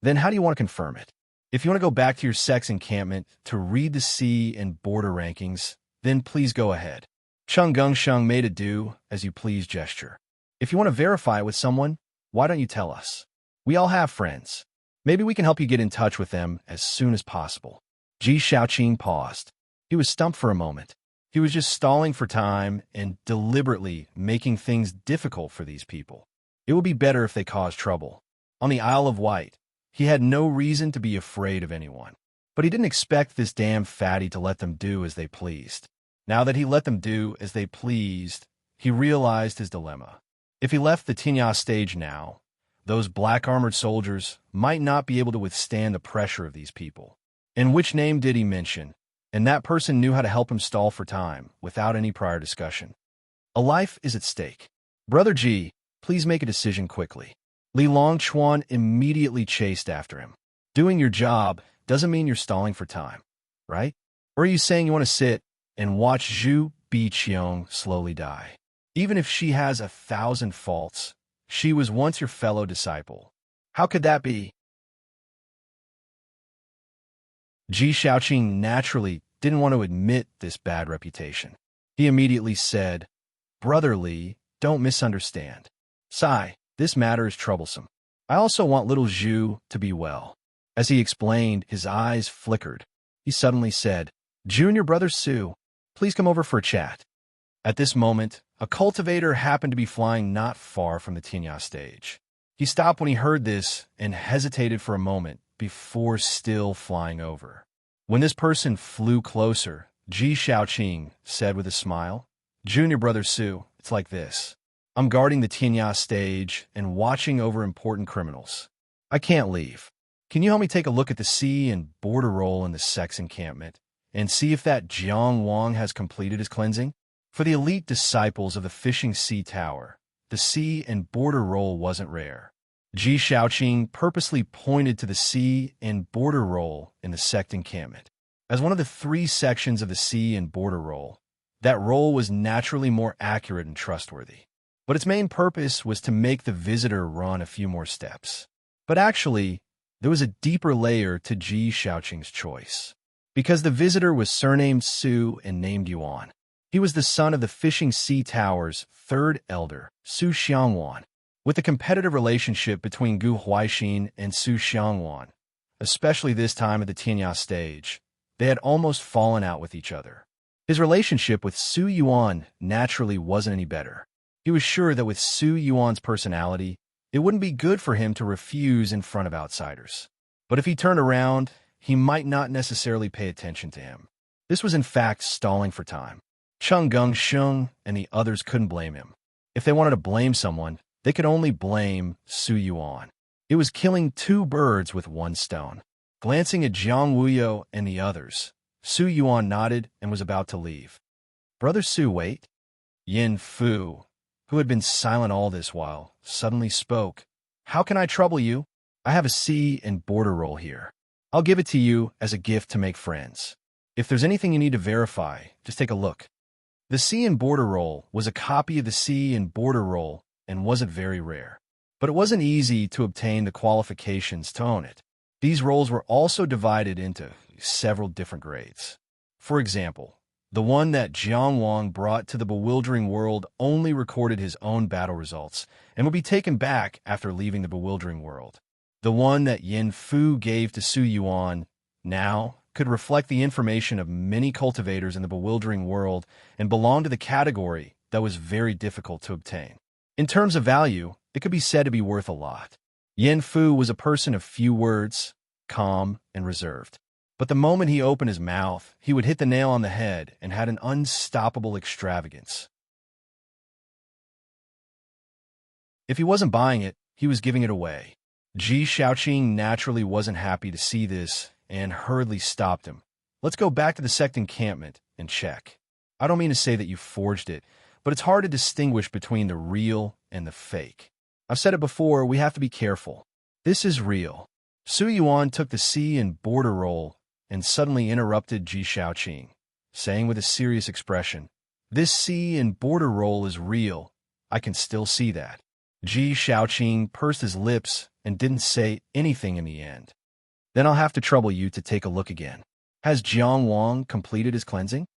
Then how do you want to confirm it? If you want to go back to your sex encampment to read the sea and border rankings, then please go ahead. Cheng Gengsheng made a do-as-you-please gesture. If you want to verify it with someone, why don't you tell us? We all have friends. Maybe we can help you get in touch with them as soon as possible. Ji Shaoqing paused. He was stumped for a moment. He was just stalling for time and deliberately making things difficult for these people. It would be better if they caused trouble. On the Isle of Wight, he had no reason to be afraid of anyone. But he didn't expect this damn fatty to let them do as they pleased. Now that he let them do as they pleased, he realized his dilemma. If he left the Tinya stage now, those black-armored soldiers might not be able to withstand the pressure of these people. And which name did he mention? And that person knew how to help him stall for time without any prior discussion. A life is at stake. Brother Ji, please make a decision quickly. Li Longchuan immediately chased after him. Doing your job doesn't mean you're stalling for time, right? Or are you saying you want to sit and watch Zhu Biqiong slowly die? Even if she has 1,000 faults, she was once your fellow disciple. How could that be? Ji Shaoqing naturally didn't want to admit this bad reputation. He immediately said, "Brother Li, don't misunderstand. Sai, this matter is troublesome. I also want little Zhu to be well." As he explained, his eyes flickered. He suddenly said, "Junior brother Su, please come over for a chat." At this moment, a cultivator happened to be flying not far from the Tinya stage. He stopped when he heard this and hesitated for a moment before still flying over. When this person flew closer, Ji Shaoqing said with a smile, "Junior brother Su, it's like this. I'm guarding the Tinya stage and watching over important criminals. I can't leave. Can you help me take a look at the sea and border roll in the sex encampment and see if that Jiang Wang has completed his cleansing?" For the elite disciples of the fishing sea tower, the sea and border roll wasn't rare. Ji Shaoqing purposely pointed to the sea and border roll in the sect encampment. As one of the 3 sections of the sea and border roll, that roll was naturally more accurate and trustworthy. But its main purpose was to make the visitor run a few more steps. But actually, there was a deeper layer to Ji Shaoqing's choice. Because the visitor was surnamed Su and named Yuan. He was the son of the fishing sea tower's 3rd elder, Su Xiangwan. With the competitive relationship between Gu Huaixin and Su Xiangwan, especially this time at the Tinya stage, they had almost fallen out with each other. His relationship with Su Yuan naturally wasn't any better. He was sure that with Su Yuan's personality, it wouldn't be good for him to refuse in front of outsiders. But if he turned around, he might not necessarily pay attention to him. This was in fact stalling for time. Cheng Gengsheng and the others couldn't blame him. If they wanted to blame someone, they could only blame Su Yuan. It was killing 2 birds with 1 stone. Glancing at Jiang Wuyo and the others, Su Yuan nodded and was about to leave. "Brother Su, wait." Yin Fu, who had been silent all this while, suddenly spoke. "How can I trouble you? I have a sea and border roll here. I'll give it to you as a gift to make friends. If there's anything you need to verify, just take a look." The sea and border roll was a copy of the sea and border roll and wasn't very rare. But it wasn't easy to obtain the qualifications to own it. These rolls were also divided into several different grades. For example, the one that Jiang Wang brought to the bewildering world only recorded his own battle results and would be taken back after leaving the bewildering world. The one that Yin Fu gave to Su Yuan now could reflect the information of many cultivators in the bewildering world and belonged to the category that was very difficult to obtain. In terms of value, it could be said to be worth a lot. Yin Fu was a person of few words, calm and reserved. But the moment he opened his mouth, he would hit the nail on the head and had an unstoppable extravagance. If he wasn't buying it, he was giving it away. Ji Shaoqing naturally wasn't happy to see this and hurriedly stopped him. "Let's go back to the sect encampment and check." I don't mean to say that you forged it, but it's hard to distinguish between the real and the fake. I've said it before, we have to be careful. This is real. Su Yuan took the sea and border roll and suddenly interrupted Ji Shaoqing, saying with a serious expression, "This sea and border roll is real. I can still see that." Ji Shaoqing pursed his lips and didn't say anything in the end. "Then I'll have to trouble you to take a look again. Has Jiang Wang completed his cleansing?"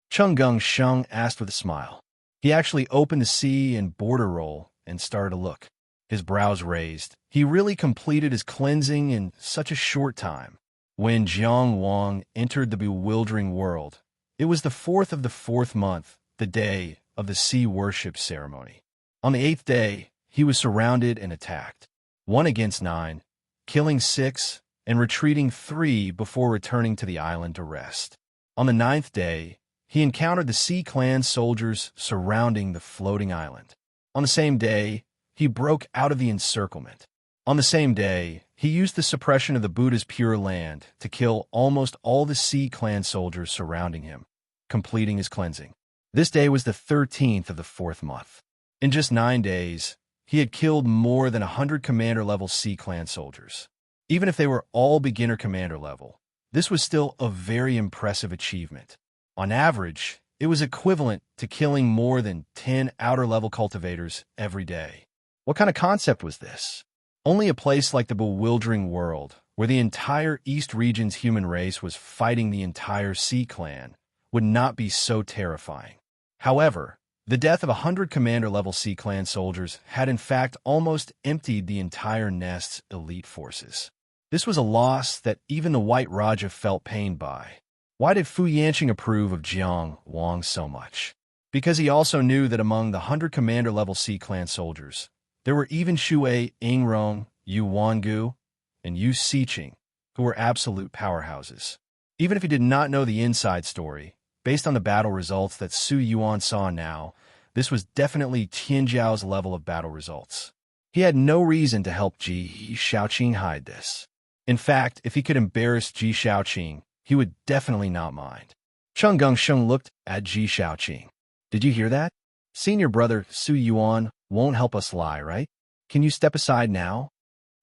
Cheng Gung Sheng asked with a smile. He actually opened the sea and border roll and started to look. His brows raised. He really completed his cleansing in such a short time. When Jiang Wang entered the bewildering world, it was the 4th of the 4th month, the day of the sea worship ceremony. On the 8th day, he was surrounded and attacked, 1 against 9, killing 6 and retreating 3 before returning to the island to rest. On the 9th day, he encountered the Sea Clan soldiers surrounding the floating island. On the same day, he broke out of the encirclement. On the same day, he used the suppression of the Buddha's pure land to kill almost all the Sea Clan soldiers surrounding him, completing his cleansing. This day was the 13th of the 4th month. In just 9 days, he had killed more than 100 commander-level Sea Clan soldiers. Even if they were all beginner commander level, this was still a very impressive achievement. On average, it was equivalent to killing more than 10 outer-level cultivators every day. What kind of concept was this? Only a place like the bewildering world, where the entire East region's human race was fighting the entire Sea Clan, would not be so terrifying. However, the death of 100 commander-level Sea Clan soldiers had in fact almost emptied the entire nest's elite forces. This was a loss that even the White Raja felt pained by. Why did Fu Yanqing approve of Jiang Wang so much? Because he also knew that among the 100 commander-level Sea Clan soldiers, there were even Shui Yingrong, Yu Wangu, and Yu Siqing, who were absolute powerhouses. Even if he did not know the inside story, based on the battle results that Su Yuan saw now, this was definitely Tianjiao's level of battle results. He had no reason to help Ji Shaoqing hide this. In fact, if he could embarrass Ji Shaoqing, he would definitely not mind. Cheng Gongsheng looked at Ji Shaoqing. "Did you hear that? Senior brother Su Yuan won't help us lie, right? Can you step aside now?"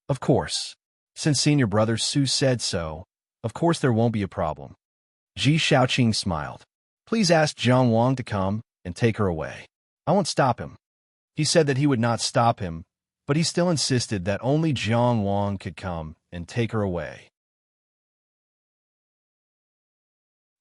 "Of course. Since senior brother Su said so, of course there won't be a problem." Ji Shaoqing smiled. "Please ask Jiang Wang to come and take her away. I won't stop him." He said that he would not stop him, but he still insisted that only Jiang Wang could come and take her away.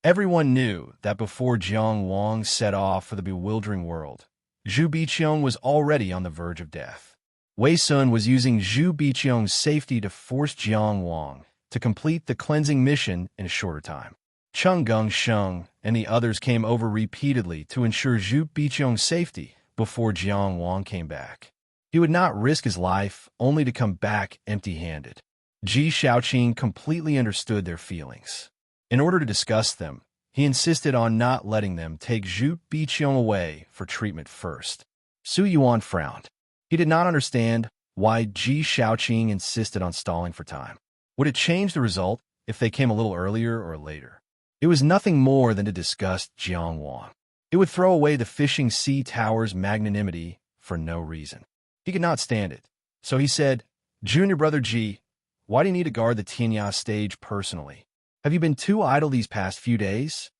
Everyone knew that before Jiang Wang set off for the bewildering world, Zhu Biqiong was already on the verge of death. Wei Sun was using Zhu Biqiong's safety to force Jiang Wang to complete the cleansing mission in a shorter time. Cheng Gongsheng and the others came over repeatedly to ensure Zhu Biqiong's safety before Jiang Wang came back. He would not risk his life only to come back empty-handed. Ji Shaoqing completely understood their feelings. In order to discuss them, he insisted on not letting them take Zhu Biqiong away for treatment first. Su Yuan frowned. He did not understand why Ji Shaoqing insisted on stalling for time. Would it change the result if they came a little earlier or later? It was nothing more than to discuss Jiang Wang. It would throw away the fishing sea tower's magnanimity for no reason. He could not stand it. So he said, "Junior brother Ji, why do you need to guard the Tianya stage personally? Have you been too idle these past few days?"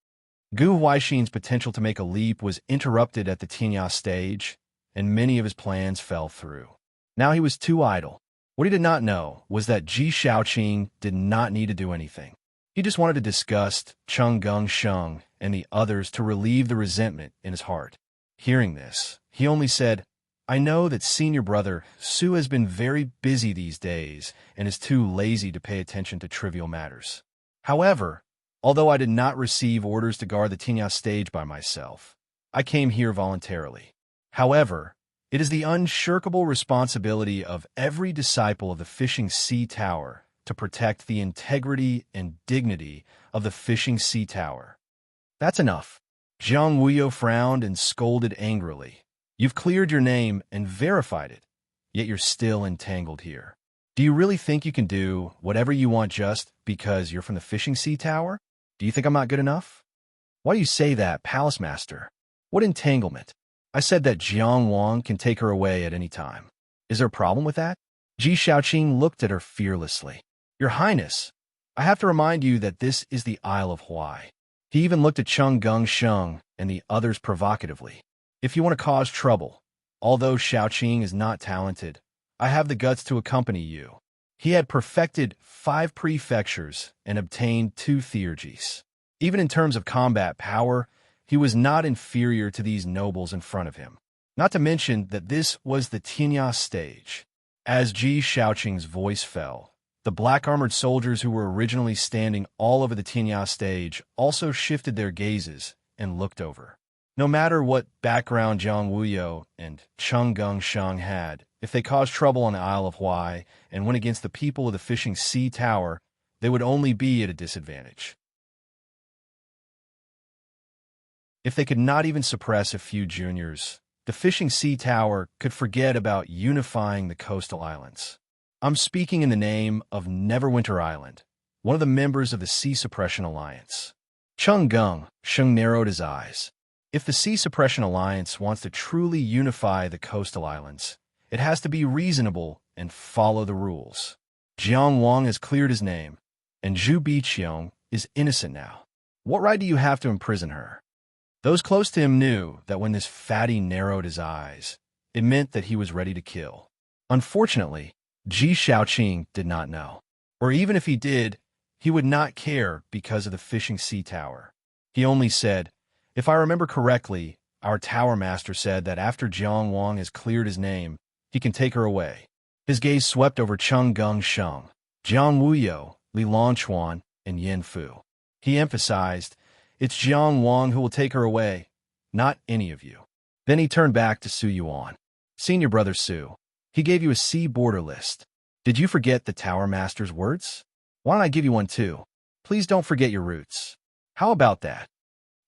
Gu Huaixin's potential to make a leap was interrupted at the Tianya stage, and many of his plans fell through. Now he was too idle. What he did not know was that Ji Shaoqing did not need to do anything. He just wanted to discuss Cheng Gongsheng and the others to relieve the resentment in his heart. Hearing this, he only said, "I know that senior brother Su has been very busy these days and is too lazy to pay attention to trivial matters. However, although I did not receive orders to guard the Tinya stage by myself, I came here voluntarily. However, it is the unshirkable responsibility of every disciple of the Fishing Sea Tower to protect the integrity and dignity of the Fishing Sea Tower." "That's enough." Zhang Wuyo frowned and scolded angrily. "You've cleared your name and verified it, yet you're still entangled here. Do you really think you can do whatever you want just because you're from the Fishing Sea Tower? Do you think I'm not good enough?" Why do you say that, Palace Master? What entanglement? I said that Jiang Wang can take her away at any time. Is there a problem with that? Ji Shaoqing looked at her fearlessly. Your Highness, I have to remind you that this is the Isle of Huai. He even looked at Cheng Gung Sheng and the others provocatively. If you want to cause trouble, although Shaoqing is not talented, I have the guts to accompany you. He had perfected 5 prefectures and obtained 2 theurgies. Even in terms of combat power, he was not inferior to these nobles in front of him. Not to mention that this was the Tianya stage. As Ji Shaoqing's voice fell, the black-armored soldiers who were originally standing all over the Tianya stage also shifted their gazes and looked over. No matter what background Zhang Wuyo and Cheng Gung Sheng had, if they caused trouble on the Isle of Huai and went against the people of the Fishing Sea Tower, they would only be at a disadvantage. If they could not even suppress a few juniors, the Fishing Sea Tower could forget about unifying the coastal islands. I'm speaking in the name of Neverwinter Island, one of the members of the Sea Suppression Alliance. Cheng Gung Sheng narrowed his eyes. If the Sea Suppression Alliance wants to truly unify the coastal islands, it has to be reasonable and follow the rules. Jiang Wang has cleared his name, and Zhu Biqiong is innocent now. What right do you have to imprison her? Those close to him knew that when this fatty narrowed his eyes, it meant that he was ready to kill. Unfortunately, Ji Shaoqing did not know. Or even if he did, he would not care because of the Fishing Sea Tower. He only said, if I remember correctly, our Tower Master said that after Jiang Wang has cleared his name, he can take her away. His gaze swept over Cheng Gung Sheng, Jiang Wuyo, Li Longquan, and Yin Fu. He emphasized, it's Jiang Wang who will take her away, not any of you. Then he turned back to Su Yuan. Senior brother Su, he gave you a sea border list. Did you forget the Tower Master's words? Why don't I give you one too? Please don't forget your roots. How about that?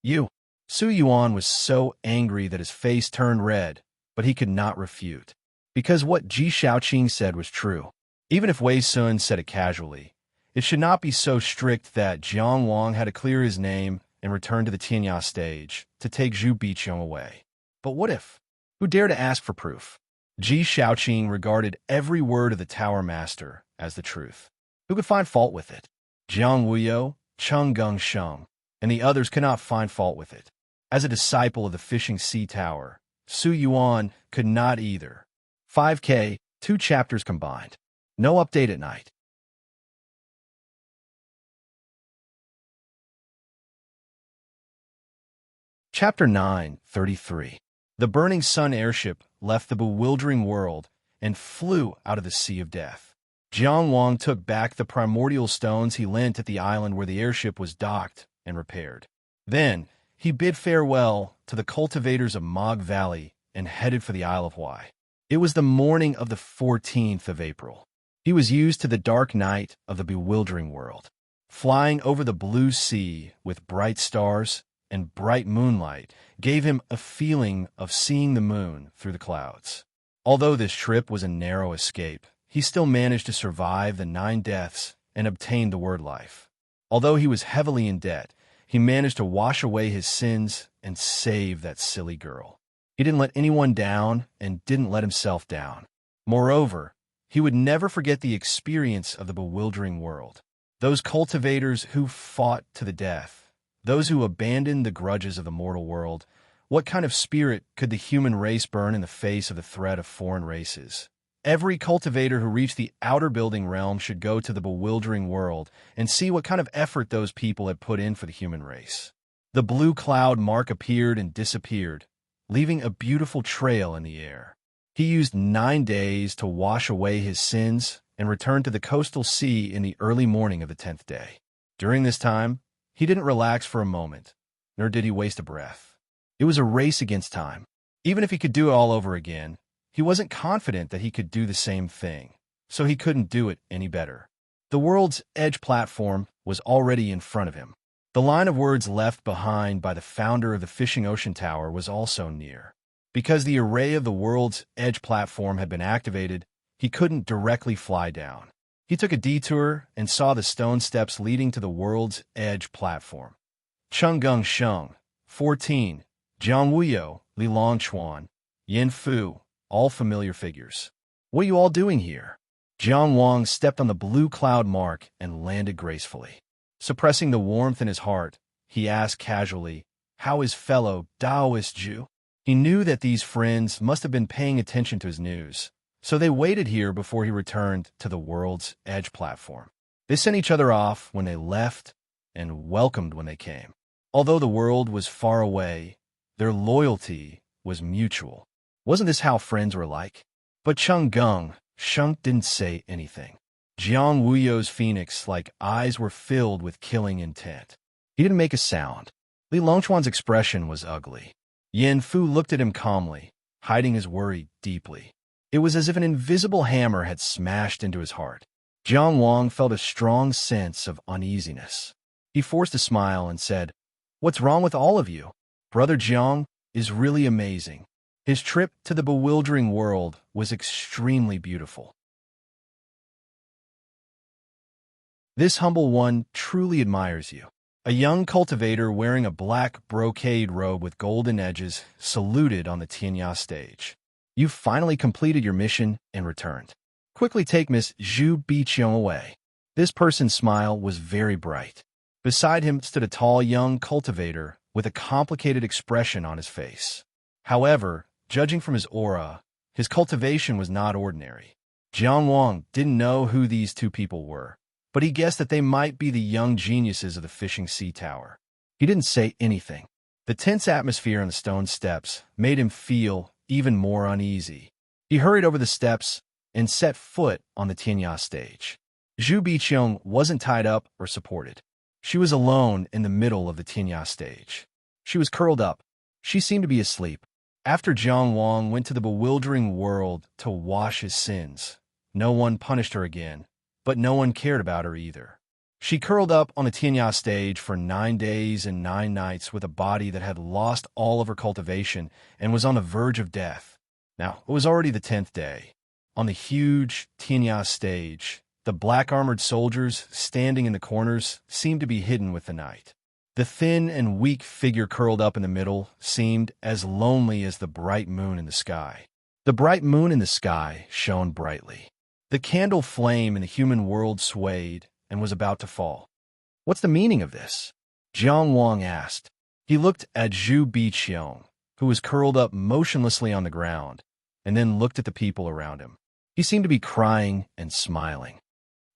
You. Su Yuan was so angry that his face turned red, but he could not refute. Because what Ji Shaoqing said was true. Even if Wei Sun said it casually, it should not be so strict that Jiang Wang had to clear his name and return to the Tianya stage to take Zhu Biqiong away. But what if? Who dare to ask for proof? Ji Shaoqing regarded every word of the Tower Master as the truth. Who could find fault with it? Jiang Wuyo, Cheng Gung Sheng, and the others could not find fault with it. As a disciple of the Fishing Sea Tower, Su Yuan could not either. 5K, 2 chapters combined. No update at night. Chapter 9:33. The Burning Sun airship left the bewildering world and flew out of the Sea of Death. Jiang Wang took back the primordial stones he lent at the island where the airship was docked and repaired. Then, he bid farewell to the cultivators of Mog Valley and headed for the Isle of Huai. It was the morning of the 14th of April. He was used to the dark night of the bewildering world. Flying over the blue sea with bright stars and bright moonlight gave him a feeling of seeing the moon through the clouds. Although this trip was a narrow escape, he still managed to survive the 9 deaths and obtain the word life. Although he was heavily in debt, he managed to wash away his sins and save that silly girl. He didn't let anyone down and didn't let himself down. Moreover, he would never forget the experience of the bewildering world. Those cultivators who fought to the death, those who abandoned the grudges of the mortal world. What kind of spirit could the human race burn in the face of the threat of foreign races? Every cultivator who reached the outer building realm should go to the bewildering world and see what kind of effort those people had put in for the human race. The blue cloud mark appeared and disappeared, leaving a beautiful trail in the air. He used 9 days to wash away his sins and returned to the coastal sea in the early morning of the 10th day. During this time, he didn't relax for a moment, nor did he waste a breath. It was a race against time. Even if he could do it all over again, he wasn't confident that he could do the same thing, so he couldn't do it any better. The world's edge platform was already in front of him. The line of words left behind by the founder of the Fishing Ocean Tower was also near. Because the array of the world's edge platform had been activated, he couldn't directly fly down. He took a detour and saw the stone steps leading to the world's edge platform. Chenggung Sheng, 14, Jiang Wuyo, Li Longchuan, Yin Fu, all familiar figures. What are you all doing here? Jiang Wang stepped on the blue cloud mark and landed gracefully. Suppressing the warmth in his heart, he asked casually, how his fellow Taoist Jew? He knew that these friends must have been paying attention to his news, so they waited here before he returned to the world's edge platform. They sent each other off when they left and welcomed when they came. Although the world was far away, their loyalty was mutual. Wasn't this how friends were like? But Chenggung Sheng didn't say anything. Jiang Wuyo's phoenix-like eyes were filled with killing intent. He didn't make a sound. Li Longchuan's expression was ugly. Yin Fu looked at him calmly, hiding his worry deeply. It was as if an invisible hammer had smashed into his heart. Jiang Wang felt a strong sense of uneasiness. He forced a smile and said, "What's wrong with all of you? Brother Jiang is really amazing. His trip to the bewildering world was extremely beautiful. This humble one truly admires you." A young cultivator wearing a black brocade robe with golden edges saluted on the Tianya stage. "You've finally completed your mission and returned. Quickly take Miss Zhu Biqiang away." This person's smile was very bright. Beside him stood a tall young cultivator with a complicated expression on his face. However, judging from his aura, his cultivation was not ordinary. Jiang Wang didn't know who these two people were, but he guessed that they might be the young geniuses of the fishing sea tower. He didn't say anything. The tense atmosphere on the stone steps made him feel even more uneasy. He hurried over the steps and set foot on the Tianya stage. Zhu Biqiang wasn't tied up or supported. She was alone in the middle of the Tianya stage. She was curled up. She seemed to be asleep. After Jiang Wang went to the bewildering world to wash his sins, no one punished her again, but no one cared about her either. She curled up on the Tianya stage for 9 days and 9 nights with a body that had lost all of her cultivation and was on the verge of death. Now, it was already the 10th day. On the huge Tianya stage, the black-armored soldiers standing in the corners seemed to be hidden with the night. The thin and weak figure curled up in the middle seemed as lonely as the bright moon in the sky. The bright moon in the sky shone brightly. The candle flame in the human world swayed and was about to fall. "What's the meaning of this?" Jiang Wang asked. He looked at Zhu Biqiang, who was curled up motionlessly on the ground, and then looked at the people around him. He seemed to be crying and smiling.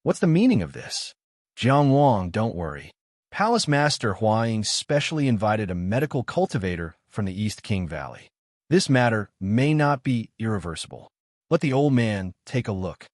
"What's the meaning of this?" "Jiang Wang, don't worry. Palace Master Huaying specially invited a medical cultivator from the East King Valley. This matter may not be irreversible. Let the old man take a look."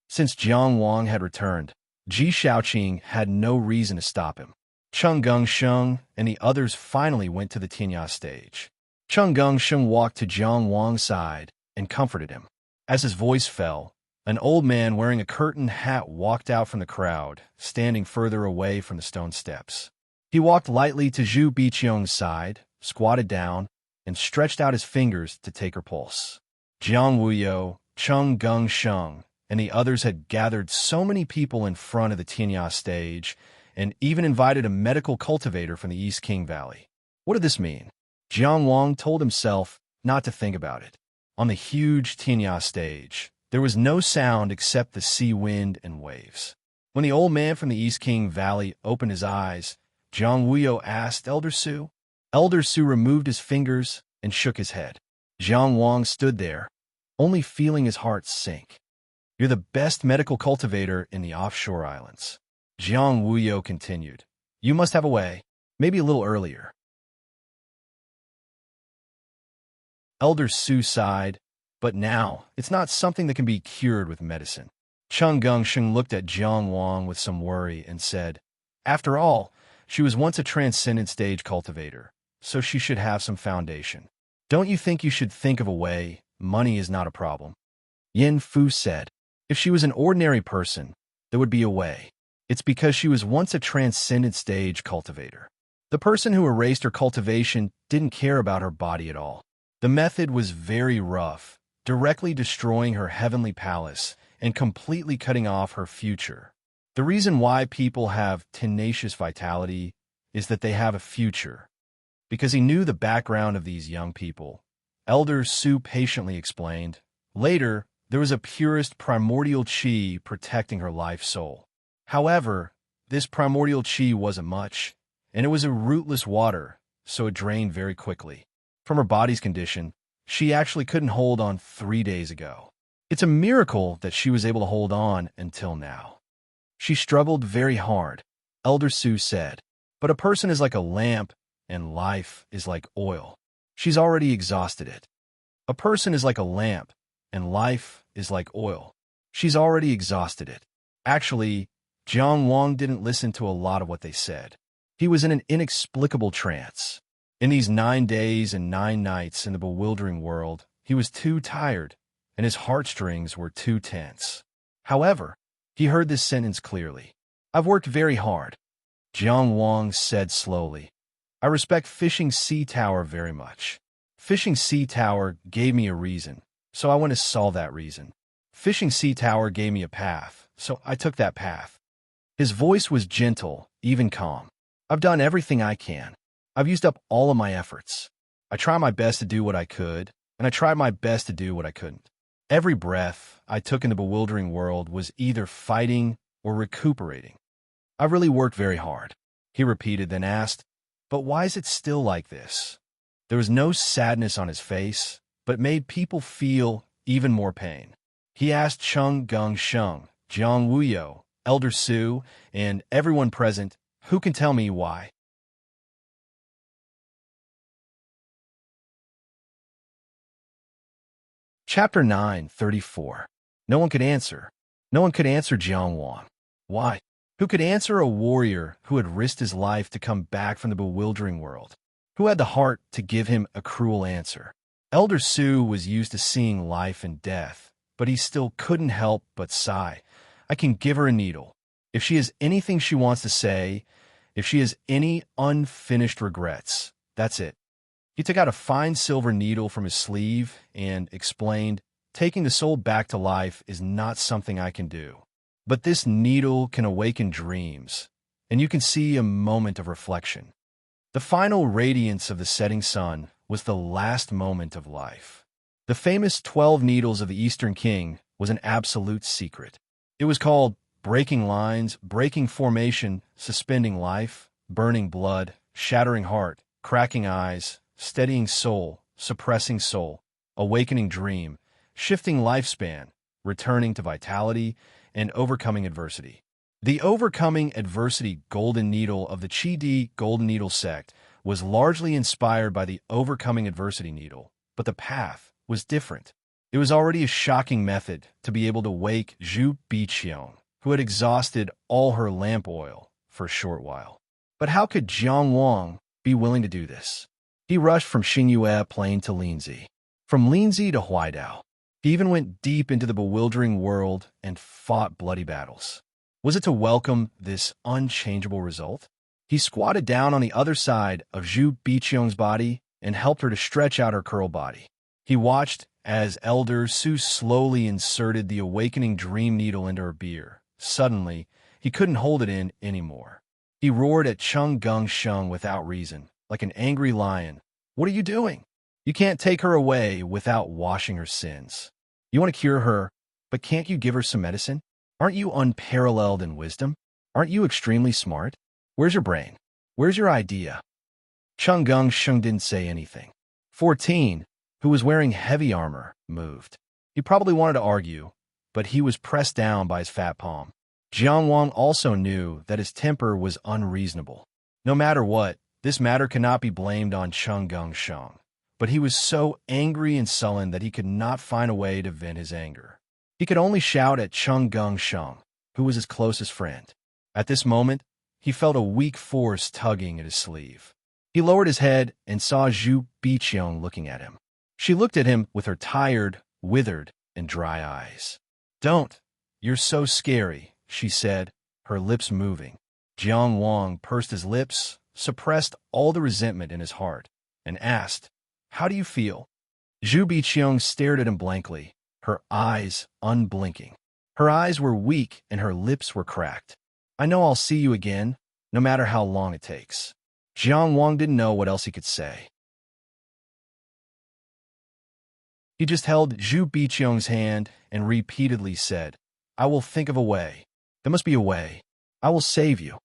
Since Jiang Wang had returned, Ji Shaoqing had no reason to stop him. Chenggung Sheng and the others finally went to the Tianya stage. Chenggung Sheng walked to Jiang Wang's side and comforted him. As his voice fell, an old man wearing a curtained hat walked out from the crowd, standing further away from the stone steps. He walked lightly to Zhu Biqiang's side, squatted down, and stretched out his fingers to take her pulse. Jiang Wuyo, Chenggung Sheng, and the others had gathered so many people in front of the Tianya stage and even invited a medical cultivator from the East King Valley. What did this mean? Jiang Wang told himself not to think about it. On the huge Tianya stage, there was no sound except the sea wind and waves. When the old man from the East King Valley opened his eyes, Jiang Wuyo asked Elder Su. Elder Su removed his fingers and shook his head. Jiang Wang stood there, only feeling his heart sink. "You're the best medical cultivator in the offshore islands." Jiang Wuyo continued. "You must have a way, maybe a little earlier." Elder Su sighed, "But now, it's not something that can be cured with medicine." Chenggung Sheng looked at Jiang Wang with some worry and said, "After all, she was once a transcendent stage cultivator, so she should have some foundation. Don't you think you should think of a way? Money is not a problem." Yin Fu said, "If she was an ordinary person, there would be a way. It's because she was once a transcendent stage cultivator. The person who erased her cultivation didn't care about her body at all. The method was very rough, directly destroying her heavenly palace and completely cutting off her future. The reason why people have tenacious vitality is that they have a future. Because he knew the background of these young people, Elder Su patiently explained, later, there was a purest primordial chi protecting her life soul. However, this primordial chi wasn't much, and it was a rootless water, so it drained very quickly. From her body's condition, she actually couldn't hold on 3 days ago. It's a miracle that she was able to hold on until now. She struggled very hard, Elder Su said, but a person is like a lamp, and life is like oil. She's already exhausted it. A person is like a lamp, and life is like oil. She's already exhausted it. Actually, Jiang Wang didn't listen to a lot of what they said. He was in an inexplicable trance. In these 9 days and 9 nights in the bewildering world, he was too tired, and his heartstrings were too tense. However, he heard this sentence clearly. I've worked very hard. Jiang Wang said slowly. I respect Fishing Sea Tower very much. Fishing Sea Tower gave me a reason, so I want to solve that reason. Fishing Sea Tower gave me a path, so I took that path. His voice was gentle, even calm. I've done everything I can. I've used up all of my efforts. I tried my best to do what I could, and I tried my best to do what I couldn't. Every breath I took in the bewildering world was either fighting or recuperating. I really worked very hard, he repeated, then asked, but why is it still like this? There was no sadness on his face, but made people feel even more pain. He asked Cheng Gung Sheng, Jiang Wuyo, Elder Su, and everyone present, who can tell me why? Chapter 9:34. No one could answer. No one could answer Jiang Wang. Why? Who could answer a warrior who had risked his life to come back from the bewildering world? Who had the heart to give him a cruel answer? Elder Su was used to seeing life and death, but he still couldn't help but sigh. I can give her a needle. If she has anything she wants to say, if she has any unfinished regrets, that's it. He took out a fine silver needle from his sleeve and explained, taking the soul back to life is not something I can do. But this needle can awaken dreams, and you can see a moment of reflection. The final radiance of the setting sun was the last moment of life. The famous 12 needles of the Eastern King was an absolute secret. It was called breaking lines, breaking formation, suspending life, burning blood, shattering heart, cracking eyes, steadying soul, suppressing soul, awakening dream, shifting lifespan, returning to vitality, and overcoming adversity. The overcoming adversity golden needle of the Chi-Di golden needle sect was largely inspired by the overcoming adversity needle, but the path was different. It was already a shocking method to be able to wake Zhu Biqiang, who had exhausted all her lamp oil for a short while. But how could Jiang Wang be willing to do this? He rushed from Xingyue Plain to Linzi, from Linzi to Huaidao. He even went deep into the bewildering world and fought bloody battles. Was it to welcome this unchangeable result? He squatted down on the other side of Zhu Biqiang's body and helped her to stretch out her curled body. He watched as Elder Su slowly inserted the awakening dream needle into her beer. Suddenly, he couldn't hold it in anymore. He roared at Cheng Gung Sheng without reason, like an angry lion. What are you doing? You can't take her away without washing her sins. You want to cure her, but can't you give her some medicine? Aren't you unparalleled in wisdom? Aren't you extremely smart? Where's your brain? Where's your idea? Cheng Gung Sheng didn't say anything. 14, who was wearing heavy armor, moved. He probably wanted to argue, but he was pressed down by his fat palm. Jiang Wang also knew that his temper was unreasonable. No matter what, this matter cannot be blamed on Cheng Gung Sheng. But he was so angry and sullen that he could not find a way to vent his anger. He could only shout at Cheng Gung Sheng, who was his closest friend. At this moment, he felt a weak force tugging at his sleeve. He lowered his head and saw Zhu Biqiang looking at him. She looked at him with her tired, withered, and dry eyes. Don't. You're so scary, she said, her lips moving. Jiang Wang pursed his lips, suppressed all the resentment in his heart, and asked, How do you feel? Zhu Biqiang stared at him blankly, her eyes unblinking. Her eyes were weak and her lips were cracked. I know I'll see you again, no matter how long it takes. Jiang Wang didn't know what else he could say. He just held Zhu Biqiang's hand and repeatedly said, "I will think of a way. There must be a way. I will save you."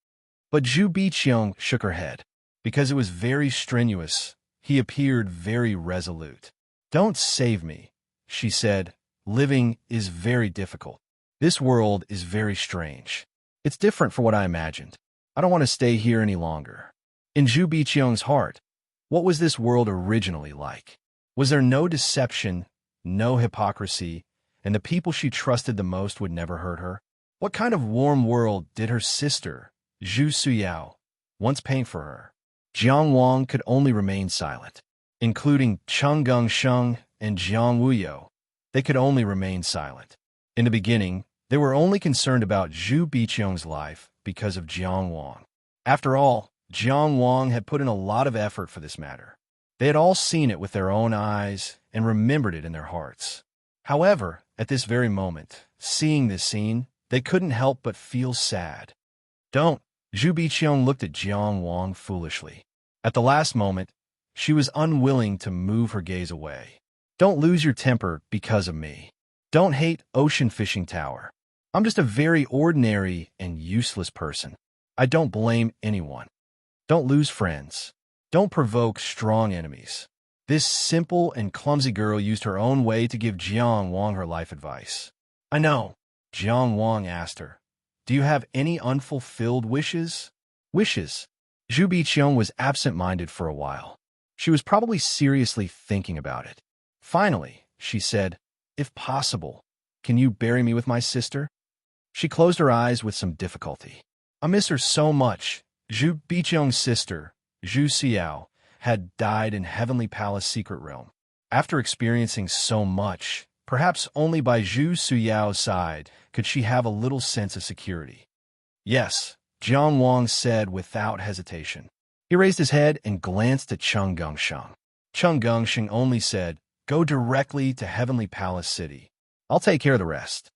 But Zhu Biqiang shook her head. Because it was very strenuous, he appeared very resolute. "Don't save me," she said. "Living is very difficult. This world is very strange. It's different from what I imagined. I don't want to stay here any longer." In Zhu Biqiang's heart, what was this world originally like? Was there no deception, no hypocrisy, and the people she trusted the most would never hurt her? What kind of warm world did her sister, Zhu Suyao, once paint for her? Jiang Wang could only remain silent. Including Cheng Gongsheng and Jiang Wuyo, they could only remain silent. In the beginning, they were only concerned about Zhu Biqiang's life because of Jiang Wang. After all, Jiang Wang had put in a lot of effort for this matter. They had all seen it with their own eyes and remembered it in their hearts. However, at this very moment, seeing this scene, they couldn't help but feel sad. "Don't." Zhu Biqiang looked at Jiang Wang foolishly. At the last moment, she was unwilling to move her gaze away. "Don't lose your temper because of me. Don't hate Ocean Fishing Tower. I'm just a very ordinary and useless person. I don't blame anyone. Don't lose friends. Don't provoke strong enemies." This simple and clumsy girl used her own way to give Jiang Wang her life advice. "I know," Jiang Wang asked her. "Do you have any unfulfilled wishes?" Wishes? Zhu Biqiang was absent-minded for a while. She was probably seriously thinking about it. Finally, she said, "If possible, can you bury me with my sister?" She closed her eyes with some difficulty. "I miss her so much." Zhu Biqiang's sister, Zhu Xiao, had died in Heavenly Palace Secret Realm. After experiencing so much, perhaps only by Zhu Xiao's side could she have a little sense of security. "Yes," Jiang Wang said without hesitation. He raised his head and glanced at Cheng Gongsheng. Cheng Gongsheng only said, "Go directly to Heavenly Palace City. I'll take care of the rest."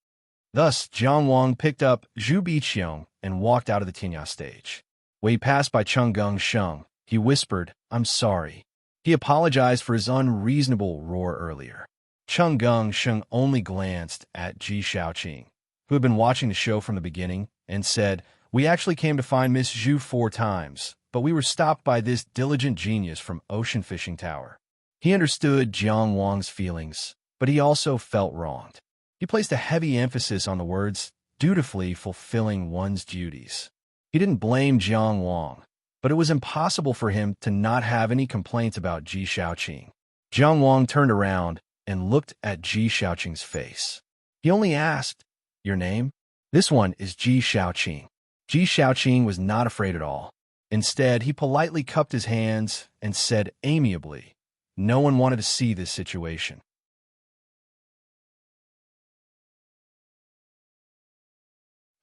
Thus, Jiang Wang picked up Zhu Biqiang and walked out of the Tinya stage. When he passed by Cheng Gongsheng, he whispered, "I'm sorry." He apologized for his unreasonable roar earlier. Cheng Gongsheng only glanced at Ji Shaoqing, who had been watching the show from the beginning, and said, "We actually came to find Miss Zhu 4 times, but we were stopped by this diligent genius from Ocean Fishing Tower." He understood Jiang Wang's feelings, but he also felt wronged. He placed a heavy emphasis on the words, dutifully fulfilling one's duties. He didn't blame Jiang Wang, but it was impossible for him to not have any complaints about Ji Shaoqing. Jiang Wang turned around and looked at Ji Shaoqing's face. He only asked, "Your name?" "This one is Ji Shaoqing." Ji Shaoqing was not afraid at all. Instead, he politely cupped his hands and said amiably, "No one wanted to see this situation."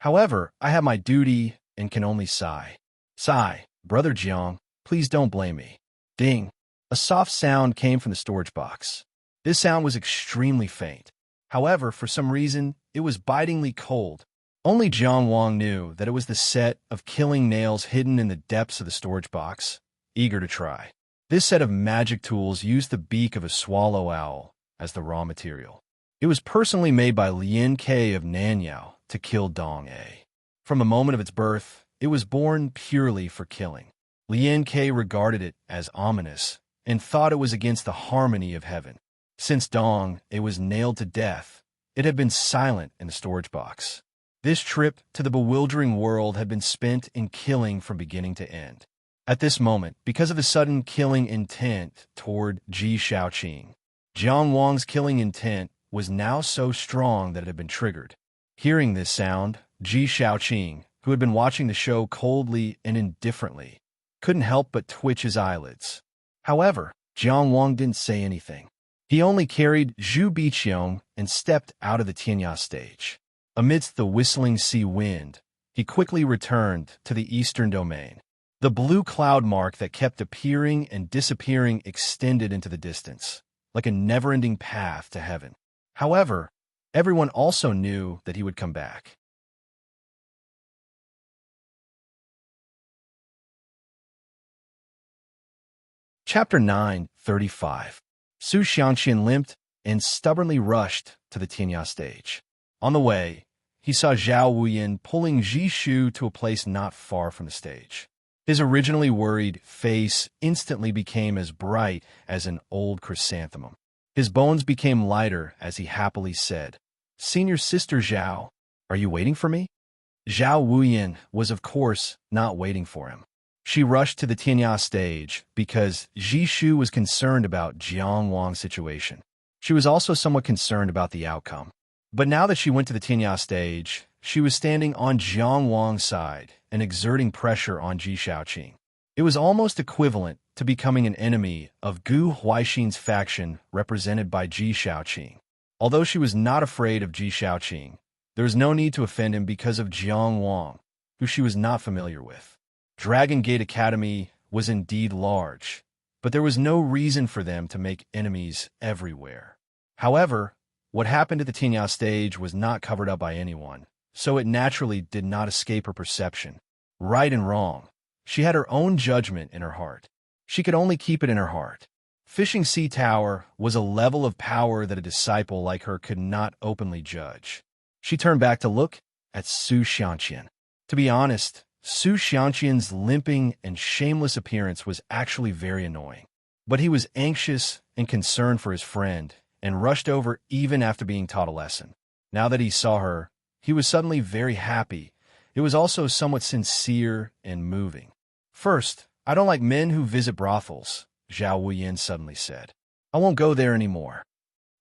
However, I have my duty and can only sigh. Sigh, Brother Jiang, please don't blame me. Ding. A soft sound came from the storage box. This sound was extremely faint. However, for some reason, it was bitingly cold. Only Jiang Wang knew that it was the set of killing nails hidden in the depths of the storage box, eager to try. This set of magic tools used the beak of a swallow owl as the raw material. It was personally made by Lian Ke of Nanyao to kill Dong A. From the moment of its birth, it was born purely for killing. Lian Ke regarded it as ominous and thought it was against the harmony of heaven. Since Dong A was nailed to death, it had been silent in the storage box. This trip to the bewildering world had been spent in killing from beginning to end. At this moment, because of his sudden killing intent toward Ji Shaoqing, Jiang Wang's killing intent was now so strong that it had been triggered. Hearing this sound, Ji Shaoqing, who had been watching the show coldly and indifferently, couldn't help but twitch his eyelids. However, Jiang Wang didn't say anything. He only carried Zhu Biqiang and stepped out of the Tianya stage. Amidst the whistling sea wind, he quickly returned to the eastern domain. The blue cloud mark that kept appearing and disappearing extended into the distance, like a never-ending path to heaven. However, everyone also knew that he would come back. Chapter 9:35. Su Xianqian limped and stubbornly rushed to the Tianya stage. On the way, he saw Zhao Wuyin pulling Ji Shu to a place not far from the stage. His originally worried face instantly became as bright as an old chrysanthemum. His bones became lighter as he happily said, "Senior Sister Zhao, are you waiting for me?" Zhao Wuyin was, of course, not waiting for him. She rushed to the Tianya stage because Ji Shu was concerned about Jiang Wang's situation. She was also somewhat concerned about the outcome. But now that she went to the Tianya stage, she was standing on Jiang Wang's side and exerting pressure on Ji Shaoqing. It was almost equivalent to becoming an enemy of Gu Huaixin's faction represented by Ji Shaoqing. Although she was not afraid of Ji Shaoqing, there was no need to offend him because of Jiang Wang, who she was not familiar with. Dragon Gate Academy was indeed large, but there was no reason for them to make enemies everywhere. However, what happened at the Tianya stage was not covered up by anyone, so it naturally did not escape her perception. Right and wrong. She had her own judgment in her heart. She could only keep it in her heart. Fishing Sea Tower was a level of power that a disciple like her could not openly judge. She turned back to look at Su Xianqian. To be honest, Su Xianqian's limping and shameless appearance was actually very annoying. But he was anxious and concerned for his friend, and rushed over even after being taught a lesson. Now that he saw her, he was suddenly very happy. It was also somewhat sincere and moving. "First, I don't like men who visit brothels," Zhao Wuyin suddenly said. "I won't go there anymore."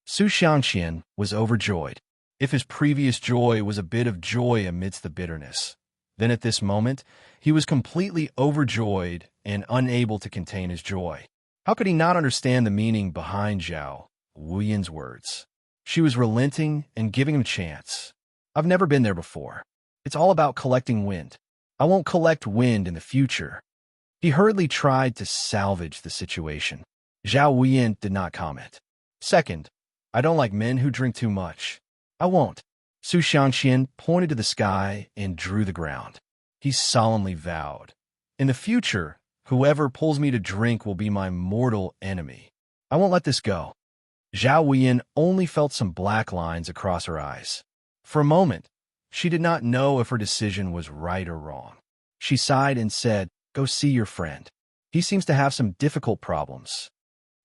Su Xianqian was overjoyed. If his previous joy was a bit of joy amidst the bitterness, then at this moment, he was completely overjoyed and unable to contain his joy. How could he not understand the meaning behind Zhao Wuyin's words? She was relenting and giving him a chance. "I've never been there before. It's all about collecting wind. I won't collect wind in the future." He hurriedly tried to salvage the situation. Zhao Wuyin did not comment. "Second, I don't like men who drink too much. I won't." Su Xianqian pointed to the sky and drew the ground. He solemnly vowed, "In the future, whoever pulls me to drink will be my mortal enemy. I won't let this go." Zhao Wuyin only felt some black lines across her eyes. For a moment, she did not know if her decision was right or wrong. She sighed and said, "Go see your friend. He seems to have some difficult problems.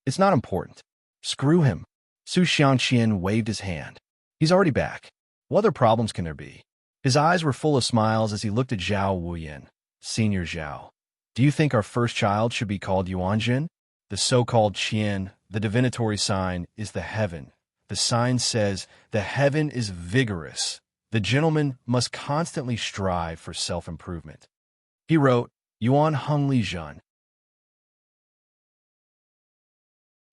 It's not important. Screw him." Su Xianqian waved his hand. "He's already back. What other problems can there be?" His eyes were full of smiles as he looked at Zhao Wuyin. "Senior Zhao, do you think our first child should be called Yuanjin?" The so-called Qian, the divinatory sign, is the heaven. The sign says the heaven is vigorous. The gentleman must constantly strive for self-improvement. He wrote, Yuan Hengli Zhen.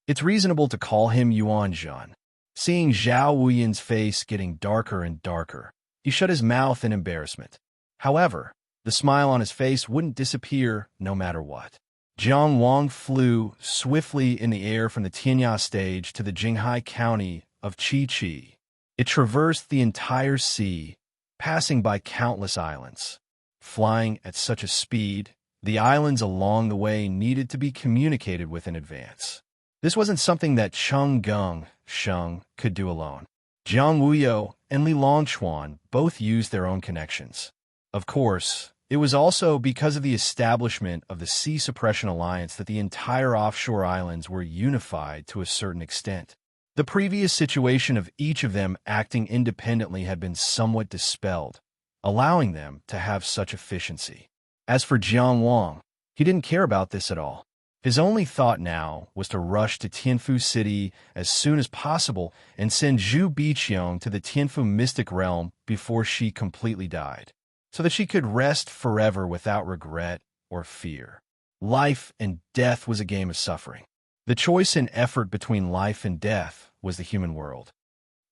It's reasonable to call him Yuan Zhen. Seeing Zhao Wuyin's face getting darker and darker, he shut his mouth in embarrassment. However, the smile on his face wouldn't disappear no matter what. Jiang Wang flew swiftly in the air from the Tianya stage to the Jinghai County of Qi. It traversed the entire sea, passing by countless islands. Flying at such a speed, the islands along the way needed to be communicated with in advance. This wasn't something that Cheng Geng Sheng could do alone. Jiang Wuyo and Li Longchuan both used their own connections. Of course, it was also because of the establishment of the Sea Suppression Alliance that the entire offshore islands were unified to a certain extent. The previous situation of each of them acting independently had been somewhat dispelled, allowing them to have such efficiency. As for Jiang Wang, he didn't care about this at all. His only thought now was to rush to Tianfu City as soon as possible and send Zhu Biqiong to the Tianfu mystic realm before she completely died, so that she could rest forever without regret or fear. Life and death was a game of suffering. The choice and effort between life and death was the human world.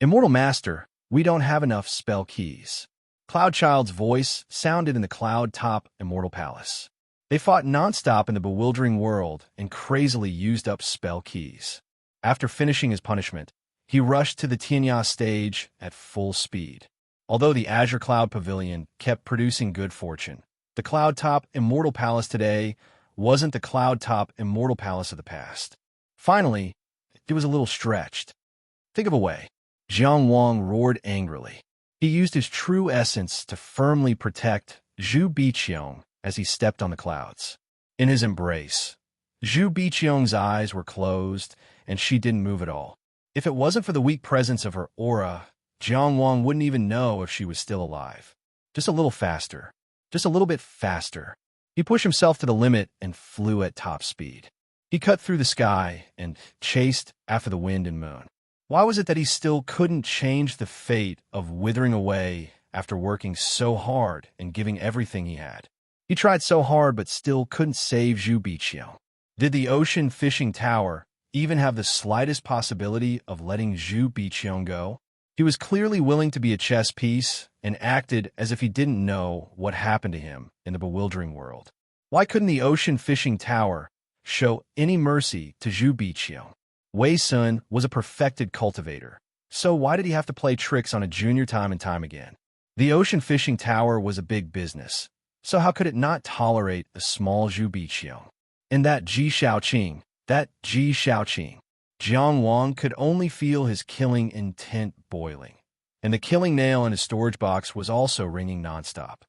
"Immortal Master, we don't have enough spell keys." Cloud Child's voice sounded in the Cloud Top Immortal Palace. They fought nonstop in the bewildering world and crazily used up spell keys. After finishing his punishment, he rushed to the Tianya stage at full speed. Although the Azure Cloud Pavilion kept producing good fortune, the Cloud Top Immortal Palace today wasn't the cloud-top immortal palace of the past. Finally, it was a little stretched. Think of a way. Jiang Wang roared angrily. He used his true essence to firmly protect Zhu Biqiong as he stepped on the clouds. In his embrace, Zhu Biqiong's eyes were closed, and she didn't move at all. If it wasn't for the weak presence of her aura, Jiang Wang wouldn't even know if she was still alive. Just a little faster. Just a little bit faster. He pushed himself to the limit and flew at top speed. He cut through the sky and chased after the wind and moon. Why was it that he still couldn't change the fate of withering away after working so hard and giving everything he had? He tried so hard but still couldn't save Zhu Biqiong. Did the ocean fishing tower even have the slightest possibility of letting Zhu Biqiong go? He was clearly willing to be a chess piece and acted as if he didn't know what happened to him in the bewildering world. Why couldn't the ocean fishing tower show any mercy to Zhu Biqiong? Wei Sun was a perfected cultivator, so why did he have to play tricks on a junior time and time again? The ocean fishing tower was a big business, so how could it not tolerate a small Zhu Biqiong? And that Ji Shaoqing, Jiang Wang could only feel his killing intent boiling, and the killing nail in his storage box was also ringing nonstop.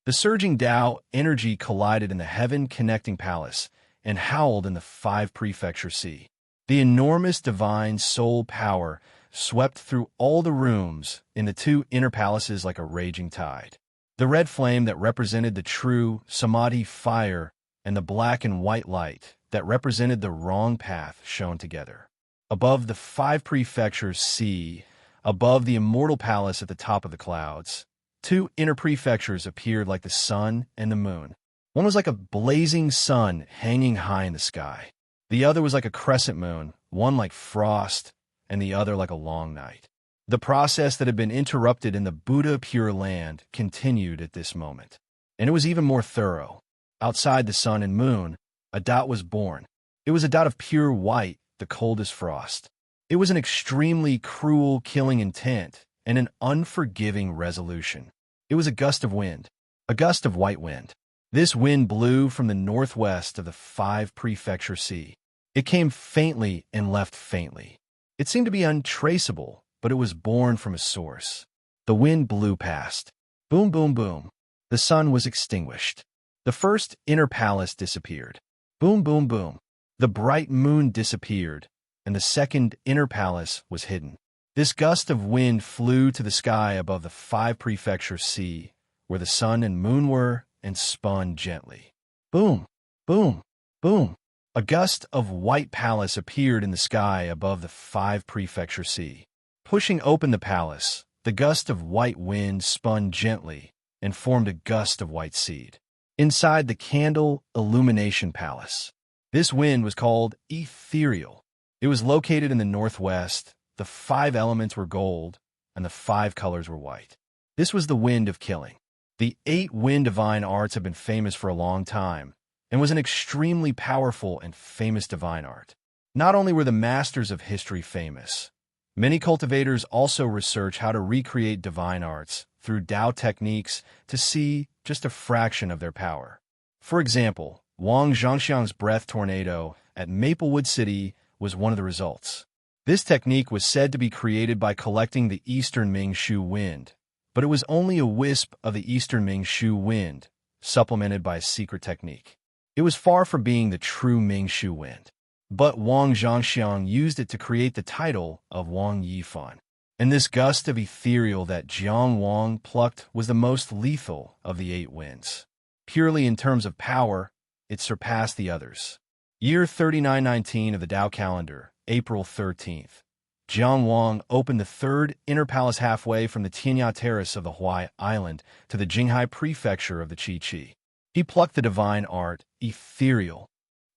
The surging Tao energy collided in the heaven-connecting palace and howled in the 5-prefecture sea. The enormous divine soul power swept through all the rooms in the 2 inner palaces like a raging tide. The red flame that represented the true Samadhi fire and the black and white light that represented the wrong path shone together. Above the 5 prefectures sea, above the immortal palace at the top of the clouds, 2 inner prefectures appeared like the sun and the moon. One was like a blazing sun hanging high in the sky. The other was like a crescent moon, one like frost, and the other like a long night. The process that had been interrupted in the Buddha Pure Land continued at this moment, and it was even more thorough. Outside the sun and moon, a dot was born. It was a dot of pure white, the coldest frost. It was an extremely cruel, killing intent and an unforgiving resolution. It was a gust of wind, a gust of white wind. This wind blew from the northwest of the 5-prefecture sea. It came faintly and left faintly. It seemed to be untraceable, but it was born from a source. The wind blew past. Boom, boom, boom. The sun was extinguished. The first inner palace disappeared. Boom, boom, boom. The bright moon disappeared, and the second inner palace was hidden. This gust of wind flew to the sky above the 5-prefecture sea, where the sun and moon were, and spun gently. Boom, boom, boom. A gust of white palace appeared in the sky above the 5-prefecture sea. Pushing open the palace, the gust of white wind spun gently and formed a gust of white seed. Inside the candle illumination palace, this wind was called ethereal. It was located in the northwest. The 5 elements were gold, and the 5 colors were white. This was the wind of killing. The 8 wind divine arts have been famous for a long time, and was an extremely powerful and famous divine art. Not only were the masters of history famous, many cultivators also research how to recreate divine arts through Tao techniques to see just a fraction of their power. For example, Wang Zhangxiang's breath tornado at Maplewood City was one of the results. This technique was said to be created by collecting the Eastern Ming Shu wind, but it was only a wisp of the Eastern Ming Shu wind, supplemented by a secret technique. It was far from being the true Ming Shu wind, but Wang Zhangxiang used it to create the title of Wang Yifan. And this gust of ethereal that Jiang Wang plucked was the most lethal of the 8 winds. Purely in terms of power, it surpassed the others. Year 3919 of the Tao calendar, April 13th. Jiang Wang opened the 3rd inner palace halfway from the Tianya Terrace of the Huai Island to the Jinghai Prefecture of the Qi. He plucked the divine art, ethereal.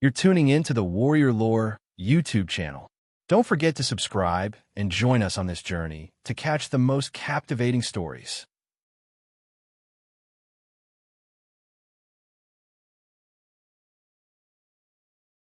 You're tuning in to the Warrior Lore YouTube channel. Don't forget to subscribe and join us on this journey to catch the most captivating stories.